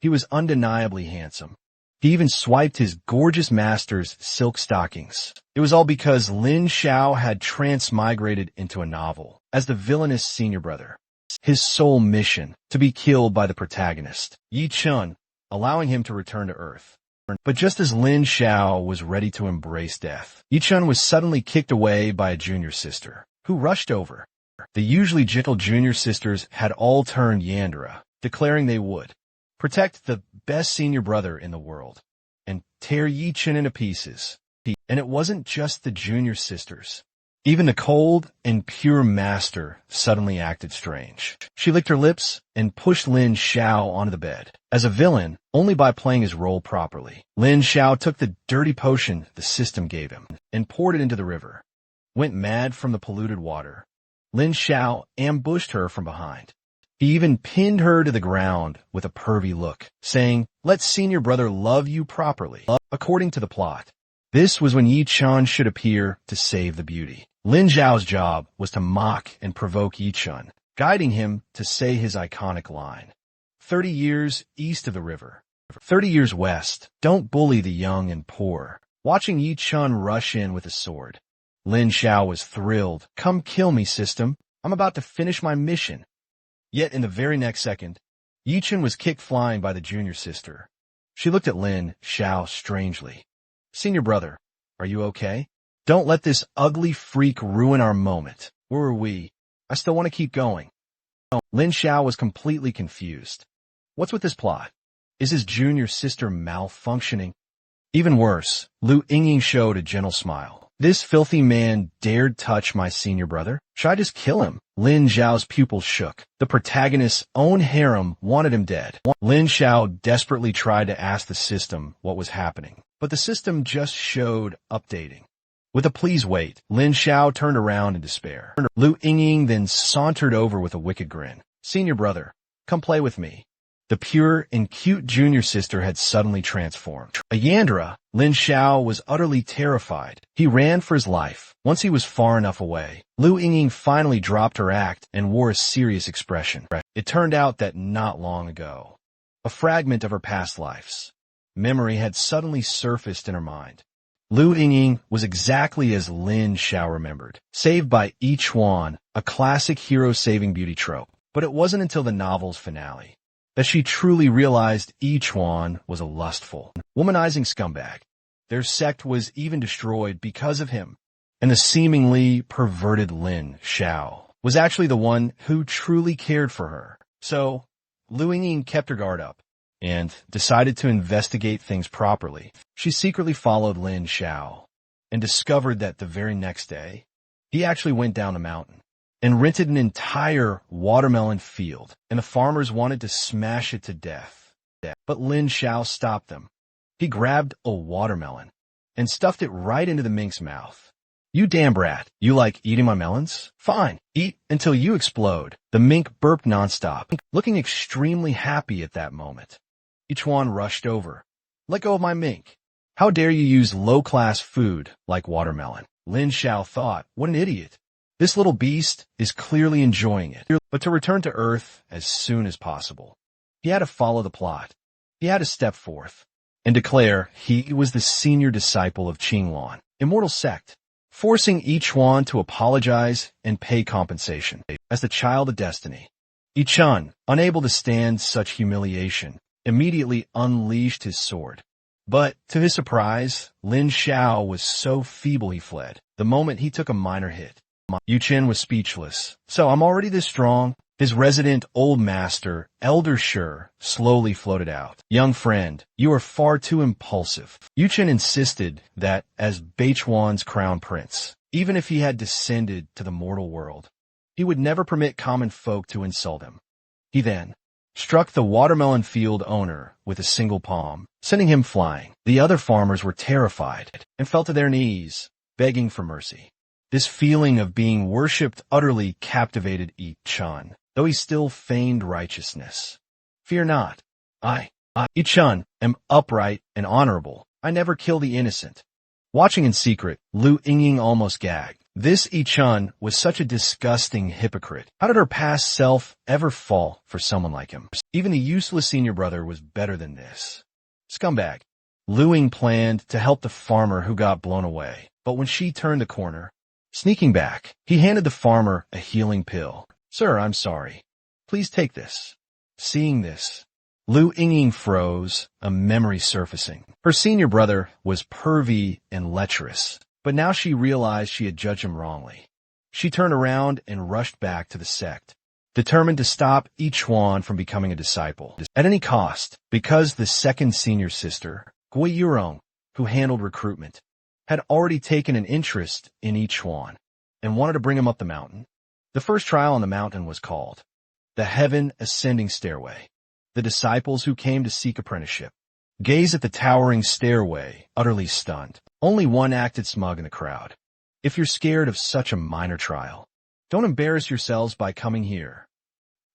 He was undeniably handsome. He even swiped his gorgeous master's silk stockings. It was all because Lin Xiao had transmigrated into a novel as the villainous senior brother. His sole mission, to be killed by the protagonist, Yi Chun, allowing him to return to Earth. But just as Lin Xiao was ready to embrace death, Yi Chun was suddenly kicked away by a junior sister, who rushed over. The usually gentle junior sisters had all turned Yandere, declaring they would protect the best senior brother in the world and tear Yi Chun into pieces. And it wasn't just the junior sisters. Even the cold and pure master suddenly acted strange. She licked her lips and pushed Lin Xiao onto the bed. As a villain, only by playing his role properly, Lin Xiao took the dirty potion the system gave him and poured it into the river. Went mad from the polluted water. Lin Xiao ambushed her from behind. He even pinned her to the ground with a pervy look, saying, "Let senior brother love you properly." According to the plot, this was when Yi Chun should appear to save the beauty. Lin Xiao's job was to mock and provoke Yi Chun, guiding him to say his iconic line, 30 years east of the river, 30 years west, don't bully the young and poor. Watching Yi Chun rush in with a sword, Lin Xiao was thrilled. Come kill me, system. I'm about to finish my mission. Yet in the very next second, Yi Chun was kicked flying by the junior sister. She looked at Lin Xiao strangely. Senior brother, are you okay? Don't let this ugly freak ruin our moment. Where are we? I still want to keep going. Lin Xiao was completely confused. What's with this plot? Is his junior sister malfunctioning? Even worse, Lu Yingying showed a gentle smile. This filthy man dared touch my senior brother? Should I just kill him? Lin Xiao's pupils shook. The protagonist's own harem wanted him dead. Lin Xiao desperately tried to ask the system what was happening, but the system just showed updating. With a "please wait," Lin Xiao turned around in despair. Lu Yingying then sauntered over with a wicked grin. Senior brother, come play with me. The pure and cute junior sister had suddenly transformed. A Yandere, Lin Xiao was utterly terrified. He ran for his life. Once he was far enough away, Lu Yingying finally dropped her act and wore a serious expression. It turned out that not long ago, a fragment of her past lives, memory had suddenly surfaced in her mind. Lu Yingying was exactly as Lin Xiao remembered, saved by Yi Chuan, a classic hero-saving beauty trope. But it wasn't until the novel's finale that she truly realized Yi Chuan was a lustful, womanizing scumbag. Their sect was even destroyed because of him, and the seemingly perverted Lin Xiao was actually the one who truly cared for her. So, Lu Yingying kept her guard up and decided to investigate things properly. She secretly followed Lin Xiao and discovered that the very next day, he actually went down the mountain and rented an entire watermelon field, and the farmers wanted to smash it to death. But Lin Xiao stopped them. He grabbed a watermelon and stuffed it right into the mink's mouth. You damn brat, you like eating my melons? Fine, eat until you explode. The mink burped nonstop, looking extremely happy at that moment. Yi Chuan rushed over. Let go of my mink. How dare you use low-class food like watermelon? Lin Xiao thought, what an idiot. This little beast is clearly enjoying it. But to return to Earth as soon as possible, he had to follow the plot. He had to step forth and declare he was the senior disciple of Qingluan, immortal sect, forcing Yi Chuan to apologize and pay compensation. As the child of destiny, Yi Chun, unable to stand such humiliation, immediately unleashed his sword. But, to his surprise, Lin Xiao was so feeble he fled the moment he took a minor hit. Yi Chun was speechless. So I'm already this strong? His resident old master, Elder Sure, slowly floated out. Young friend, you are far too impulsive. Yi Chun insisted that, as Beichuan's crown prince, even if he had descended to the mortal world, he would never permit common folk to insult him. He then struck the watermelon field owner with a single palm, sending him flying. The other farmers were terrified and fell to their knees, begging for mercy. This feeling of being worshipped utterly captivated Yi Chun, though he still feigned righteousness. Fear not. Yi Chun, am upright and honorable. I never kill the innocent. Watching in secret, Lu Yingying almost gagged. This Ichun was such a disgusting hypocrite. How did her past self ever fall for someone like him? Even the useless senior brother was better than this. Scumbag. Lu Ying planned to help the farmer who got blown away, but when she turned the corner, sneaking back, he handed the farmer a healing pill. Sir, I'm sorry. Please take this. Seeing this, Lu Ying froze, a memory surfacing. Her senior brother was pervy and lecherous, but now she realized she had judged him wrongly. She turned around and rushed back to the sect, determined to stop Ichuan from becoming a disciple at any cost, because the second senior sister, Gui Yurong, who handled recruitment, had already taken an interest in Ichuan and wanted to bring him up the mountain. The first trial on the mountain was called the Heaven Ascending Stairway. The disciples who came to seek apprenticeship gazed at the towering stairway, utterly stunned. Only one acted smug in the crowd. If you're scared of such a minor trial, don't embarrass yourselves by coming here.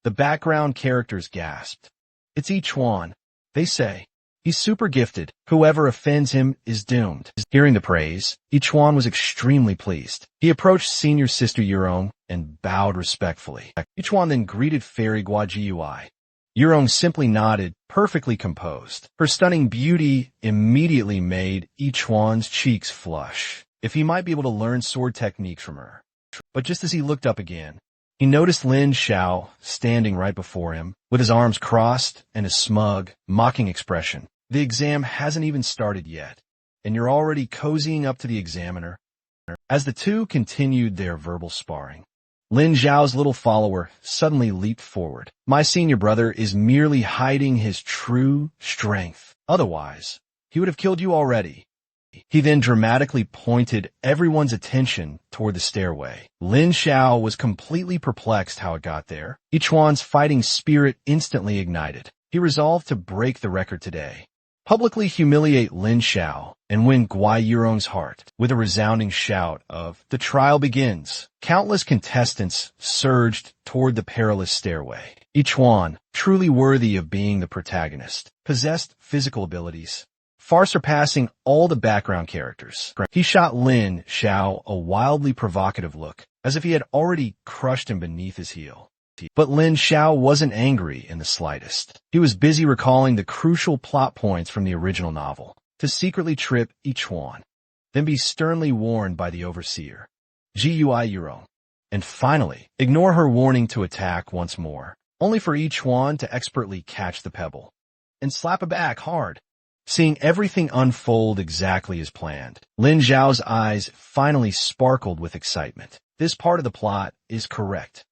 The background characters gasped. It's Ichuan, they say. He's super gifted. Whoever offends him is doomed. Hearing the praise, Ichuan was extremely pleased. He approached senior sister Yurong and bowed respectfully. Ichuan then greeted fairy Guajiui. Yurong simply nodded, perfectly composed. Her stunning beauty immediately made Ichuan's cheeks flush. If he might be able to learn sword techniques from her. But just as he looked up again, he noticed Lin Xiao standing right before him, with his arms crossed and a smug, mocking expression. The exam hasn't even started yet, and you're already cozying up to the examiner. As the two continued their verbal sparring, Lin Xiao's little follower suddenly leaped forward. My senior brother is merely hiding his true strength. Otherwise, he would have killed you already. He then dramatically pointed everyone's attention toward the stairway. Lin Xiao was completely perplexed how it got there. Ichuan's fighting spirit instantly ignited. He resolved to break the record today, publicly humiliate Lin Xiao, and win Guai Yurong's heart. With a resounding shout of, "The trial begins," countless contestants surged toward the perilous stairway. Ichuan, truly worthy of being the protagonist, possessed physical abilities far surpassing all the background characters. He shot Lin Xiao a wildly provocative look, as if he had already crushed him beneath his heel. But Lin Xiao wasn't angry in the slightest. He was busy recalling the crucial plot points from the original novel, to secretly trip Ichuan, then be sternly warned by the overseer, Gui Yurong, and finally ignore her warning to attack once more, only for Ichuan to expertly catch the pebble and slap it back hard. Seeing everything unfold exactly as planned, Lin Xiao's eyes finally sparkled with excitement. This part of the plot is correct.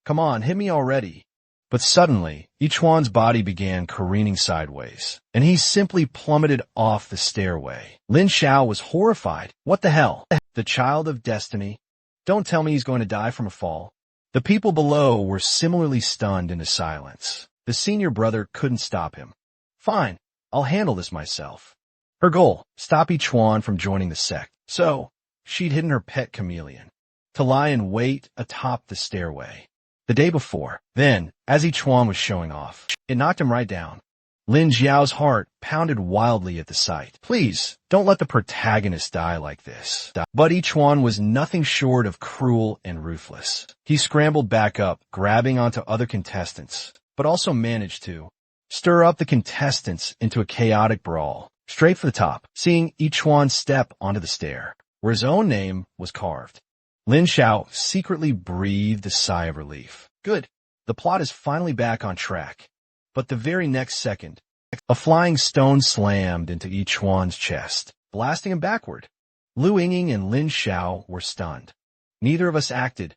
Come on, hit me already. But suddenly, Ichuan's body began careening sideways, and he simply plummeted off the stairway. Lin Xiao was horrified. What the hell? The child of destiny? Don't tell me he's going to die from a fall. The people below were similarly stunned into silence. The senior brother couldn't stop him. Fine. I'll handle this myself. Her goal, stop Ichuan from joining the sect. So, she'd hidden her pet chameleon to lie in wait atop the stairway the day before. Then, as Ichuan was showing off, it knocked him right down. Lin Xiao's heart pounded wildly at the sight. Please, don't let the protagonist die like this. But Ichuan was nothing short of cruel and ruthless. He scrambled back up, grabbing onto other contestants, but also managed to stir up the contestants into a chaotic brawl, straight for the top, seeing Ichuan step onto the stair, where his own name was carved. Lin Xiao secretly breathed a sigh of relief. Good. The plot is finally back on track. But the very next second, a flying stone slammed into Ichuan's chest, blasting him backward. Lu Ying and Lin Xiao were stunned. Neither of us acted.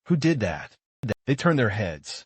Who did that? They turned their heads,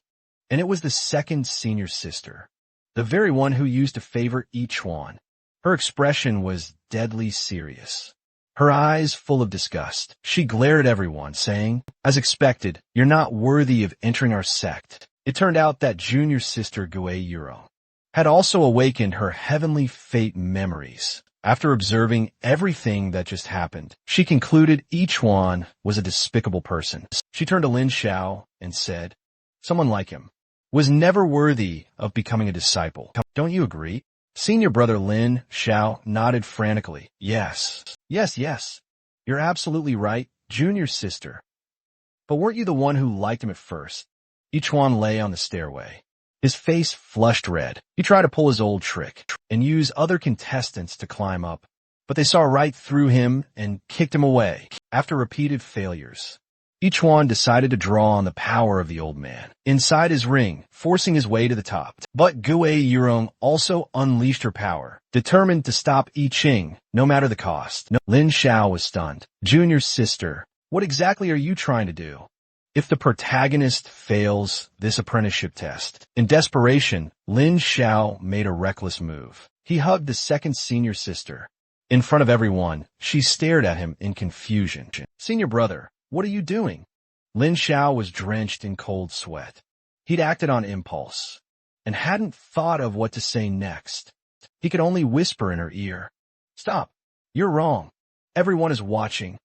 and it was the second senior sister, the very one who used to favor Ichuan. Her expression was deadly serious, her eyes full of disgust. She glared at everyone, saying, as expected, you're not worthy of entering our sect. It turned out that junior sister Gui Yurong had also awakened her heavenly fate memories. After observing everything that just happened, she concluded Ichuan was a despicable person. She turned to Lin Xiao and said, someone like him was never worthy of becoming a disciple. Don't you agree? Senior brother Lin Xiao nodded frantically. Yes. Yes. You're absolutely right. Junior's sister. But weren't you the one who liked him at first? Ichuan lay on the stairway. His face flushed red. He tried to pull his old trick and use other contestants to climb up, but they saw right through him and kicked him away. After repeated failures, Ichuan decided to draw on the power of the old man inside his ring, forcing his way to the top. But Gue Yurong also unleashed her power, determined to stop I Ching, no matter the cost. Lin Xiao was stunned. Junior's sister, what exactly are you trying to do? If the protagonist fails this apprenticeship test, in desperation, Lin Xiao made a reckless move. He hugged the second senior sister. In front of everyone, she stared at him in confusion. Senior brother, what are you doing? Lin Xiao was drenched in cold sweat. He'd acted on impulse and hadn't thought of what to say next. He could only whisper in her ear, "Stop, you're wrong. Everyone is watching."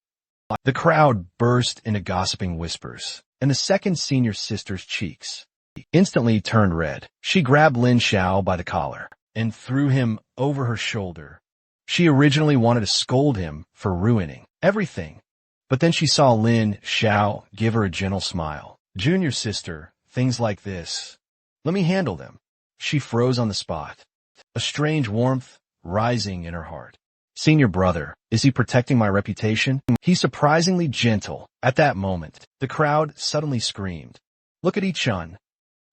The crowd burst into gossiping whispers, and the second senior sister's cheeks instantly turned red. She grabbed Lin Xiao by the collar and threw him over her shoulder. She originally wanted to scold him for ruining everything, but then she saw Lin Xiao give her a gentle smile. Junior sister, things like this, let me handle them. She froze on the spot, a strange warmth rising in her heart. Senior brother, is he protecting my reputation? He's surprisingly gentle. At that moment, the crowd suddenly screamed, "Look at I-chun!"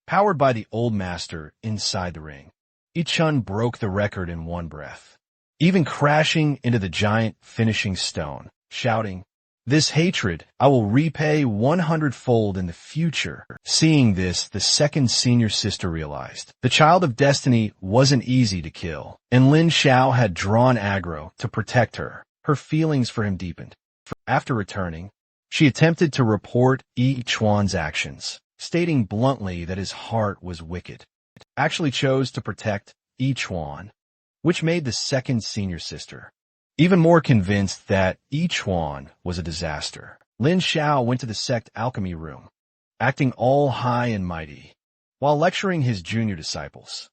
Powered by the old master inside the ring, I-chun broke the record in one breath, even crashing into the giant finishing stone, shouting, "This hatred I will repay 100-fold in the future." Seeing this, the second senior sister realized the child of destiny wasn't easy to kill, and Lin Xiao had drawn aggro to protect her. Her feelings for him deepened. After returning, she attempted to report Yi Chuan's actions, stating bluntly that his heart was wicked. Actually chose to protect Yi Chuan, which made the second senior sister even more convinced that Yi Chuan was a disaster. Lin Xiao went to the sect alchemy room, acting all high and mighty, while lecturing his junior disciples.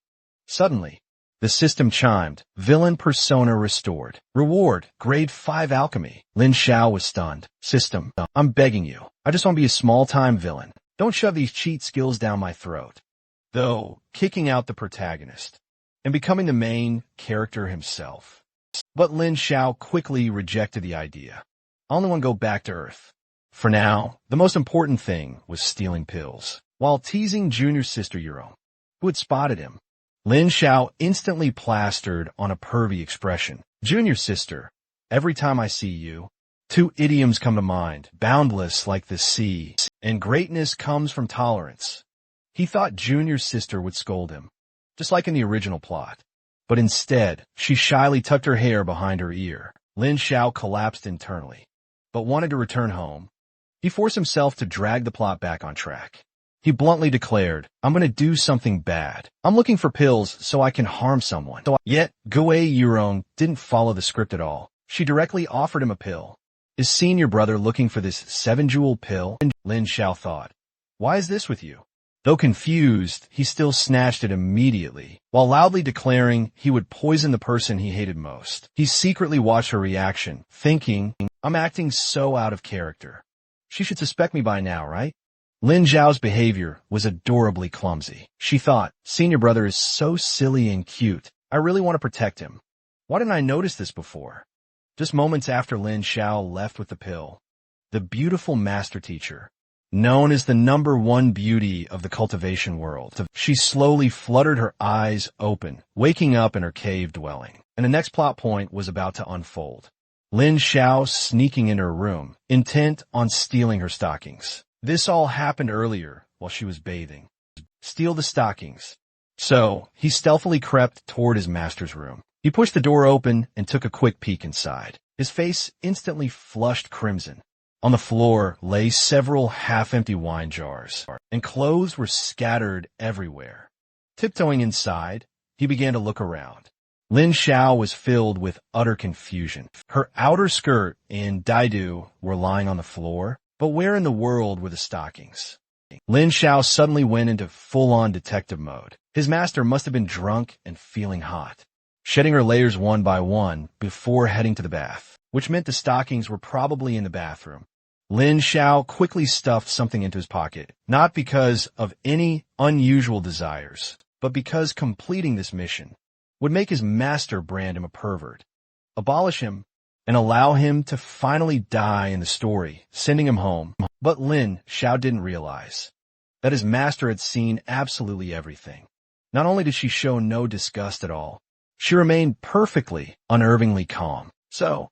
Suddenly, the system chimed, villain persona restored. Reward, grade 5 alchemy. Lin Xiao was stunned. System, I'm begging you. I just want to be a small-time villain. Don't shove these cheat skills down my throat. Though, kicking out the protagonist and becoming the main character himself. But Lin Xiao quickly rejected the idea. I only want to go back to Earth. For now, the most important thing was stealing pills, while teasing junior sister Yuro, who had spotted him. Lin Xiao instantly plastered on a pervy expression. Junior sister, every time I see you, two idioms come to mind, boundless like the sea, and greatness comes from tolerance. He thought junior sister would scold him, just like in the original plot. But instead, she shyly tucked her hair behind her ear. Lin Xiao collapsed internally, but wanted to return home. He forced himself to drag the plot back on track. He bluntly declared, I'm going to do something bad. I'm looking for pills so I can harm someone. Yet, Gue Yurong didn't follow the script at all. She directly offered him a pill. Is senior brother looking for this 7-jewel pill? Lin Xiao thought, why is this with you? Though confused, he still snatched it immediately, while loudly declaring he would poison the person he hated most. He secretly watched her reaction, thinking, I'm acting so out of character. She should suspect me by now, right? Lin Zhao's behavior was adorably clumsy. She thought, senior brother is so silly and cute. I really want to protect him. Why didn't I notice this before? Just moments after Lin Xiao left with the pill, the beautiful master teacher, known as the #1 beauty of the cultivation world, she slowly fluttered her eyes open, waking up in her cave dwelling. And the next plot point was about to unfold. Lin Xiao sneaking in her room, intent on stealing her stockings. This all happened earlier while she was bathing. Steal the stockings. So, he stealthily crept toward his master's room. He pushed the door open and took a quick peek inside. His face instantly flushed crimson. On the floor lay several half-empty wine jars, and clothes were scattered everywhere. Tiptoeing inside, he began to look around. Lin Xiao was filled with utter confusion. Her outer skirt and daidu were lying on the floor, but where in the world were the stockings? Lin Xiao suddenly went into full-on detective mode. His master must have been drunk and feeling hot, shedding her layers one by one before heading to the bath, which meant the stockings were probably in the bathroom. Lin Xiao quickly stuffed something into his pocket, not because of any unusual desires, but because completing this mission would make his master brand him a pervert, abolish him, and allow him to finally die in the story, sending him home. But Lin Xiao didn't realize that his master had seen absolutely everything. Not only did she show no disgust at all, she remained perfectly, unnervingly calm. So,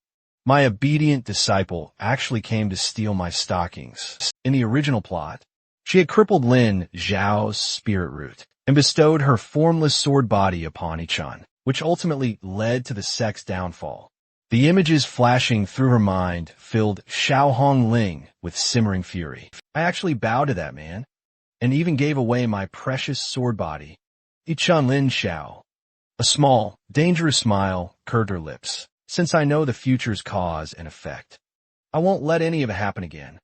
my obedient disciple actually came to steal my stockings. In the original plot, she had crippled Lin Xiao's spirit root and bestowed her formless sword body upon Ichan, which ultimately led to the sect's downfall. The images flashing through her mind filled Xiao Hongling with simmering fury. I actually bowed to that man, and even gave away my precious sword body. Ichan Lin Xiao. A small, dangerous smile curved her lips. Since I know the future's cause and effect, I won't let any of it happen again.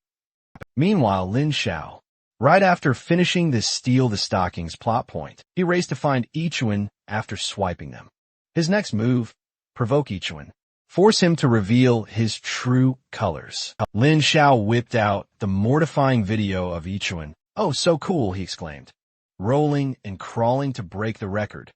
Meanwhile, Lin Xiao, right after finishing this steal the stockings plot point, he raced to find Ichuan after swiping them. His next move, provoke Ichuan, force him to reveal his true colors. Lin Xiao whipped out the mortifying video of Ichuan. "Oh, so cool," he exclaimed, rolling and crawling to break the record.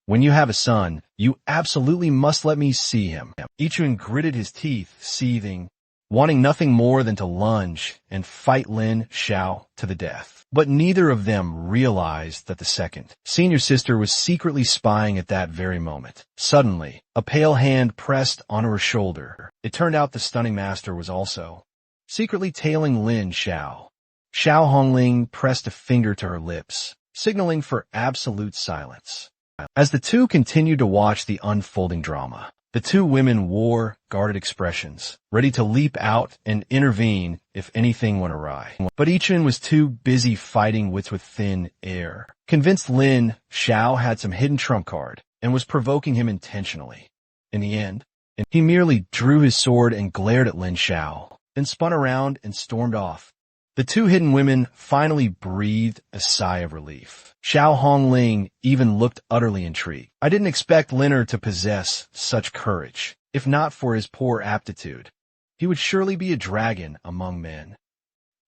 "When you have a son, you absolutely must let me see him." Ichuan gritted his teeth, seething, wanting nothing more than to lunge and fight Lin Xiao to the death. But neither of them realized that the second senior sister was secretly spying at that very moment. Suddenly, a pale hand pressed onto her shoulder. It turned out the stunning master was also secretly tailing Lin Xiao. Xiao Hongling pressed a finger to her lips, signaling for absolute silence. As the two continued to watch the unfolding drama, the two women wore guarded expressions, ready to leap out and intervene if anything went awry. But Ichun was too busy fighting wits with thin air, convinced Lin Xiao had some hidden trump card and was provoking him intentionally. In the end, he merely drew his sword and glared at Lin Xiao, then spun around and stormed off. The two hidden women finally breathed a sigh of relief. Xiao Hongling even looked utterly intrigued. I didn't expect Linner to possess such courage. If not for his poor aptitude, he would surely be a dragon among men.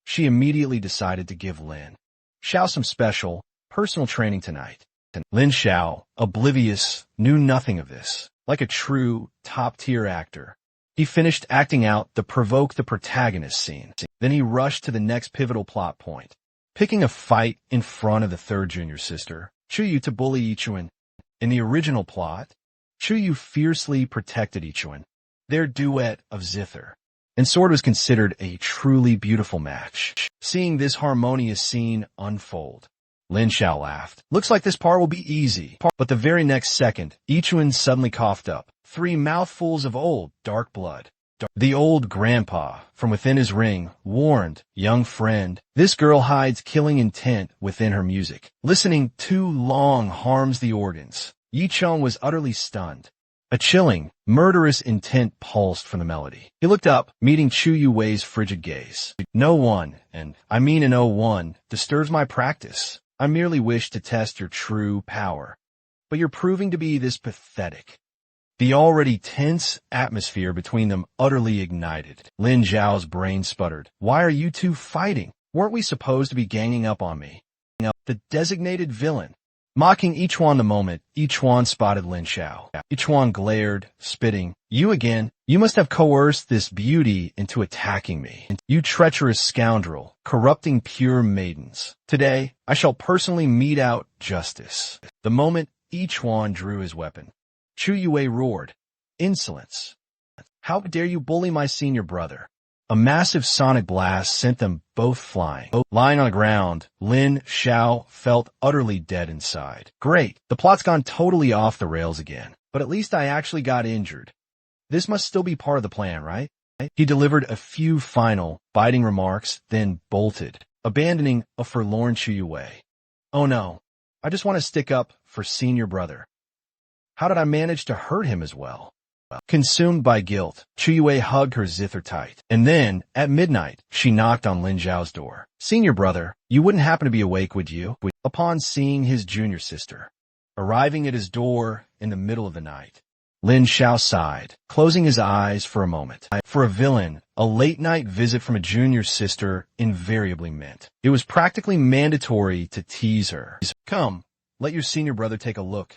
She immediately decided to give Lin Xiao some special, personal training tonight. Lin Xiao, oblivious, knew nothing of this. Like a true, top-tier actor, he finished acting out the provoke the protagonist scene. Then he rushed to the next pivotal plot point, picking a fight in front of the third junior sister, Chuyu, to bully Ichuan. In the original plot, Chuyu fiercely protected Ichuan, their duet of zither, and sword was considered a truly beautiful match. Seeing this harmonious scene unfold, Lin Xiao laughed. Looks like this part will be easy. But the very next second, Ichuan suddenly coughed up 3 mouthfuls of old, dark blood. The old grandpa, from within his ring, warned, "Young friend, this girl hides killing intent within her music. Listening too long harms the organs." Yichong was utterly stunned. A chilling, murderous intent pulsed from the melody. He looked up, meeting Chu Yuwei's frigid gaze. "No one, and I mean an O1, disturbs my practice. I merely wish to test your true power. But you're proving to be this pathetic." The already tense atmosphere between them utterly ignited. Lin Zhao's brain sputtered. "Why are you two fighting? Weren't we supposed to be ganging up on me?" The designated villain. Mocking Ichuan the moment, Ichuan spotted Lin Xiao. Ichuan glared, spitting. "You again? You must have coerced this beauty into attacking me. You treacherous scoundrel, corrupting pure maidens. Today, I shall personally mete out justice." The moment Ichuan drew his weapon, Chu Yue roared, "Insolence! How dare you bully my senior brother?" A massive sonic blast sent them both flying. Lying on the ground, Lin Xiao felt utterly dead inside. Great, the plot's gone totally off the rails again. But at least I actually got injured. This must still be part of the plan, right? He delivered a few final, biting remarks, then bolted, abandoning a forlorn Chu Yue. "Oh no, I just want to stick up for senior brother. How did I manage to hurt him as well?" Consumed by guilt, Chu Yue hugged her zither tight. And then, at midnight, she knocked on Lin Zhao's door. "Senior brother, you wouldn't happen to be awake, would you?" Upon seeing his junior sister arriving at his door in the middle of the night, Lin Xiao sighed, closing his eyes for a moment. For a villain, a late-night visit from a junior sister invariably meant it was practically mandatory to tease her. Come, let your senior brother take a look.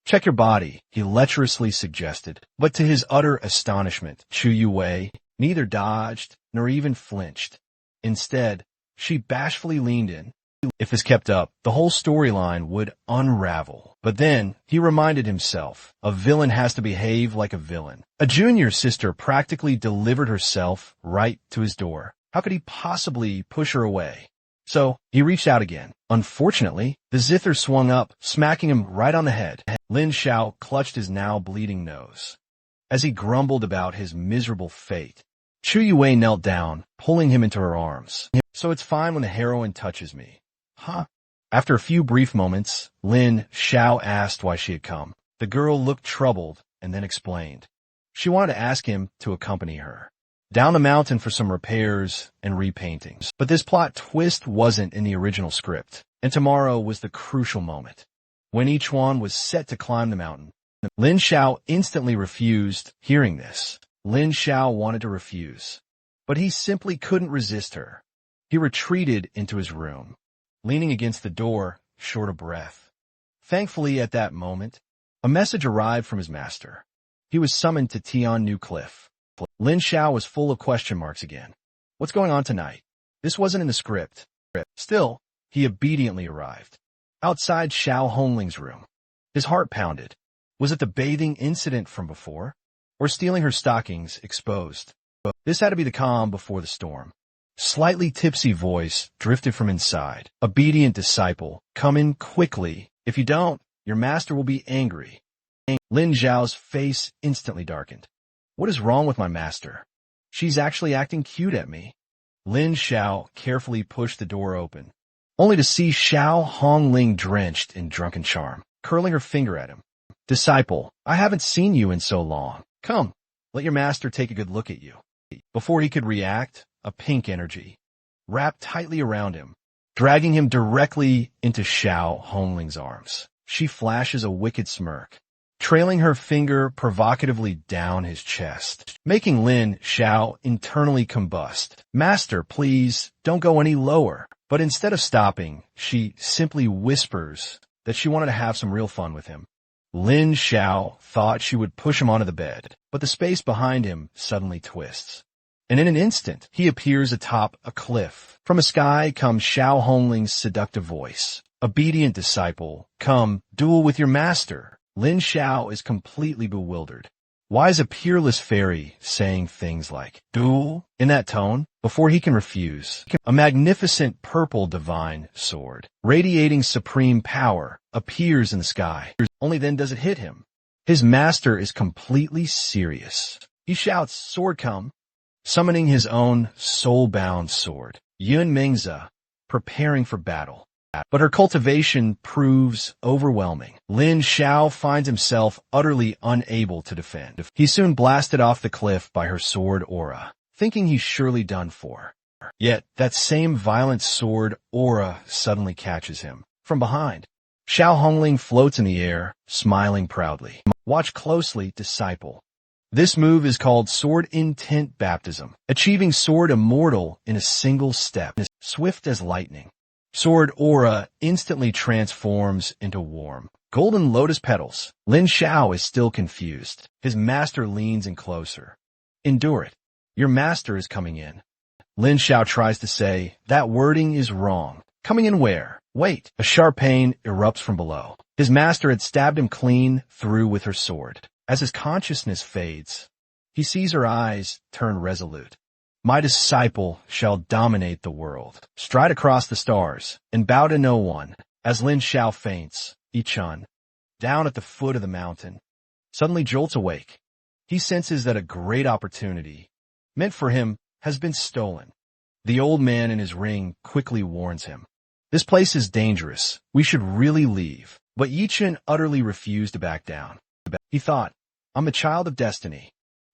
Check your body, he lecherously suggested. But to his utter astonishment, Chu Yue neither dodged nor even flinched. Instead, she bashfully leaned in. If this kept up, the whole storyline would unravel. But then, he reminded himself, a villain has to behave like a villain. A junior sister practically delivered herself right to his door. How could he possibly push her away? So, he reached out again. Unfortunately, the zither swung up, smacking him right on the head. Lin Xiao clutched his now bleeding nose. As he grumbled about his miserable fate, Chu Yue knelt down, pulling him into her arms. So it's fine when the heroine touches me. Huh? After a few brief moments, Lin Xiao asked why she had come. The girl looked troubled and then explained. She wanted to ask him to accompany her down the mountain for some repairs and repaintings. But this plot twist wasn't in the original script, and tomorrow was the crucial moment. When each one was set to climb the mountain, Lin Xiao instantly refused. Hearing this, Lin Xiao wanted to refuse, but he simply couldn't resist her. He retreated into his room, leaning against the door, short of breath. Thankfully, at that moment, a message arrived from his master. He was summoned to Tian New Cliff. Lin Xiao was full of question marks again. What's going on tonight? This wasn't in the script. Still, he obediently arrived. Outside Xiao Hongling's room, his heart pounded. Was it the bathing incident from before? Or stealing her stockings exposed? This had to be the calm before the storm. Slightly tipsy voice drifted from inside. Obedient disciple, come in quickly. If you don't, your master will be angry. Lin Xiao's face instantly darkened. What is wrong with my master? She's actually acting cute at me. Lin Xiao carefully pushed the door open, only to see Xiao Hongling drenched in drunken charm, curling her finger at him. Disciple, I haven't seen you in so long. Come, let your master take a good look at you. Before he could react, a pink energy wrapped tightly around him, dragging him directly into Xiao Hongling's arms. She flashes a wicked smirk, trailing her finger provocatively down his chest, making Lin Xiao internally combust. Master, please, don't go any lower. But instead of stopping, she simply whispers that she wanted to have some real fun with him. Lin Xiao thought she would push him onto the bed, but the space behind him suddenly twists. And in an instant, he appears atop a cliff. From a sky comes Xiao Hongling's seductive voice. Obedient disciple, come, duel with your master. Lin Xiao is completely bewildered. Why is a peerless fairy saying things like, duel, in that tone? Before he can refuse, a magnificent purple divine sword, radiating supreme power, appears in the sky. Only then does it hit him. His master is completely serious. He shouts, sword come, summoning his own soul-bound sword, Yun Mingza, preparing for battle. But her cultivation proves overwhelming. Lin Xiao finds himself utterly unable to defend. He's soon blasted off the cliff by her sword aura, thinking he's surely done for. Yet, that same violent sword aura suddenly catches him from behind. Xiao Hongling floats in the air, smiling proudly. Watch closely, disciple. This move is called Sword Intent Baptism, achieving Sword Immortal in a single step, swift as lightning. Sword aura instantly transforms into warm, golden lotus petals. Lin Xiao is still confused. His master leans in closer. Endure it. Your master is coming in. Lin Xiao tries to say, that wording is wrong. Coming in where? Wait. A sharp pain erupts from below. His master had stabbed him clean through with her sword. As his consciousness fades, he sees her eyes turn resolute. My disciple shall dominate the world, stride across the stars, and bow to no one. As Lin Xiao faints, Yichun, down at the foot of the mountain, suddenly jolts awake. He senses that a great opportunity, meant for him, has been stolen. The old man in his ring quickly warns him. This place is dangerous. We should really leave. But Yichun utterly refused to back down. He thought, I'm a child of destiny.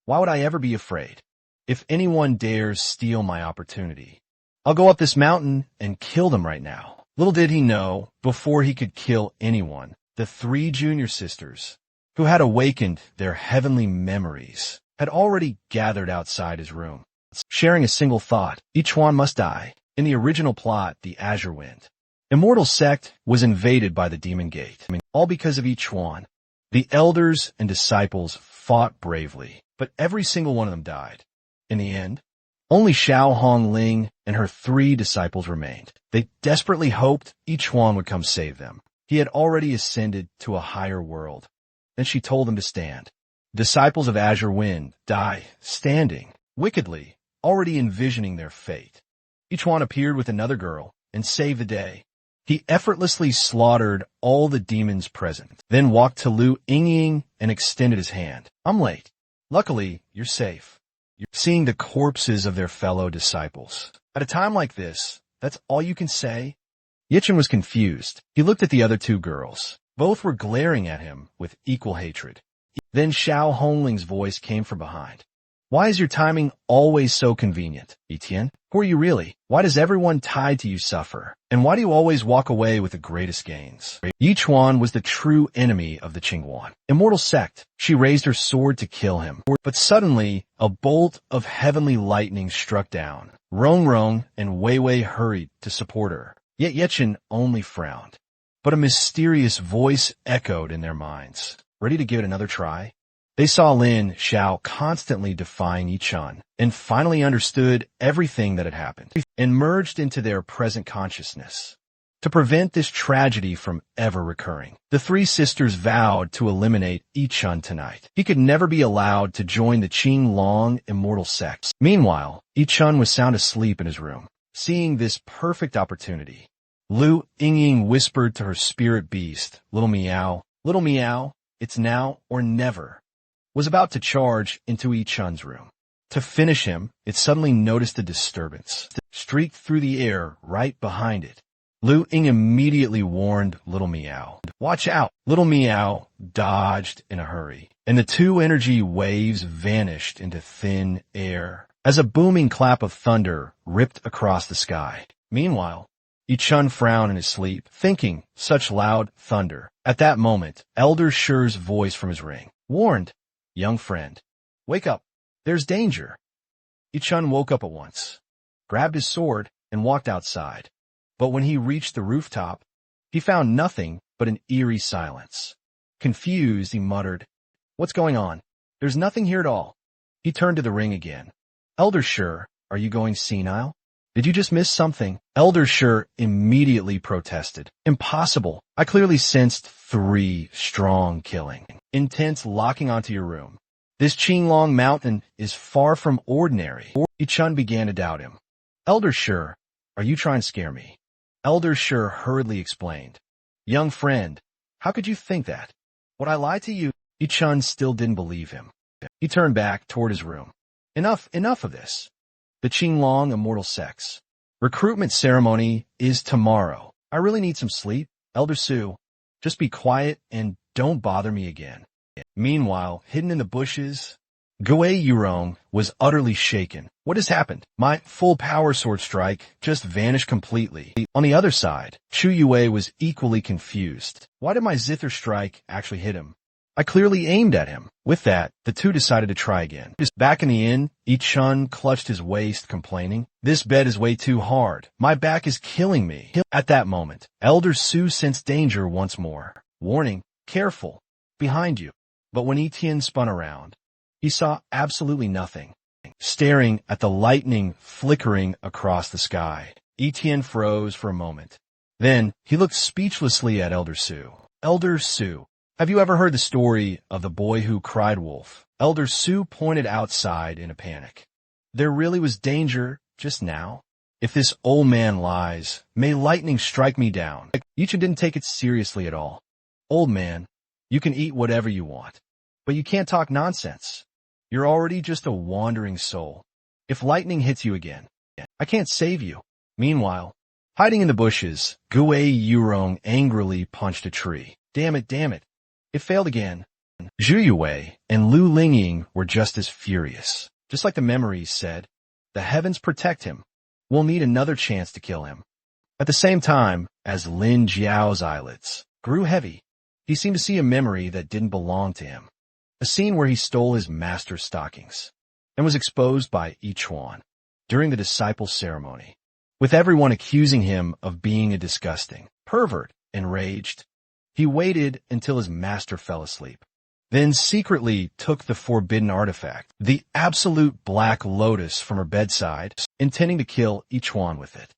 Why would I ever be afraid? If anyone dares steal my opportunity, I'll go up this mountain and kill them right now. Little did he know, before he could kill anyone, the three junior sisters who had awakened their heavenly memories, had already gathered outside his room, sharing a single thought: each one must die. In the original plot, the Azure Wind, immortal sect was invaded by the Demon Gate, all because of each one. The elders and disciples fought bravely, but every single one of them died. In the end, only Xiao Hongling and her 3 disciples remained. They desperately hoped each one would come save them. He had already ascended to a higher world. Then she told them to stand. Disciples of Azure Wind die standing, wickedly, already envisioning their fate. Each one appeared with another girl and saved the day. He effortlessly slaughtered all the demons present, then walked to Lu Yingying and extended his hand. I'm late. Luckily, you're safe. You're seeing the corpses of their fellow disciples. At a time like this, that's all you can say? Yichen was confused. He looked at the other 2 girls. Both were glaring at him with equal hatred. Then Xiao Hongling's voice came from behind. Why is your timing always so convenient, Etienne? Who are you really? Why does everyone tied to you suffer? And why do you always walk away with the greatest gains? Yichuan was the true enemy of the Qingguan, immortal sect. She raised her sword to kill him. But suddenly, a bolt of heavenly lightning struck down. Rong Rong and Wei Wei hurried to support her. Yet Yechen only frowned. But a mysterious voice echoed in their minds. Ready to give it another try? They saw Lin Xiao constantly defying Yichun, and finally understood everything that had happened, and merged into their present consciousness. To prevent this tragedy from ever recurring, the 3 sisters vowed to eliminate Yichun tonight. He could never be allowed to join the Qing Long immortal sect. Meanwhile, Yichun was sound asleep in his room. Seeing this perfect opportunity, Lu Yingying whispered to her spirit beast, Little Meow, it's now or never, was about to charge into Yichun's room. To finish him, it suddenly noticed a disturbance, streaked through the air right behind it. Lu Ying immediately warned Little Meow. Watch out! Little Meow dodged in a hurry, and the 2 energy waves vanished into thin air as a booming clap of thunder ripped across the sky. Meanwhile, Yichun frowned in his sleep, thinking such loud thunder. At that moment, Elder Shi's voice from his ring warned, Young friend, wake up. There's danger. Yichun woke up at once, grabbed his sword, and walked outside. But when he reached the rooftop, he found nothing but an eerie silence. Confused, he muttered, What's going on? There's nothing here at all. He turned to the ring again. Elder Shi, are you going senile? Did you just miss something? Elder Shi immediately protested. Impossible. I clearly sensed 3 strong killing. Intense locking onto your room. This Qinglong mountain is far from ordinary. Yichun began to doubt him. Elder Shi, are you trying to scare me? Elder Shi hurriedly explained. Young friend, how could you think that? Would I lie to you? Yichun still didn't believe him. He turned back toward his room. Enough of this. The Qinglong immortal sects. Recruitment ceremony is tomorrow. I really need some sleep. Elder Su, just be quiet and don't bother me again. Meanwhile, hidden in the bushes, Gui Yurong was utterly shaken. What has happened? My full power sword strike just vanished completely. On the other side, Chu Yue was equally confused. Why did my zither strike actually hit him? I clearly aimed at him. With that, the 2 decided to try again. Back in the inn, Yichun clutched his waist, complaining, This bed is way too hard. My back is killing me. At that moment, Elder Su sensed danger once more. Warning, careful, behind you. But when Etienne spun around, he saw absolutely nothing, staring at the lightning flickering across the sky. Etienne froze for a moment. Then he looked speechlessly at Elder Su. Elder Su, have you ever heard the story of the boy who cried wolf? Elder Su pointed outside in a panic. There really was danger just now. If this old man lies, may lightning strike me down. Yichun didn't take it seriously at all. Old man, you can eat whatever you want, but you can't talk nonsense. You're already just a wandering soul. If lightning hits you again, I can't save you. Meanwhile, hiding in the bushes, Gui Yurong angrily punched a tree. Damn it. It failed again. Zhu Yue and Lu Lingying were just as furious. Just like the memories said, the heavens protect him. We'll need another chance to kill him. At the same time, as Lin Jiao's eyelids grew heavy, He seemed to see a memory that didn't belong to him. A scene where he stole his master's stockings and was exposed by Ichuan during the disciple ceremony, with everyone accusing him of being a disgusting pervert. Enraged, he waited until his master fell asleep, then secretly took the forbidden artifact, the absolute black lotus, from her bedside, intending to kill Ichuan with it.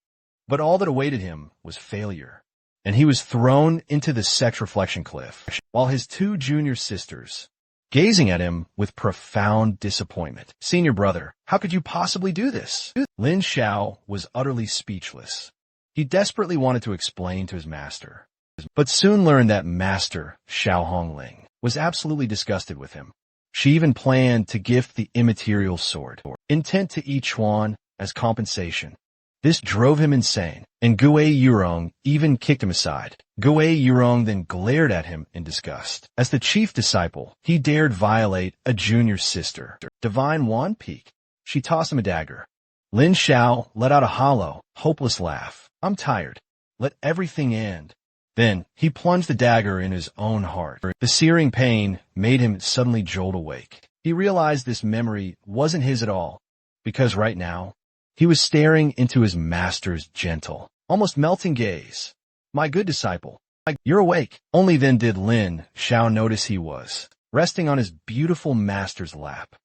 But all that awaited him was failure, and he was thrown into the sex reflection cliff, while his two junior sisters gazing at him with profound disappointment. "Senior brother, how could you possibly do this?" Lin Xiao was utterly speechless. He desperately wanted to explain to his master, but soon learned that Master Xiao Hongling was absolutely disgusted with him. She even planned to gift the immaterial sword, intent to Ichuan, as compensation. This drove him insane, and Gue Yurong even kicked him aside. Gue Yurong then glared at him in disgust. As the chief disciple, he dared violate a junior sister. Divine Wand Peak. She tossed him a dagger. Lin Xiao let out a hollow, hopeless laugh. "I'm tired. Let everything end." Then he plunged the dagger in his own heart. The searing pain made him suddenly jolt awake. He realized this memory wasn't his at all, because right now, he was staring into his master's gentle, almost melting gaze. "My good disciple, you're awake." Only then did Lin Xiao notice he was resting on his beautiful master's lap,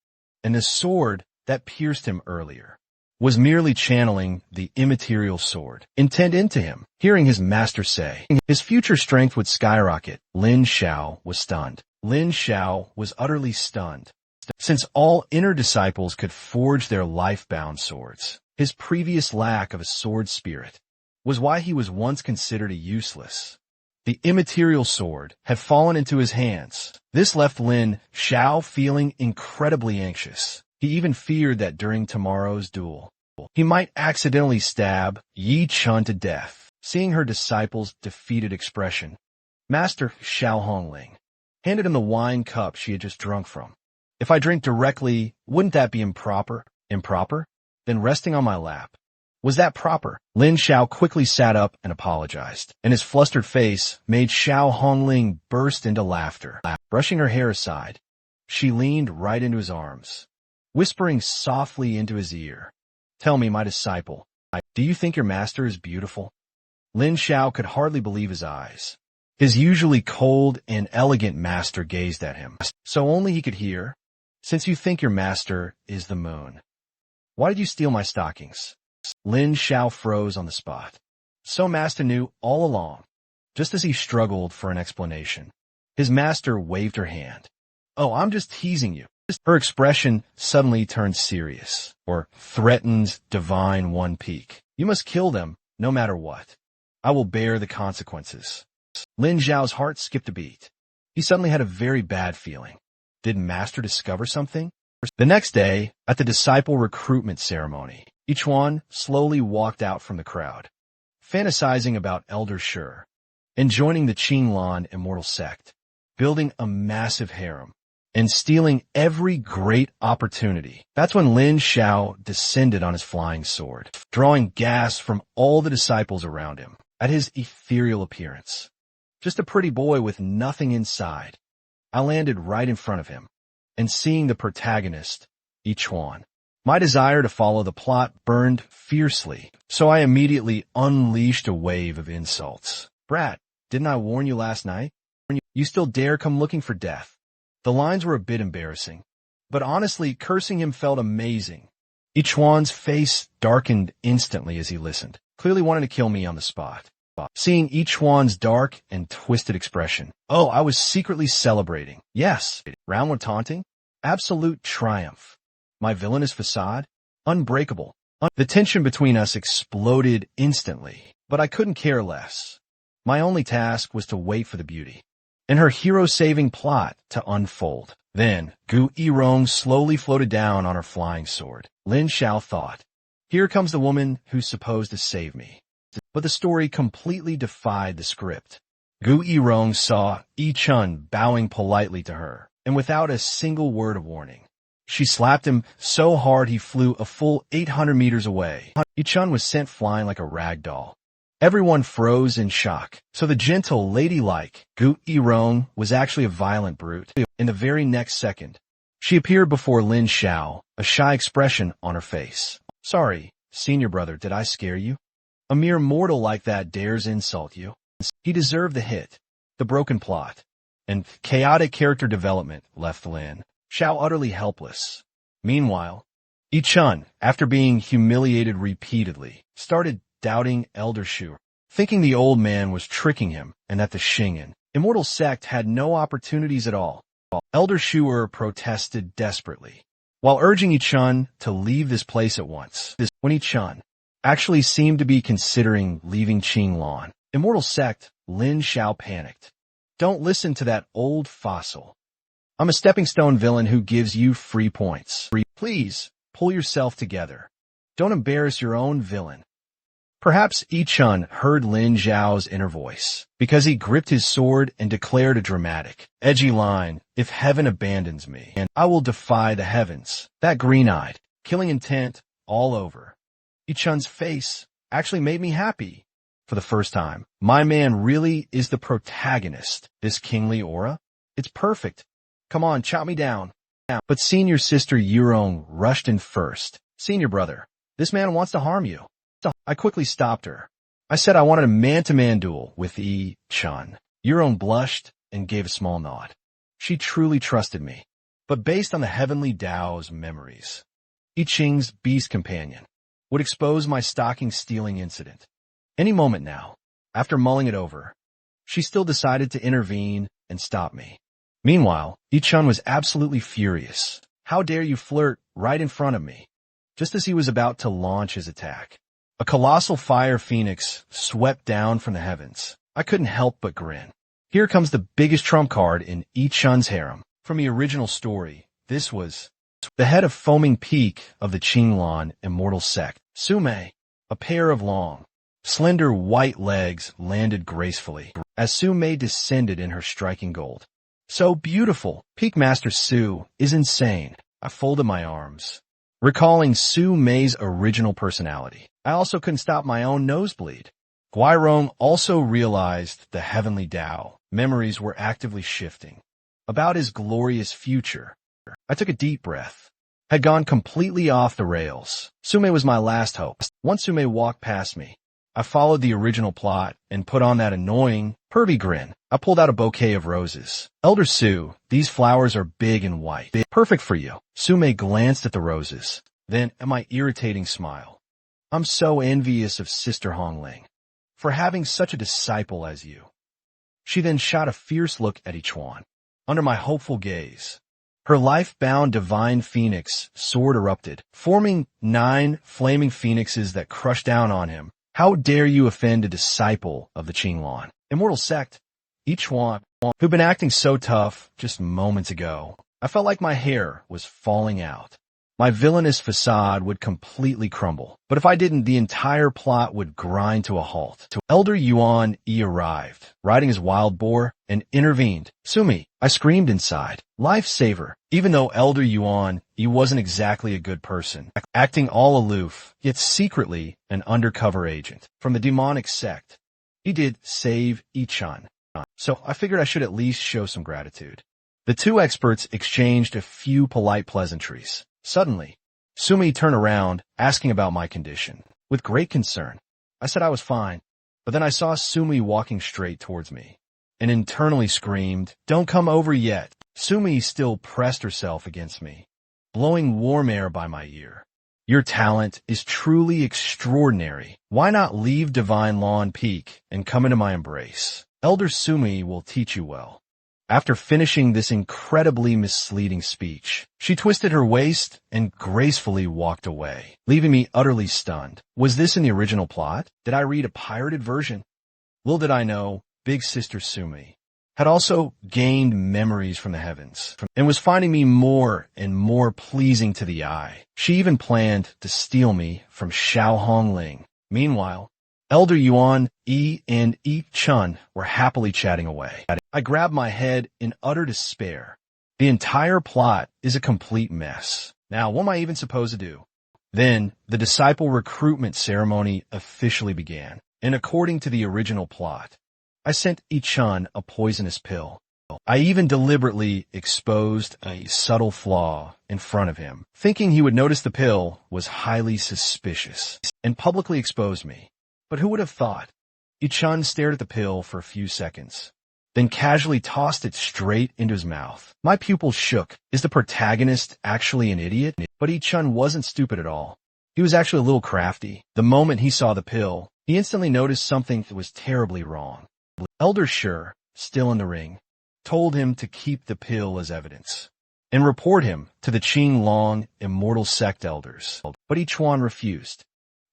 and the sword that pierced him earlier was merely channeling the immaterial sword intent into him. Hearing his master say his future strength would skyrocket, Lin Xiao was stunned. Lin Xiao was utterly stunned. Since all inner disciples could forge their life-bound swords, his previous lack of a sword spirit was why he was once considered a useless. The immaterial sword had fallen into his hands. This left Lin Xiao feeling incredibly anxious. He even feared that during tomorrow's duel, he might accidentally stab Yi Chun to death. Seeing her disciple's defeated expression, Master Xiao Hongling handed him the wine cup she had just drunk from. "If I drink directly, wouldn't that be improper?" "Improper? Then resting on my lap. Was that proper?" Lin Xiao quickly sat up and apologized, and his flustered face made Xiao Hongling burst into laughter. Brushing her hair aside, she leaned right into his arms, whispering softly into his ear, "Tell me, my disciple, do you think your master is beautiful?" Lin Xiao could hardly believe his eyes. His usually cold and elegant master gazed at him, so only he could hear, "Since you think your master is the moon, why did you steal my stockings?" Lin Xiao froze on the spot. So master knew all along. Just as he struggled for an explanation, his master waved her hand. "Oh, I'm just teasing you." Her expression suddenly turned serious, or threatened divine One Peak. "You must kill them, no matter what. I will bear the consequences." Lin Xiao's heart skipped a beat. He suddenly had a very bad feeling. Did Master discover something? The next day, at the disciple recruitment ceremony, Ichuan slowly walked out from the crowd, fantasizing about Elder Shur and joining the Qinglan immortal sect, building a massive harem, and stealing every great opportunity. That's when Lin Xiao descended on his flying sword, drawing gas from all the disciples around him at his ethereal appearance. Just a pretty boy with nothing inside. I landed right in front of him, and seeing the protagonist, Ichuan, my desire to follow the plot burned fiercely, so I immediately unleashed a wave of insults. "Brat, didn't I warn you last night? You still dare come looking for death." The lines were a bit embarrassing, but honestly, cursing him felt amazing. Ichuan's face darkened instantly as he listened, clearly wanting to kill me on the spot. Seeing Ichuan's dark and twisted expression, I was secretly celebrating. Yes, round with taunting, absolute triumph. My villainous facade, unbreakable. The tension between us exploded instantly, but I couldn't care less. My only task was to wait for the beauty and her hero-saving plot to unfold. Then, Gu Yirong slowly floated down on her flying sword. Lin Xiao thought, "Here comes the woman who's supposed to save me." But the story completely defied the script. Gu Yirong saw Yi Chun bowing politely to her, and without a single word of warning, she slapped him so hard he flew a full 800 meters away. Yi Chun was sent flying like a rag doll. Everyone froze in shock. So the gentle, ladylike Gu Yirong was actually a violent brute. In the very next second, she appeared before Lin Xiao, a shy expression on her face. Sorry, senior brother, did I scare you? A mere mortal like that dares insult you. He deserved the hit. The broken plot and chaotic character development left Lin Xiao utterly helpless. Meanwhile, Yi-chun, after being humiliated repeatedly, started doubting Elder Shu, thinking the old man was tricking him and that the Shingen immortal sect had no opportunities at all. Elder Shu protested desperately, while urging Yi-chun to leave this place at once. When Yi-chun actually seemed to be considering leaving Qinglan immortal sect, Lin Xiao panicked. Don't listen to that old fossil. I'm a stepping stone villain who gives you free points. Please, pull yourself together. Don't embarrass your own villain. Perhaps Yi-chun heard Lin Xiao's inner voice, because he gripped his sword and declared a dramatic, edgy line, if heaven abandons me, and I will defy the heavens. That green-eyed, killing intent, all over. Yi-chun's face actually made me happy. For the first time, my man really is the protagonist. This kingly aura? It's perfect. Come on, chop me down. But senior sister Yirong rushed in first. Senior brother, this man wants to harm you. I quickly stopped her. I said I wanted a man-to-man duel with Yi-chun. Yirong blushed and gave a small nod. She truly trusted me. But based on the heavenly Tao's memories, I Ching's beast companion would expose my stocking-stealing incident. Any moment now, after mulling it over, she still decided to intervene and stop me. Meanwhile, Yi-chun was absolutely furious. How dare you flirt right in front of me? Just as he was about to launch his attack, a colossal fire phoenix swept down from the heavens. I couldn't help but grin. Here comes the biggest trump card in Yi-chun's harem. From the original story, this was the head of foaming peak of the Qinglan immortal sect, Sume. A pair of long, slender white legs landed gracefully as Sume descended in her striking gold. So beautiful. Peak Master Su is insane. I folded my arms, recalling Su Mei's original personality. I also couldn't stop my own nosebleed. Guirong also realized the heavenly Tao memories were actively shifting about his glorious future. I took a deep breath. Had gone completely off the rails. Sume was my last hope. Once Sume walked past me, I followed the original plot and put on that annoying, pervy grin. I pulled out a bouquet of roses. Elder Su, these flowers are big and white. Perfect for you. Sume glanced at the roses, then at my irritating smile. I'm so envious of Sister Hongling for having such a disciple as you. She then shot a fierce look at Yi-chun. Under my hopeful gaze, her life-bound divine phoenix sword erupted, forming 9 flaming phoenixes that crushed down on him. How dare you offend a disciple of the Qinglan immortal sect? Yi-chun, who'd been acting so tough just moments ago. I felt like my hair was falling out. My villainous facade would completely crumble. But if I didn't, the entire plot would grind to a halt. Elder Yuan Yi arrived, riding his wild boar, and intervened. Sumi, I screamed inside. Lifesaver. Even though Elder Yuan Yi wasn't exactly a good person, acting all aloof, yet secretly an undercover agent from the demonic sect, he did save Yi-chun. So I figured I should at least show some gratitude. The two experts exchanged a few polite pleasantries. Suddenly, Sumi turned around, asking about my condition. With great concern, I said I was fine, but then I saw Sumi walking straight towards me, and internally screamed, "Don't come over yet." Sumi still pressed herself against me, blowing warm air by my ear. Your talent is truly extraordinary. Why not leave Divine Lawn Peak and come into my embrace? Elder Sumi will teach you well. After finishing this incredibly misleading speech, she twisted her waist and gracefully walked away, leaving me utterly stunned. Was this in the original plot? Did I read a pirated version? Little did I know, Big Sister Sumi had also gained memories from the heavens and was finding me more and more pleasing to the eye. She even planned to steal me from Xiao Hongling. Meanwhile, Elder Yuan Yi and Yi-chun were happily chatting away. I grabbed my head in utter despair. The entire plot is a complete mess. Now, what am I even supposed to do? Then, the disciple recruitment ceremony officially began. And according to the original plot, I sent Ichun a poisonous pill. I even deliberately exposed a subtle flaw in front of him, thinking he would notice the pill was highly suspicious, and publicly expose me. But who would have thought? Ichun stared at the pill for a few seconds, then casually tossed it straight into his mouth. My pupils shook. Is the protagonist actually an idiot? But Ichun wasn't stupid at all. He was actually a little crafty. The moment he saw the pill, he instantly noticed something that was terribly wrong. Elder Shur, still in the ring, told him to keep the pill as evidence and report him to the Qinglong immortal sect elders. But Ichuan refused.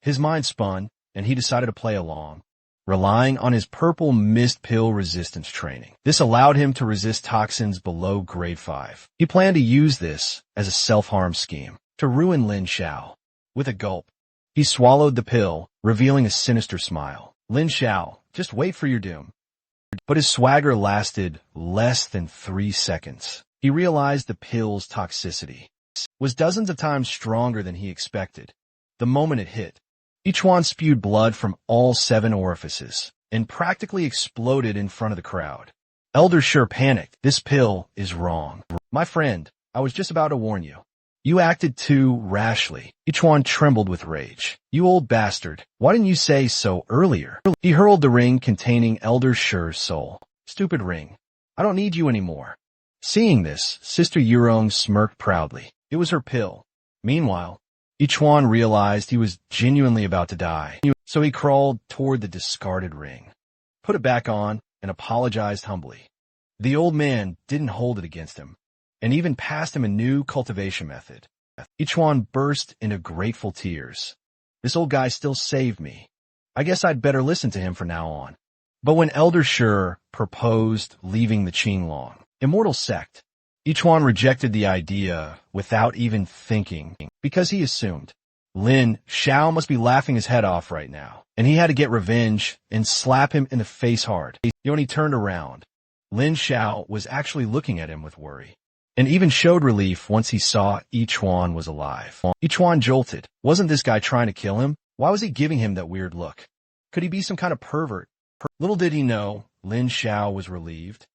His mind spun, and he decided to play along, relying on his purple mist pill resistance training. This allowed him to resist toxins below grade 5. He planned to use this as a self-harm scheme to ruin Lin Xiao. With a gulp, he swallowed the pill, revealing a sinister smile. Lin Xiao, just wait for your doom. But his swagger lasted less than 3 seconds. He realized the pill's toxicity was dozens of times stronger than he expected. The moment it hit, Ichuan spewed blood from all 7 orifices and practically exploded in front of the crowd. Elder Shur panicked. This pill is wrong. My friend, I was just about to warn you. You acted too rashly. Ichuan trembled with rage. You old bastard. Why didn't you say so earlier? He hurled the ring containing Elder Shur's soul. Stupid ring. I don't need you anymore. Seeing this, Sister Yurong smirked proudly. It was her pill. Meanwhile, Ichuan realized he was genuinely about to die, so he crawled toward the discarded ring, put it back on, and apologized humbly. The old man didn't hold it against him, and even passed him a new cultivation method. Ichuan burst into grateful tears. This old guy still saved me. I guess I'd better listen to him from now on. But when Elder Shur proposed leaving the Qinglong immortal sect, Ichuan rejected the idea without even thinking, because he assumed Lin Xiao must be laughing his head off right now, and he had to get revenge and slap him in the face hard. When he turned around, Lin Xiao was actually looking at him with worry, and even showed relief once he saw Ichuan was alive. Ichuan jolted. Wasn't this guy trying to kill him? Why was he giving him that weird look? Could he be some kind of pervert? Little did he know, Lin Xiao was relieved.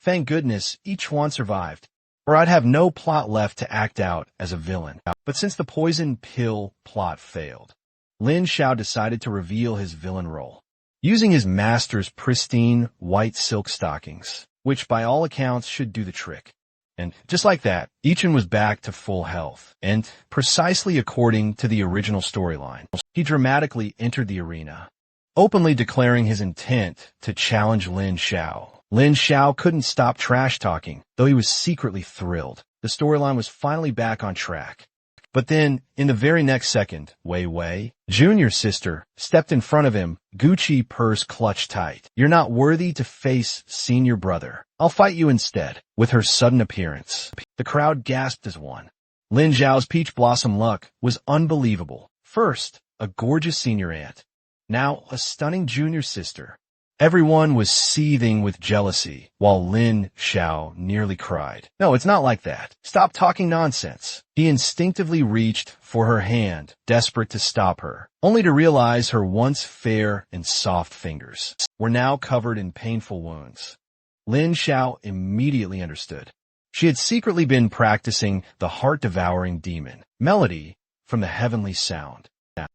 Thank goodness Ichuan survived, or I'd have no plot left to act out as a villain. But since the poison pill plot failed, Lin Xiao decided to reveal his villain role, using his master's pristine white silk stockings, which by all accounts should do the trick. And just like that, Ichun was back to full health, and precisely according to the original storyline, he dramatically entered the arena, openly declaring his intent to challenge Lin Xiao. Lin Xiao couldn't stop trash-talking, though he was secretly thrilled. The storyline was finally back on track. But then, in the very next second, Wei Wei, Junior's sister, stepped in front of him, Gucci purse clutched tight. You're not worthy to face senior brother. I'll fight you instead. With her sudden appearance, the crowd gasped as one. Lin Xiao's peach blossom luck was unbelievable. First, a gorgeous senior aunt. Now, a stunning junior sister. Everyone was seething with jealousy, while Lin Xiao nearly cried. No, it's not like that. Stop talking nonsense. He instinctively reached for her hand, desperate to stop her, only to realize her once fair and soft fingers were now covered in painful wounds. Lin Xiao immediately understood. She had secretly been practicing the heart-devouring demon, melody from the heavenly sound.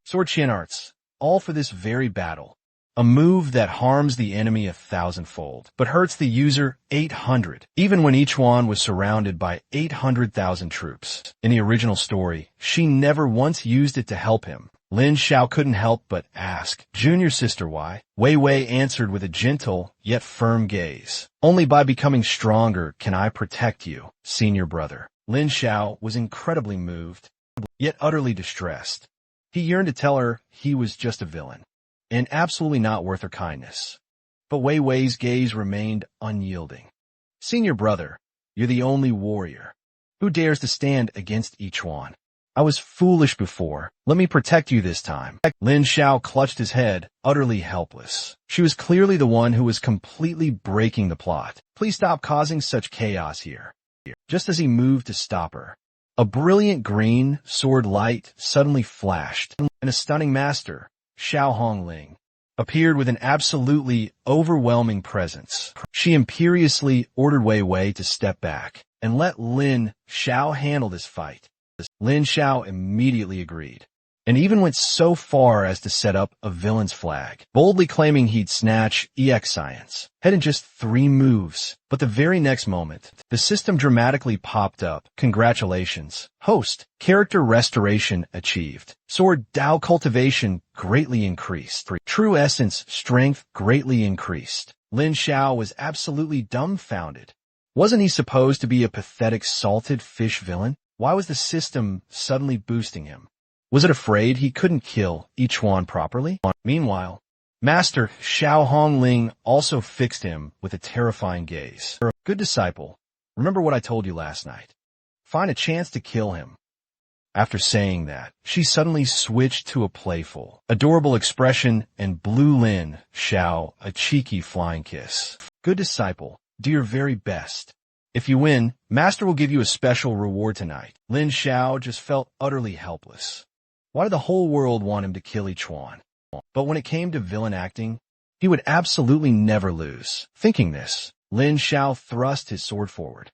Sword Qian arts, all for this very battle. A move that harms the enemy 1,000-fold, but hurts the user 800, even when Ichuan was surrounded by 800,000 troops. In the original story, she never once used it to help him. Lin Xiao couldn't help but ask, Junior sister, why? Wei Wei answered with a gentle yet firm gaze. Only by becoming stronger can I protect you, senior brother. Lin Xiao was incredibly moved, yet utterly distressed. He yearned to tell her he was just a villain, and absolutely not worth her kindness. But Wei Wei's gaze remained unyielding. Senior brother, you're the only warrior. Who dares to stand against Ichuan? I was foolish before. Let me protect you this time. Lin Xiao clutched his head, utterly helpless. She was clearly the one who was completely breaking the plot. Please stop causing such chaos here. Just as he moved to stop her, a brilliant green sword light suddenly flashed, and a stunning master, Xiao Hongling, appeared with an absolutely overwhelming presence. She imperiously ordered Wei Wei to step back and let Lin Xiao handle this fight. Lin Xiao immediately agreed, and even went so far as to set up a villain's flag, boldly claiming he'd snatch EX science, head in just 3 moves. But the very next moment, the system dramatically popped up. Congratulations, host. Character restoration achieved. Sword Dao cultivation greatly increased. True essence strength greatly increased. Lin Xiao was absolutely dumbfounded. Wasn't he supposed to be a pathetic salted fish villain? Why was the system suddenly boosting him? Was it afraid he couldn't kill Yichuan properly? Meanwhile, Master Xiao Hongling also fixed him with a terrifying gaze. Good disciple, remember what I told you last night. Find a chance to kill him. After saying that, she suddenly switched to a playful, adorable expression and blew Lin Xiao a cheeky flying kiss. Good disciple, do your very best. If you win, Master will give you a special reward tonight. Lin Xiao just felt utterly helpless. Why did the whole world want him to kill Yichuan? But when it came to villain acting, he would absolutely never lose. Thinking this, Lin Xiao thrust his sword forward.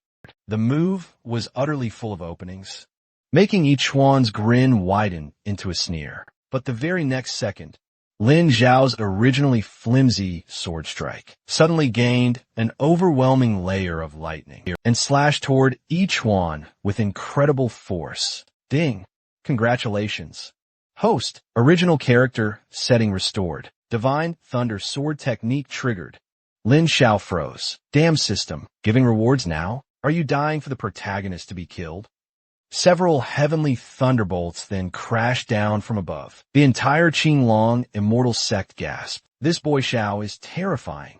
The move was utterly full of openings, making Yichuan's grin widen into a sneer. But the very next second, Lin Xiao's originally flimsy sword strike suddenly gained an overwhelming layer of lightning and slashed toward Yichuan with incredible force. Ding! Congratulations. Host, original character, setting restored. Divine Thunder Sword technique triggered. Lin Xiao froze. Damn system, giving rewards now? Are you dying for the protagonist to be killed? Several heavenly thunderbolts then crashed down from above. The entire Qinglong immortal sect gasped. This boy Xiao is terrifying.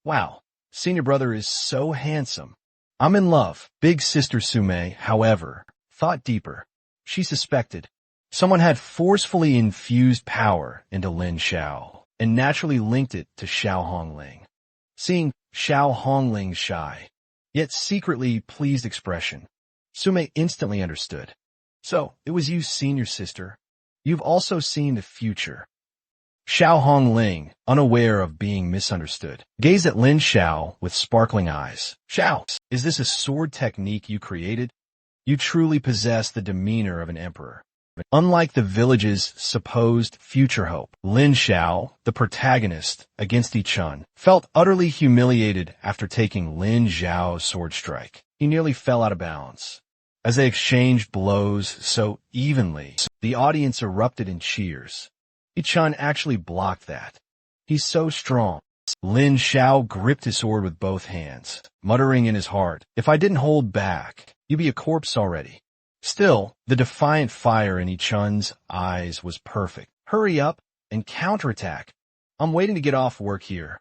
Wow, senior brother is so handsome. I'm in love. Big sister Sume, however, thought deeper. She suspected someone had forcefully infused power into Lin Xiao and naturally linked it to Xiao Hongling. Seeing Xiao Hongling's shy, yet secretly pleased expression, Sume instantly understood. So, it was you, senior sister. You've also seen the future. Xiao Hongling, unaware of being misunderstood, gazed at Lin Xiao with sparkling eyes. Xiao, is this a sword technique you created? You truly possess the demeanor of an emperor. Unlike the village's supposed future hope, Lin Xiao, the protagonist against Yichun, felt utterly humiliated after taking Lin Xiao's sword strike. He nearly fell out of bounds. As they exchanged blows so evenly, the audience erupted in cheers. Yichun actually blocked that. He's so strong. Lin Xiao gripped his sword with both hands, muttering in his heart, if I didn't hold back, you'd be a corpse already. Still, the defiant fire in Yichun's eyes was perfect. Hurry up and counterattack. I'm waiting to get off work here.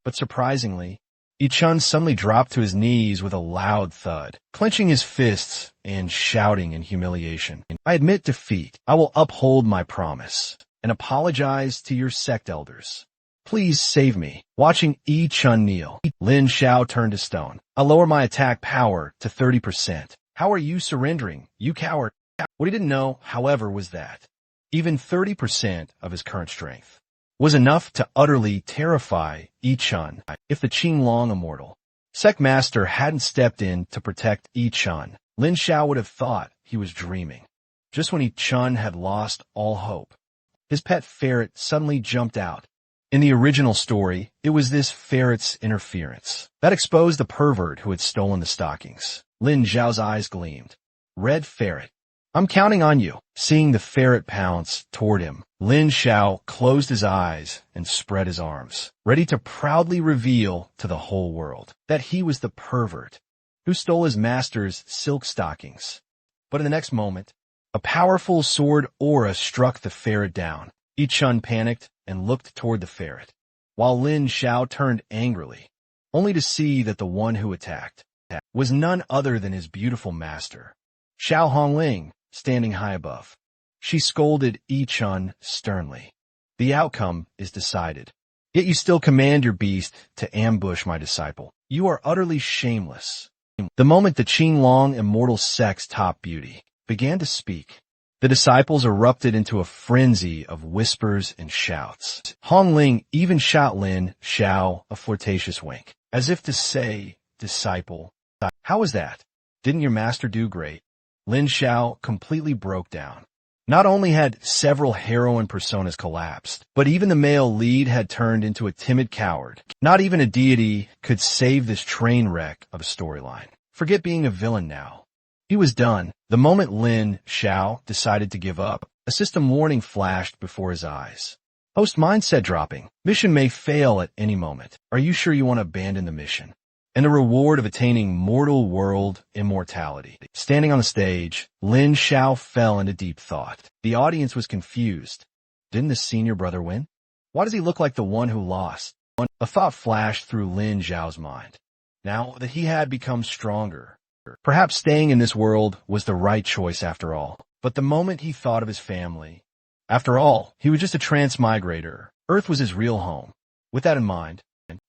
But surprisingly, Yichun suddenly dropped to his knees with a loud thud, clenching his fists and shouting in humiliation. I admit defeat. I will uphold my promise and apologize to your sect elders. Please save me. Watching Yichun kneel, Lin Xiao turned to stone. I'll lower my attack power to 30%. How are you surrendering, you coward? What he didn't know, however, was that even 30% of his current strength was enough to utterly terrify Yichun. If the Qinglong immortal sect master hadn't stepped in to protect Yichun, Lin Xiao would have thought he was dreaming. Just when Yichun had lost all hope, his pet ferret suddenly jumped out. In the original story, it was this ferret's interference that exposed the pervert who had stolen the stockings. Lin Xiao's eyes gleamed. Red ferret. I'm counting on you. Seeing the ferret pounce toward him, Lin Xiao closed his eyes and spread his arms, ready to proudly reveal to the whole world that he was the pervert who stole his master's silk stockings. But in the next moment, a powerful sword aura struck the ferret down. Yichun panicked and looked toward the ferret, while Lin Xiao turned angrily, only to see that the one who attacked was none other than his beautiful master, Xiao Hongling, standing high above. She scolded Yichun sternly. The outcome is decided. Yet you still command your beast to ambush my disciple. You are utterly shameless. The moment the Qinglong immortal sect's top beauty began to speak, The disciples erupted into a frenzy of whispers and shouts. Hong Ling even shot Lin Xiao a flirtatious wink, as if to say, "Disciple, how was that? Didn't your master do great?" Lin Xiao completely broke down. Not only had several heroine personas collapsed, but even the male lead had turned into a timid coward. Not even a deity could save this train wreck of a storyline. Forget being a villain now. He was done. The moment Lin Xiao decided to give up, a system warning flashed before his eyes. Host mindset dropping. Mission may fail at any moment. Are you sure you want to abandon the mission? And the reward of attaining mortal world immortality. Standing on the stage, Lin Xiao fell into deep thought. The audience was confused. Didn't the senior brother win? Why does he look like the one who lost? A thought flashed through Lin Xiao's mind. Now that he had become stronger, perhaps staying in this world was the right choice after all. But the moment he thought of his family, after all, he was just a transmigrator. Earth was his real home. With that in mind,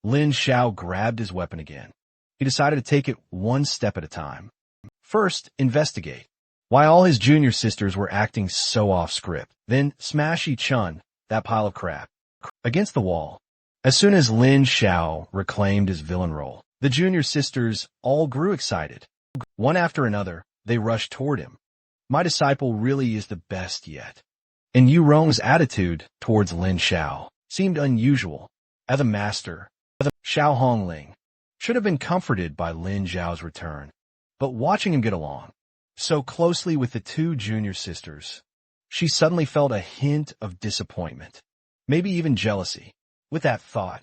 Lin Xiao grabbed his weapon again. He decided to take it one step at a time. First, investigate why all his junior sisters were acting so off script. Then smash Chun, that pile of crap, against the wall. As soon as Lin Xiao reclaimed his villain role, the junior sisters all grew excited. One after another, they rushed toward him. My disciple really is the best yet. And Yu Rong's attitude towards Lin Xiao seemed unusual. As a master, Xiao Hongling should have been comforted by Lin Xiao's return, but watching him get along so closely with the two junior sisters, she suddenly felt a hint of disappointment, maybe even jealousy. With that thought,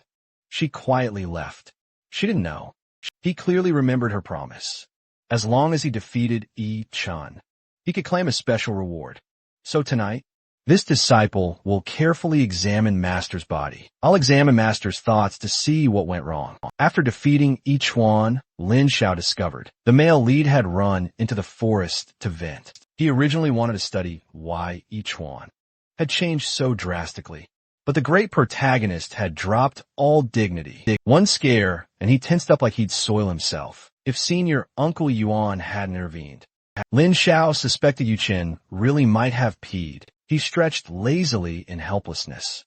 she quietly left. She didn't know. He clearly remembered her promise. As long as he defeated Yi Chun, he could claim a special reward. So tonight, this disciple will carefully examine Master's body. I'll examine Master's thoughts to see what went wrong. After defeating Yi Chuan, Lin Xiao discovered the male lead had run into the forest to vent. He originally wanted to study why Yi Chuan had changed so drastically, but the great protagonist had dropped all dignity. One scare, and he tensed up like he'd soil himself if senior Uncle Yuan hadn't intervened. Lin Xiao suspected Yu Qin really might have peed. He stretched lazily in helplessness.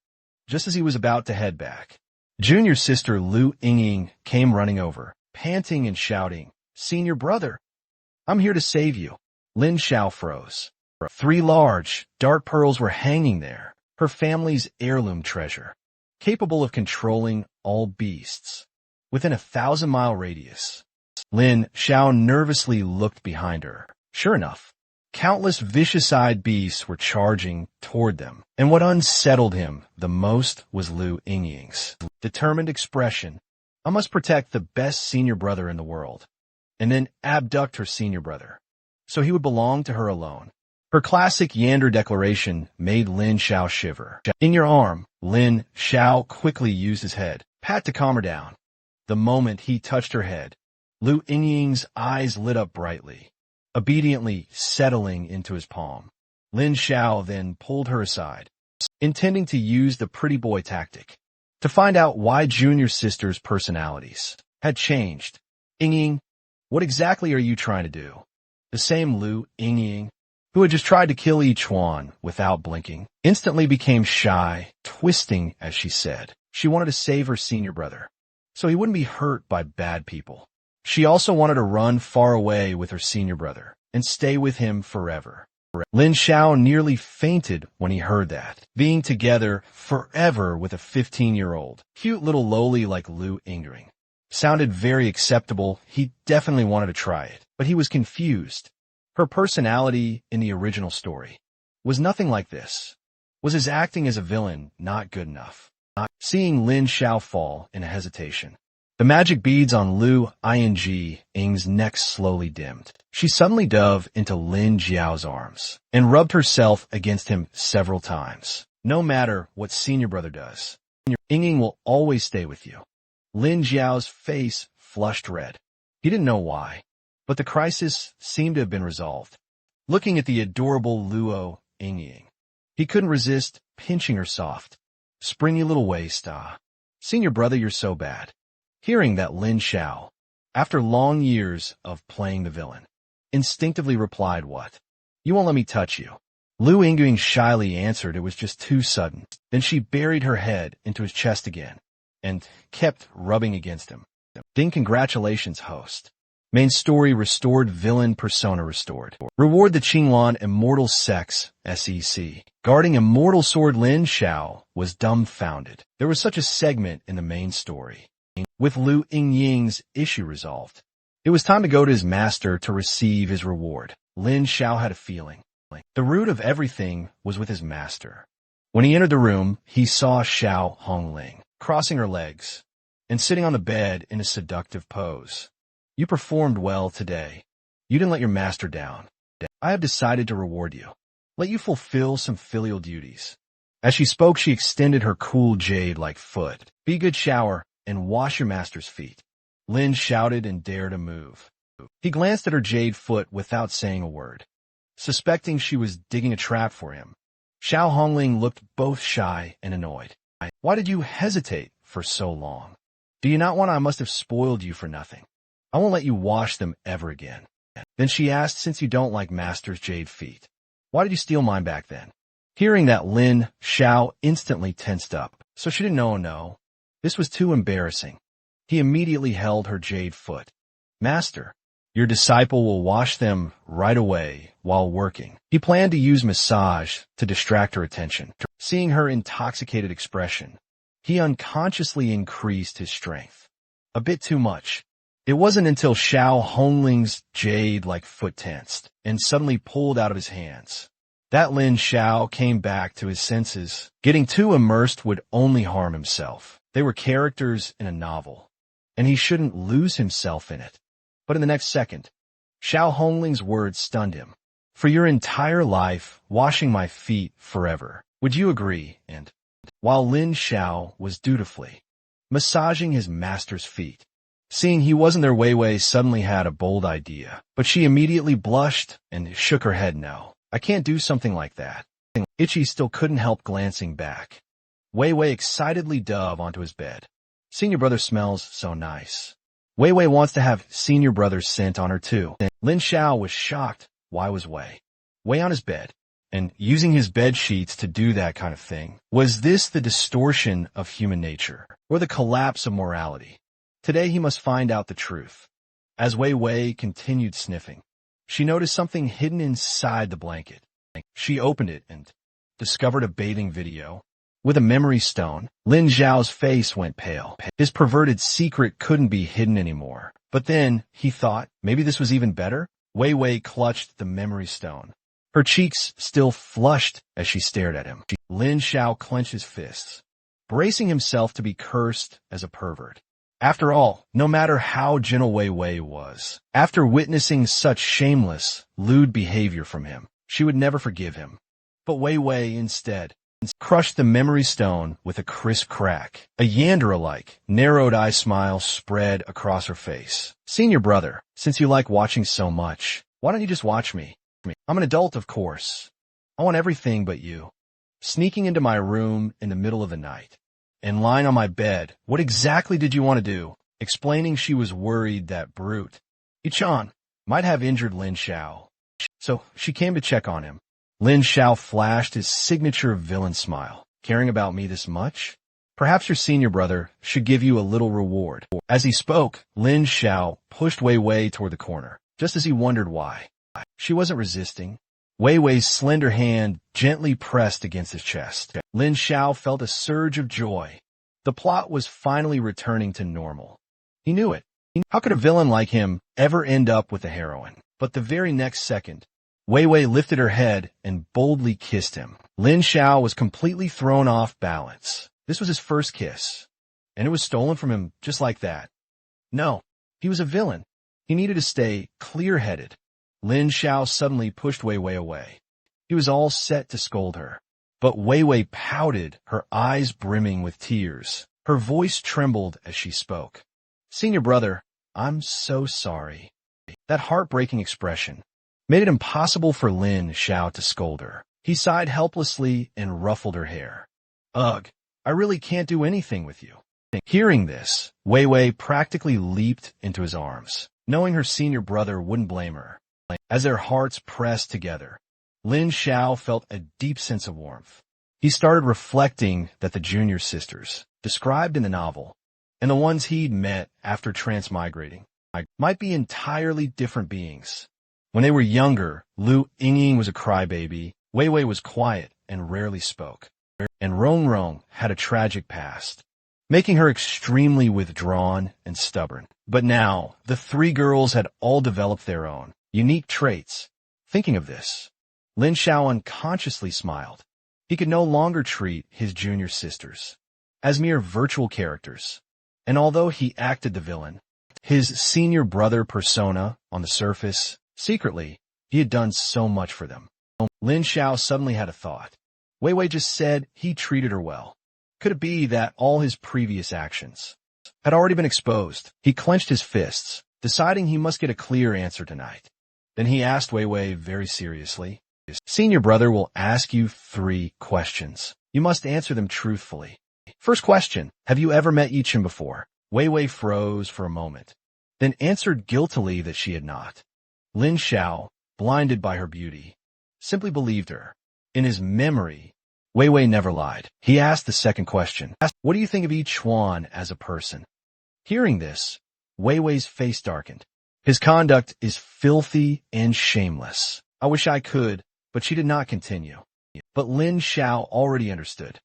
Just as he was about to head back, junior sister Lu Yingying came running over, panting and shouting, "Senior brother, I'm here to save you." Lin Xiao froze. 3 large, dark pearls were hanging there, her family's heirloom treasure, capable of controlling all beasts within a 1,000-mile radius. Lin Xiao nervously looked behind her. Sure enough, countless vicious-eyed beasts were charging toward them, and what unsettled him the most was Lu Yingying's determined expression. I must protect the best senior brother in the world, and then abduct her senior brother, so he would belong to her alone. Her classic Yander declaration made Lin Xiao shiver. "In your arm," Lin Xiao quickly used his head pat to calm her down. The moment he touched her head, Lu Yingying's eyes lit up brightly, obediently settling into his palm. Lin Xiao then pulled her aside, intending to use the pretty boy tactic to find out why junior sister's personalities had changed. "Yingying, what exactly are you trying to do?" The same Lu Yingying, who had just tried to kill Yi Chuan without blinking, instantly became shy, twisting as she said. She wanted to save her senior brother, so he wouldn't be hurt by bad people. She also wanted to run far away with her senior brother and stay with him forever. Lin Xiao nearly fainted when he heard that. Being together forever with a 15-year-old, cute little loli like Lu Yingying sounded very acceptable. He definitely wanted to try it, but he was confused. Her personality in the original story was nothing like this. Was his acting as a villain not good enough? Seeing Lin Xiao fall in a hesitation, the magic beads on Lu Yingying's neck slowly dimmed. She suddenly dove into Lin Xiao's arms and rubbed herself against him several times. "No matter what senior brother does, Yingying will always stay with you." Lin Xiao's face flushed red. He didn't know why, but the crisis seemed to have been resolved. Looking at the adorable Luo Yingying, he couldn't resist pinching her soft, springy little waist. "Senior brother, you're so bad." Hearing that, Lin Xiao, after long years of playing the villain, instinctively replied, "What? You won't let me touch you?" Lu Yingying shyly answered it was just too sudden. Then she buried her head into his chest again and kept rubbing against him. Ding, congratulations, host. Main story restored, villain persona restored. Reward the Qingwan Immortal Sex, SEC. Guarding Immortal Sword Lin Xiao was dumbfounded. There was such a segment in the main story. With Lu Yingying's issue resolved, it was time to go to his master to receive his reward. Lin Xiao had a feeling. The root of everything was with his master. When he entered the room, he saw Xiao Hongling crossing her legs and sitting on the bed in a seductive pose. You performed well today. You didn't let your master down. I have decided to reward you. Let you fulfill some filial duties. As she spoke, she extended her cool jade-like foot. Be good, shower, and wash your master's feet. Lin shouted and dared to move. He glanced at her jade foot without saying a word, suspecting she was digging a trap for him. Xiao Hongling looked both shy and annoyed. Why did you hesitate for so long? Do you not want I must have spoiled you for nothing? I won't let you wash them ever again. Then she asked, since you don't like master's jade feet, why did you steal mine back then? Hearing that, Lin Xiao instantly tensed up, so she didn't know. No. This was too embarrassing. He immediately held her jade foot. Master, your disciple will wash them right away while working. He planned to use massage to distract her attention. Seeing her intoxicated expression, he unconsciously increased his strength. A bit too much. It wasn't until Xiao Hongling's jade-like foot tensed and suddenly pulled out of his hands that Lin Xiao came back to his senses. Getting too immersed would only harm himself. They were characters in a novel, and he shouldn't lose himself in it. But in the next second, Xiao Hongling's words stunned him. For your entire life, washing my feet forever. Would you agree? And while Lin Xiao was dutifully massaging his master's feet, seeing he wasn't there, Wei Wei suddenly had a bold idea, but she immediately blushed and shook her head. No, I can't do something like that. Ichi still couldn't help glancing back. Wei Wei excitedly dove onto his bed. Senior brother smells so nice. Wei Wei wants to have senior brother's scent on her too. Lin Xiao was shocked. Why was Wei on his bed and using his bed sheets to do that kind of thing? Was this the distortion of human nature or the collapse of morality? Today he must find out the truth. As Wei Wei continued sniffing, she noticed something hidden inside the blanket. She opened it and discovered a bathing video with a memory stone. Lin Xiao's face went pale. His perverted secret couldn't be hidden anymore. But then, he thought, maybe this was even better? Wei Wei clutched the memory stone. Her cheeks still flushed as she stared at him. Lin Xiao clenched his fists, bracing himself to be cursed as a pervert. After all, no matter how gentle Wei Wei was, after witnessing such shameless, lewd behavior from him, she would never forgive him. But Wei Wei instead crushed the memory stone with a crisp crack. A Yandere-like, narrowed-eye smile spread across her face. Senior brother, since you like watching so much, why don't you just watch me? I'm an adult, of course. I want everything but you. Sneaking into my room in the middle of the night and lying on my bed, what exactly did you want to do? Explaining she was worried that brute, Ichan, might have injured Lin Xiao. So she came to check on him. Lin Xiao flashed his signature villain smile. Caring about me this much? Perhaps your senior brother should give you a little reward. As he spoke, Lin Xiao pushed Wei Wei toward the corner, just as he wondered why. She wasn't resisting. Wei Wei's slender hand gently pressed against his chest. Lin Xiao felt a surge of joy. The plot was finally returning to normal. He knew it. How could a villain like him ever end up with a heroine? But the very next second, Wei Wei lifted her head and boldly kissed him. Lin Xiao was completely thrown off balance. This was his first kiss, and it was stolen from him just like that. No, he was a villain. He needed to stay clear-headed. Lin Xiao suddenly pushed Wei Wei away. He was all set to scold her. But Wei Wei pouted, her eyes brimming with tears. Her voice trembled as she spoke. Senior brother, I'm so sorry. That heartbreaking expression made it impossible for Lin Xiao to scold her. He sighed helplessly and ruffled her hair. Ugh, I really can't do anything with you. Hearing this, Wei Wei practically leaped into his arms, knowing her senior brother wouldn't blame her. As their hearts pressed together, Lin Xiao felt a deep sense of warmth. He started reflecting that the junior sisters, described in the novel, and the ones he'd met after transmigrating, might be entirely different beings. When they were younger, Lu Yingying was a crybaby, Wei Wei was quiet and rarely spoke, and Rong Rong had a tragic past, making her extremely withdrawn and stubborn. But now, the three girls had all developed their own unique traits. Thinking of this, Lin Xiao unconsciously smiled. He could no longer treat his junior sisters as mere virtual characters. And although he acted the villain, his senior brother persona on the surface, secretly, he had done so much for them. Lin Xiao suddenly had a thought. Wei Wei just said he treated her well. Could it be that all his previous actions had already been exposed? He clenched his fists, deciding he must get a clear answer tonight. Then he asked Wei Wei very seriously, "Senior brother will ask you 3 questions. You must answer them truthfully. First question, have you ever met Yichin before?" Wei Wei froze for a moment, then answered guiltily that she had not. Lin Xiao, blinded by her beauty, simply believed her. In his memory, Wei Wei never lied. He asked the second question, "What do you think of Yi Chuan as a person?" Hearing this, Wei Wei's face darkened. "His conduct is filthy and shameless. I wish I could," but she did not continue. But Lin Xiao already understood.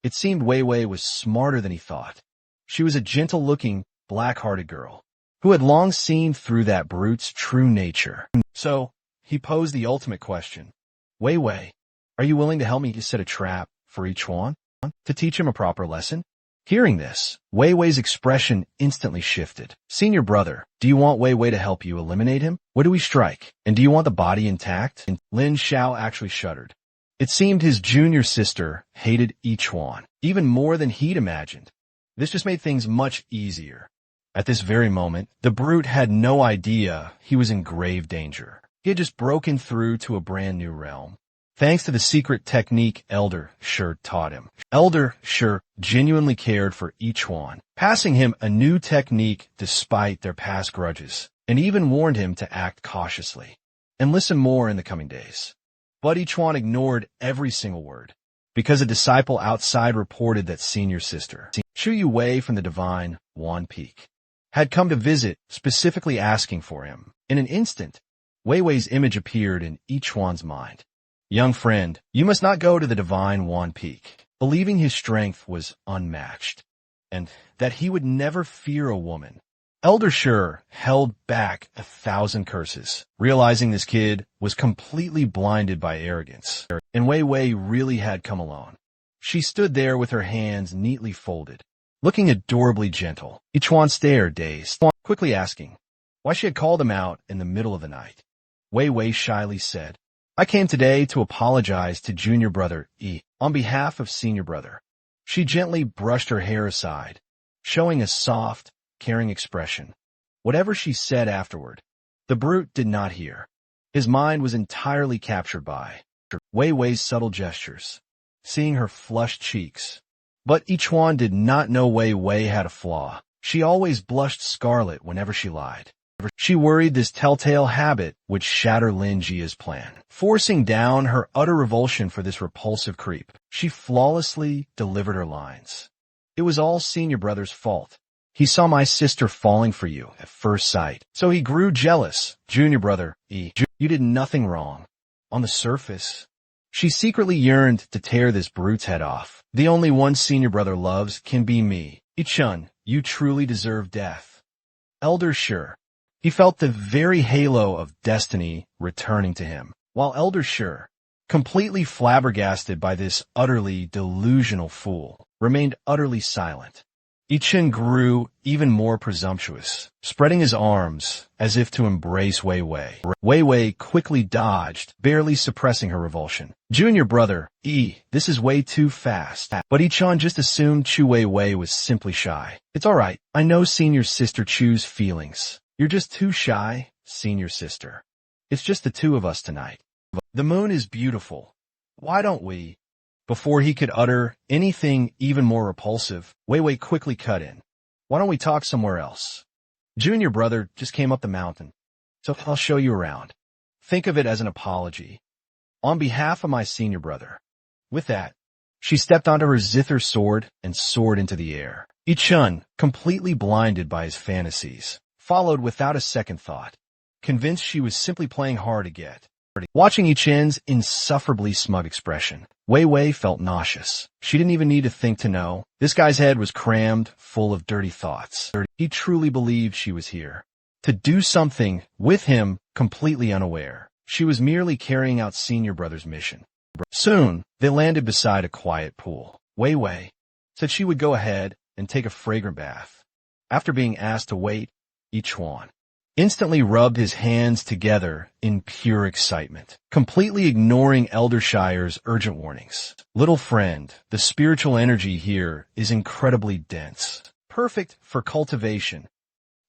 It seemed Wei Wei was smarter than he thought. She was a gentle-looking, black-hearted girl who had long seen through that brute's true nature. So, he posed the ultimate question. "Wei Wei, are you willing to help me to set a trap for Yi Chuan to teach him a proper lesson?" Hearing this, Wei Wei's expression instantly shifted. "Senior brother, do you want Wei Wei to help you eliminate him? What do we strike? And do you want the body intact?" And Lin Xiao actually shuddered. It seemed his junior sister hated Yi Chuan even more than he'd imagined. This just made things much easier. At this very moment, the brute had no idea he was in grave danger. He had just broken through to a brand new realm, thanks to the secret technique Elder Shi taught him. Elder Shi genuinely cared for Yi Chuan, passing him a new technique despite their past grudges, and even warned him to act cautiously and listen more in the coming days. But Yi Chuan ignored every single word, because a disciple outside reported that senior sister, Shu Yuwei from the Divine Wan Peak, had come to visit, specifically asking for him. In an instant, Wei Wei's image appeared in Yi Chuan's mind. "Young friend, you must not go to the Divine Wan Peak," believing his strength was unmatched, and that he would never fear a woman. Elder Shi held back 1,000 curses, realizing this kid was completely blinded by arrogance, and Wei Wei really had come alone. She stood there with her hands neatly folded, looking adorably gentle. Yi Chuan stared, dazed, quickly asking why she had called him out in the middle of the night. Wei Wei shyly said, "I came today to apologize to junior brother Yi on behalf of senior brother." She gently brushed her hair aside, showing a soft, caring expression. Whatever she said afterward, the brute did not hear. His mind was entirely captured by Wei Wei's subtle gestures, seeing her flushed cheeks. But Yi Chuan did not know Wei Wei had a flaw. She always blushed scarlet whenever she lied. She worried this telltale habit would shatter Lin Jia's plan. Forcing down her utter revulsion for this repulsive creep, she flawlessly delivered her lines. "It was all senior brother's fault. He saw my sister falling for you at first sight, so he grew jealous. Junior brother, you did nothing wrong." On the surface, she secretly yearned to tear this brute's head off. "The only one senior brother loves can be me. Yi-chun, you truly deserve death." Elder Shi. He felt the very halo of destiny returning to him, while Elder Shi, completely flabbergasted by this utterly delusional fool, remained utterly silent. Yi-chun grew even more presumptuous, spreading his arms as if to embrace Wei Wei. Wei Wei quickly dodged, barely suppressing her revulsion. "Junior brother, this is way too fast." But Yi-chun just assumed Chu Wei Wei was simply shy. "It's alright, I know senior sister Chu's feelings. You're just too shy, senior sister. It's just the two of us tonight. The moon is beautiful. Why don't we?" Before he could utter anything even more repulsive, Wei Wei quickly cut in. "Why don't we talk somewhere else? Junior brother just came up the mountain, so I'll show you around. Think of it as an apology. On behalf of my senior brother. With that, she stepped onto her zither sword and soared into the air. I-chun, completely blinded by his fantasies, followed without a second thought, convinced she was simply playing hard to get. Watching I-chun's insufferably smug expression, Wei Wei felt nauseous. She didn't even need to think to know. This guy's head was crammed full of dirty thoughts. He truly believed she was here to do something with him, completely unaware. She was merely carrying out senior brother's mission. Soon, they landed beside a quiet pool. Wei Wei said she would go ahead and take a fragrant bath. After being asked to wait, I-chun instantly rubbed his hands together in pure excitement, completely ignoring Eldershire's urgent warnings. Little friend, the spiritual energy here is incredibly dense, perfect for cultivation.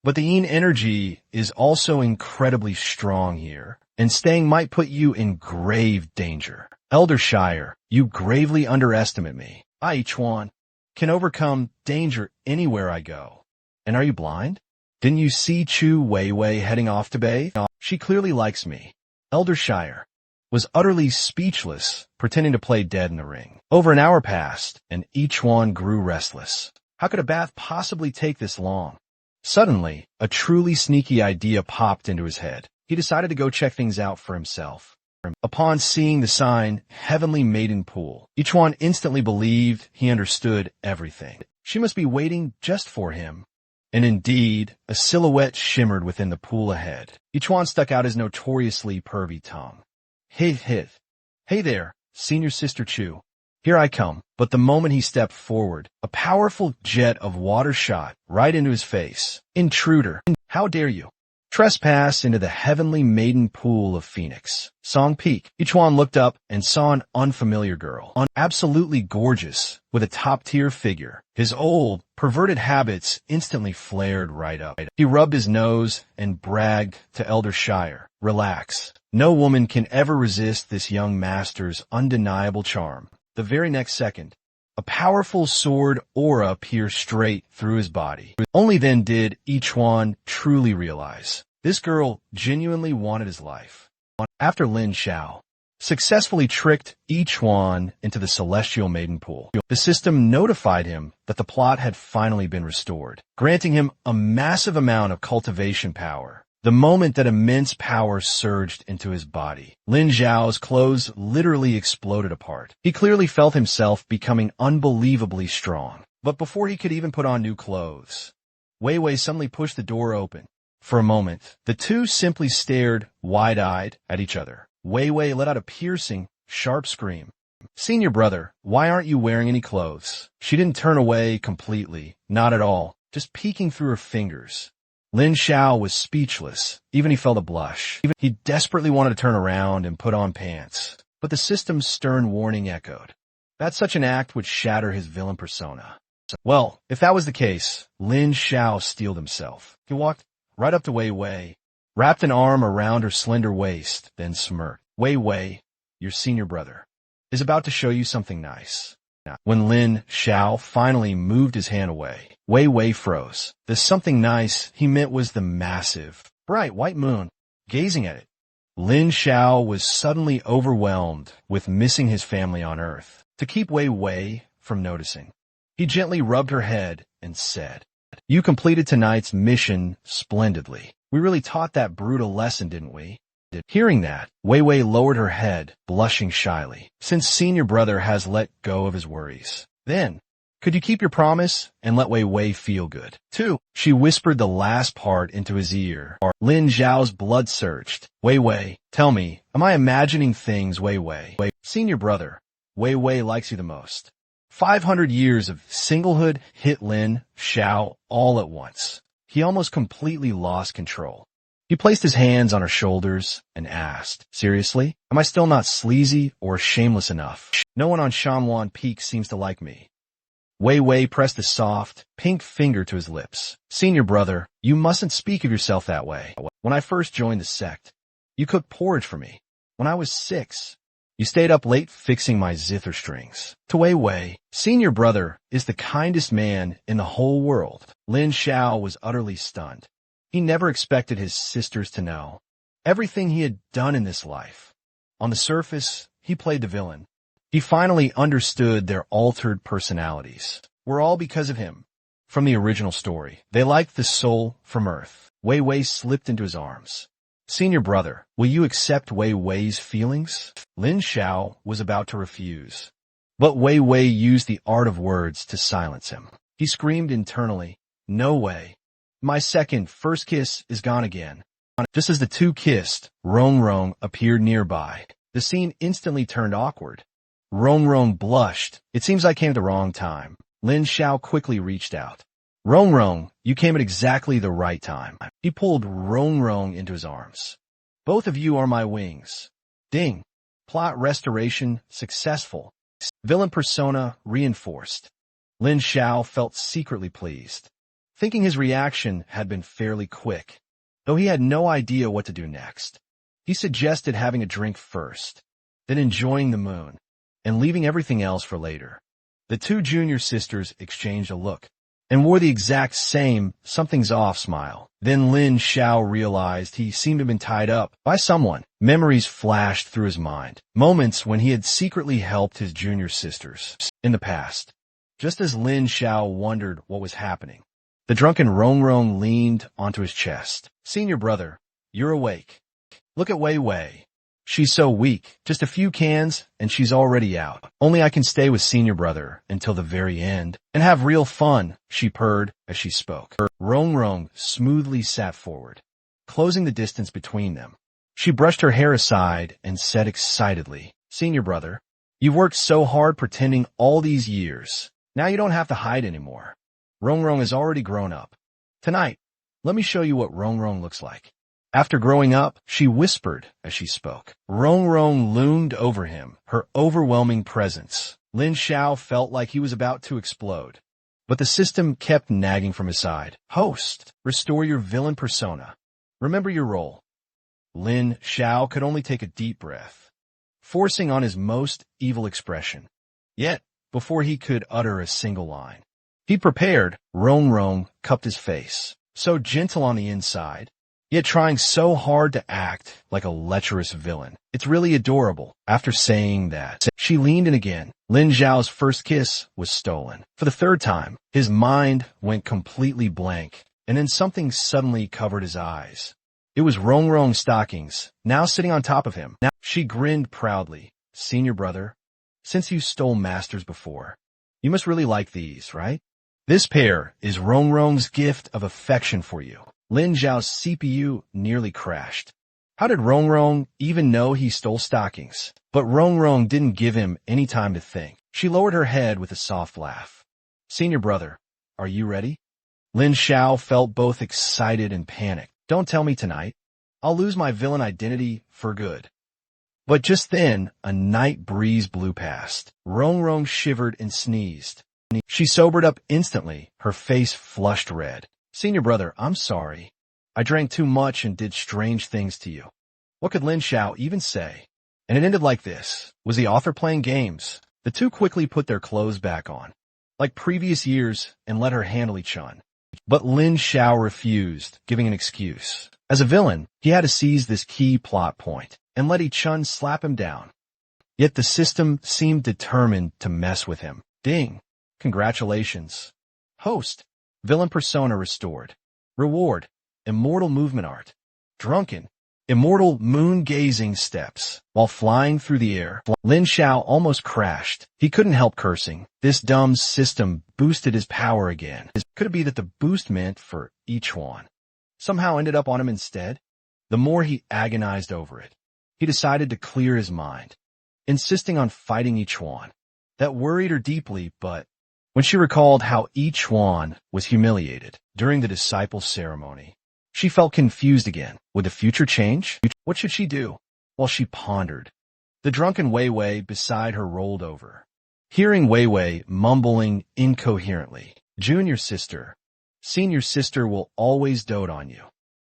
But the yin energy is also incredibly strong here, and staying might put you in grave danger. Eldershire, you gravely underestimate me. I-chun can overcome danger anywhere I go. And are you blind? Didn't you see Chu Wei Wei heading off to bathe? She clearly likes me. Eldershire was utterly speechless, pretending to play dead in the ring. Over an hour passed, and I-chun grew restless. How could a bath possibly take this long? Suddenly, a truly sneaky idea popped into his head. He decided to go check things out for himself. Upon seeing the sign, Heavenly Maiden Pool, I-chun instantly believed he understood everything. She must be waiting just for him. And indeed, a silhouette shimmered within the pool ahead. I-chun stuck out his notoriously pervy tongue. Hey there, senior sister Chu. Here I come. But the moment he stepped forward, a powerful jet of water shot right into his face. Intruder, how dare you trespass into the Heavenly Maiden Pool of Phoenix. Song Peak. I-chun looked up and saw an unfamiliar girl, absolutely gorgeous, with a top-tier figure. His old, perverted habits instantly flared right up. He rubbed his nose and bragged to Eldershire, relax. No woman can ever resist this young master's undeniable charm. The very next second, a powerful sword aura pierced straight through his body. Only then did I-chun truly realize this girl genuinely wanted his life. After Lin Xiao successfully tricked I-chun into the Celestial Maiden Pool, the system notified him that the plot had finally been restored, granting him a massive amount of cultivation power. The moment that immense power surged into his body, Lin Xiao's clothes literally exploded apart. He clearly felt himself becoming unbelievably strong. But before he could even put on new clothes, Wei Wei suddenly pushed the door open. For a moment, the two simply stared wide-eyed at each other. Wei Wei let out a piercing, sharp scream. Senior brother, why aren't you wearing any clothes? She didn't turn away completely, not at all, just peeking through her fingers. Lin Xiao was speechless. Even he felt a blush. He desperately wanted to turn around and put on pants. But the system's stern warning echoed. That such an act would shatter his villain persona. Well, if that was the case, Lin Xiao steeled himself. He walked right up to Wei Wei, wrapped an arm around her slender waist, then smirked. Wei Wei, your senior brother, is about to show you something nice. When Lin Xiao finally moved his hand away, Wei Wei froze. The something nice he meant was the massive, bright white moon. Gazing at it, Lin Xiao was suddenly overwhelmed with missing his family on Earth. To keep Wei Wei from noticing, he gently rubbed her head and said, You completed tonight's mission splendidly. We really taught that brute a lesson, didn't we? Hearing that, Wei Wei lowered her head, blushing shyly, since senior brother has let go of his worries. Then, could you keep your promise and let Wei Wei feel good? 2. She whispered the last part into his ear. Lin Xiao's blood surged. Wei Wei, tell me, am I imagining things, Wei Wei? Senior brother, Wei Wei likes you the most. 500 years of singlehood hit Lin Xiao all at once. He almost completely lost control. He placed his hands on her shoulders and asked, Seriously? Am I still not sleazy or shameless enough? No one on Shanwan Peak seems to like me. Wei Wei pressed a soft, pink finger to his lips. Senior brother, you mustn't speak of yourself that way. When I first joined the sect, you cooked porridge for me. When I was 6, you stayed up late fixing my zither strings. To Wei Wei, senior brother is the kindest man in the whole world. Lin Xiao was utterly stunned. He never expected his sisters to know everything he had done in this life. On the surface, he played the villain. He finally understood their altered personalities were all because of him. From the original story, they liked the soul from Earth. Wei Wei slipped into his arms. Senior brother, will you accept Wei Wei's feelings? Lin Xiao was about to refuse. But Wei Wei used the art of words to silence him. He screamed internally, no way. My first kiss is gone again. Just as the two kissed, Rong Rong appeared nearby. The scene instantly turned awkward. Rong Rong blushed. It seems I came at the wrong time. Lin Xiao quickly reached out. Rong Rong, you came at exactly the right time. He pulled Rong Rong into his arms. Both of you are my wings. Ding. Plot restoration successful. Villain persona reinforced. Lin Xiao felt secretly pleased, thinking his reaction had been fairly quick, though he had no idea what to do next. He suggested having a drink first, then enjoying the moon, and leaving everything else for later. The two junior sisters exchanged a look, and wore the exact same something's off smile. Then Lin Xiao realized he seemed to have been tied up by someone. Memories flashed through his mind, moments when he had secretly helped his junior sisters in the past. Just as Lin Xiao wondered what was happening, the drunken Rong Rong leaned onto his chest. Senior brother, you're awake. Look at Wei Wei. She's so weak. Just a few cans, and she's already out. Only I can stay with senior brother until the very end and have real fun, she purred as she spoke. Rong Rong smoothly sat forward, closing the distance between them. She brushed her hair aside and said excitedly, Senior brother, you've worked so hard pretending all these years. Now you don't have to hide anymore. Rong Rong is already grown up. Tonight, let me show you what Rong Rong looks like. After growing up, she whispered as she spoke. Rong Rong loomed over him, her overwhelming presence. Lin Xiao felt like he was about to explode. But the system kept nagging from his side. Host, restore your villain persona. Remember your role. Lin Xiao could only take a deep breath, forcing on his most evil expression. Yet, before he could utter a single line, he prepared. Rong Rong cupped his face, so gentle on the inside, yet trying so hard to act like a lecherous villain. It's really adorable. After saying that, she leaned in again. Lin Xiao's first kiss was stolen. For the third time, his mind went completely blank, and then something suddenly covered his eyes. It was Rong Rong's stockings, now sitting on top of him. Now she grinned proudly. Senior brother, since you stole masters before, you must really like these, right? This pair is Rong Rong's gift of affection for you. Lin Xiao's CPU nearly crashed. How did Rong Rong even know he stole stockings? But Rong Rong didn't give him any time to think. She lowered her head with a soft laugh. Senior brother, are you ready? Lin Xiao felt both excited and panicked. Don't tell me tonight. I'll lose my villain identity for good. But just then, a night breeze blew past. Rong Rong shivered and sneezed. She sobered up instantly, her face flushed red. Senior brother, I'm sorry. I drank too much and did strange things to you. What could Lin Xiao even say? And it ended like this. Was the author playing games? The two quickly put their clothes back on, like previous years, and let her handle Yi-chun. But Lin Xiao refused, giving an excuse. As a villain, he had to seize this key plot point and let Yi-chun slap him down. Yet the system seemed determined to mess with him. Ding. Congratulations. Host. Villain persona restored. Reward. Immortal movement art. Drunken. Immortal moon-gazing steps. While flying through the air, Lin Xiao almost crashed. He couldn't help cursing. This dumb system boosted his power again. Could it be that the boost meant for each one somehow ended up on him instead? The more he agonized over it, he decided to clear his mind, insisting on fighting each one. That worried her deeply, but when she recalled how each one was humiliated during the disciple ceremony, she felt confused again. Would the future change? What should she do? While she pondered, the drunken Wei Wei beside her rolled over. Hearing Wei Wei mumbling incoherently, Junior sister, senior sister will always dote on you.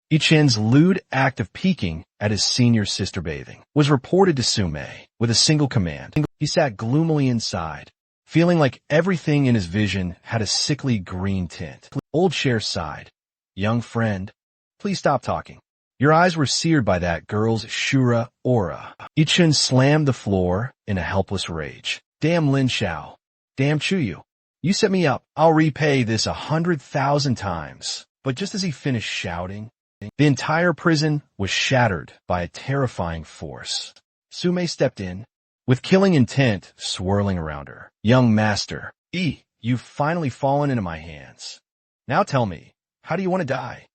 Yi-chen's lewd act of peeking at his senior sister bathing was reported to Sume with a single command. He sat gloomily inside, feeling like everything in his vision had a sickly green tint. Old Cher sighed. Young friend, please stop talking. Your eyes were seared by that girl's Shura aura. Yichen slammed the floor in a helpless rage. Damn Lin Xiao. Damn Chuyu. You set me up. I'll repay this 100,000 times. But just as he finished shouting, the entire prison was shattered by a terrifying force. Sume stepped in, with killing intent swirling around her. Young master, you've finally fallen into my hands. Now tell me, how do you want to die?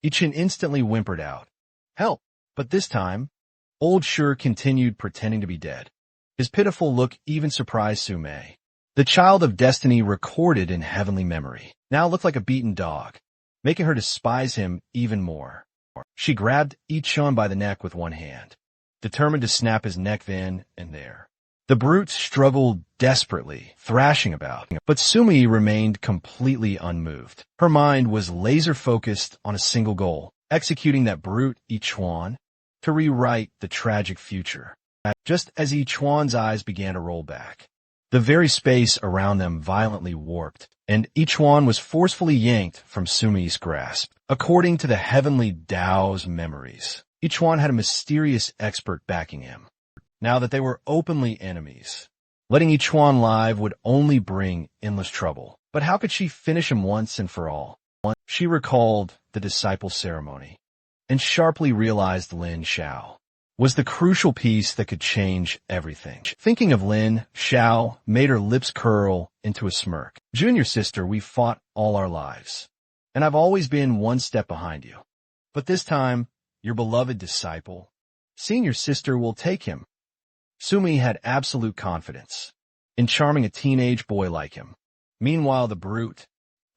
Yichen instantly whimpered out, help! But this time, old Shur continued pretending to be dead. His pitiful look even surprised Sume. The child of destiny recorded in heavenly memory now looked like a beaten dog, making her despise him even more. She grabbed Yichen by the neck with one hand, determined to snap his neck then and there. The brute struggled desperately, thrashing about, but Sumi remained completely unmoved. Her mind was laser-focused on a single goal, executing that brute Yichuan to rewrite the tragic future. Just as Yichuan's eyes began to roll back, the very space around them violently warped, and Yichuan was forcefully yanked from Sumi's grasp. According to the heavenly Tao's memories, Yichuan had a mysterious expert backing him. Now that they were openly enemies, letting Yichuan live would only bring endless trouble. But how could she finish him once and for all? She recalled the disciple ceremony, and sharply realized Lin Xiao was the crucial piece that could change everything. Thinking of Lin Xiao made her lips curl into a smirk. Junior sister, we've fought all our lives, and I've always been one step behind you. But this time, your beloved disciple, senior sister, will take him. Sumi had absolute confidence in charming a teenage boy like him. Meanwhile, the brute,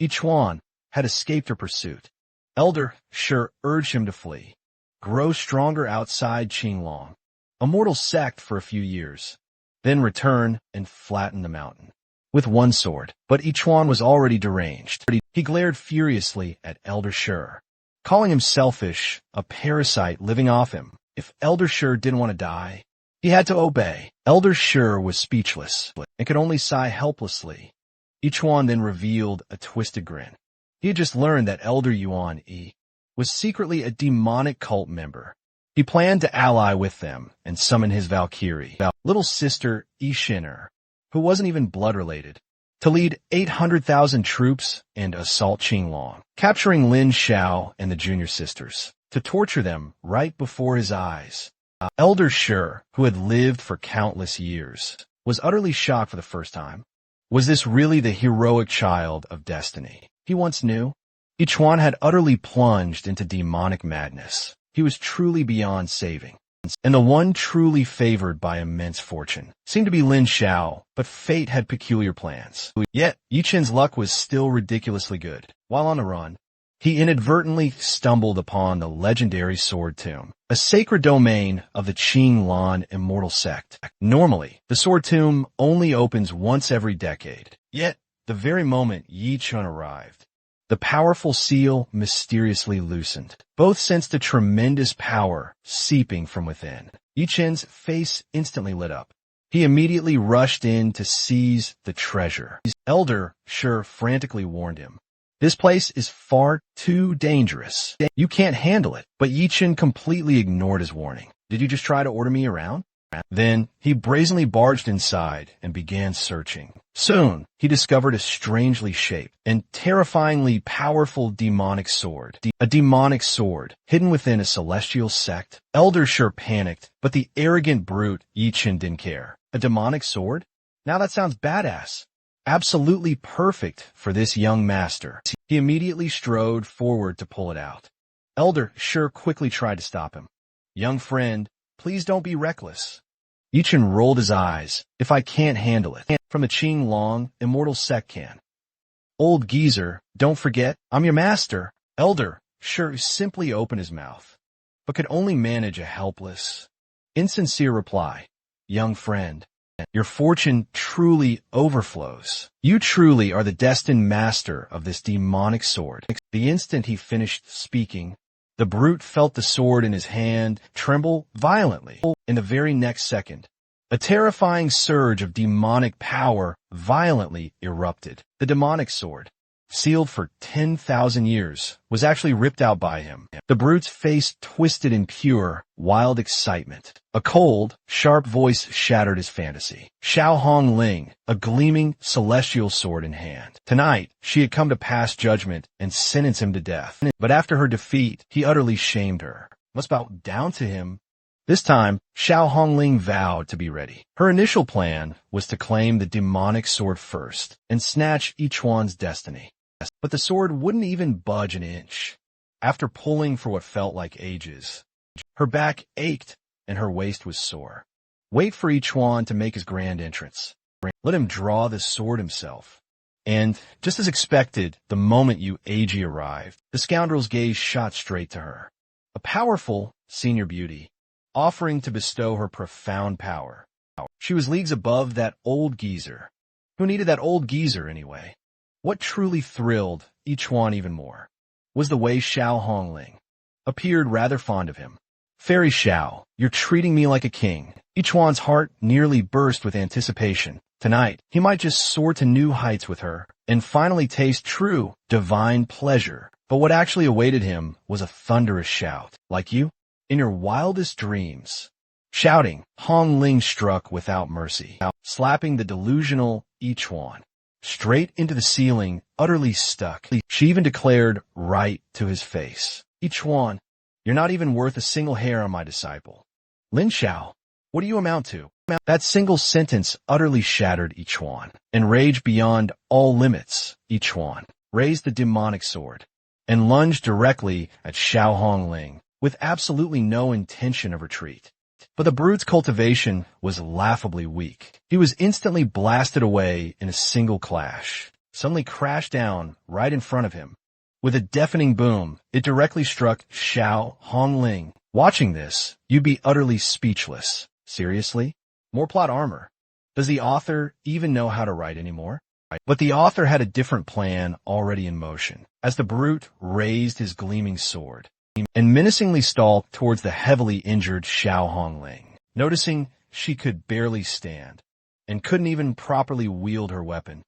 Yichuan, had escaped her pursuit. Elder Shur urged him to flee, grow stronger outside Qinglong, a mortal sect for a few years, then return and flatten the mountain with one sword. But Yichuan was already deranged. He glared furiously at Elder Shur, calling him selfish, a parasite living off him. If Elder Shur didn't want to die, he had to obey. Elder Shur was speechless and could only sigh helplessly. Yichuan then revealed a twisted grin. He had just learned that Elder Yuan Yi was secretly a demonic cult member. He planned to ally with them and summon his Valkyrie, little sister Yishiner, who wasn't even blood-related, to lead 800,000 troops and assault Qinglong, capturing Lin Xiao and the junior sisters, to torture them right before his eyes. Elder Shur, who had lived for countless years, was utterly shocked for the first time. Was this really the heroic child of destiny he once knew? Yichuan had utterly plunged into demonic madness. He was truly beyond saving. And the one truly favored by immense fortune seemed to be Lin Xiao, but fate had peculiar plans. Yet, Yichen's luck was still ridiculously good. While on the run, he inadvertently stumbled upon the legendary Sword Tomb, a sacred domain of the Qinglan immortal sect. Normally, the Sword Tomb only opens once every decade. Yet, the very moment Yichen arrived, the powerful seal mysteriously loosened. Both sensed a tremendous power seeping from within. Yichen's face instantly lit up. He immediately rushed in to seize the treasure. Elder Shur frantically warned him, "This place is far too dangerous. You can't handle it." But Yichen completely ignored his warning. "Did you just try to order me around?" Then he brazenly barged inside and began searching. Soon, he discovered a strangely shaped and terrifyingly powerful demonic sword. A demonic sword hidden within a celestial sect. Elder Shur panicked, but the arrogant brute Yichen didn't care. A demonic sword? Now that sounds badass. Absolutely perfect for this young master. He immediately strode forward to pull it out. Elder Shur quickly tried to stop him. "Young friend, please don't be reckless." Yichen rolled his eyes. "If I can't handle it, from the Qinglong immortal sect can." "Old geezer, don't forget, I'm your master." Elder Shur simply opened his mouth, but could only manage a helpless, insincere reply. "Young friend, your fortune truly overflows. You truly are the destined master of this demonic sword." The instant he finished speaking, the brute felt the sword in his hand tremble violently. In the very next second, a terrifying surge of demonic power violently erupted. The demonic sword, sealed for 10,000 years, was actually ripped out by him. The brute's face twisted in pure, wild excitement. A cold, sharp voice shattered his fantasy. Xiao Hong Ling, a gleaming, celestial sword in hand. Tonight, she had come to pass judgment and sentence him to death. But after her defeat, he utterly shamed her. Must bow down to him. This time, Xiao Hongling vowed to be ready. Her initial plan was to claim the demonic sword first and snatch Ichuan's destiny. But the sword wouldn't even budge an inch. After pulling for what felt like ages, her back ached and her waist was sore. Wait for Ichuan to make his grand entrance. Let him draw the sword himself. And, just as expected, the moment Yueji arrived, the scoundrel's gaze shot straight to her. A powerful, senior beauty, offering to bestow her profound power. She was leagues above that old geezer. Who needed that old geezer anyway? What truly thrilled Ichuan even more was the way Xiao Hongling appeared rather fond of him. Fairy Xiao, you're treating me like a king. Ichuan's heart nearly burst with anticipation. Tonight, he might just soar to new heights with her and finally taste true, divine pleasure. But what actually awaited him was a thunderous shout. Like you? In your wildest dreams. Shouting, Hong Ling struck without mercy, slapping the delusional Ichuan straight into the ceiling, utterly stuck. She even declared right to his face. Ichuan, you're not even worth a single hair on my disciple. Lin Xiao, what do you amount to? That single sentence utterly shattered Ichuan. Enraged beyond all limits, Ichuan raised the demonic sword and lunged directly at Xiao Hongling, with absolutely no intention of retreat. But the brute's cultivation was laughably weak. He was instantly blasted away in a single clash, suddenly crashed down right in front of him. With a deafening boom, it directly struck Xiao Hongling. Watching this, you'd be utterly speechless. Seriously? More plot armor. Does the author even know how to write anymore? But the author had a different plan already in motion, as the brute raised his gleaming sword and menacingly stalked towards the heavily injured Xiao Hongling. Noticing she could barely stand and couldn't even properly wield her weapon,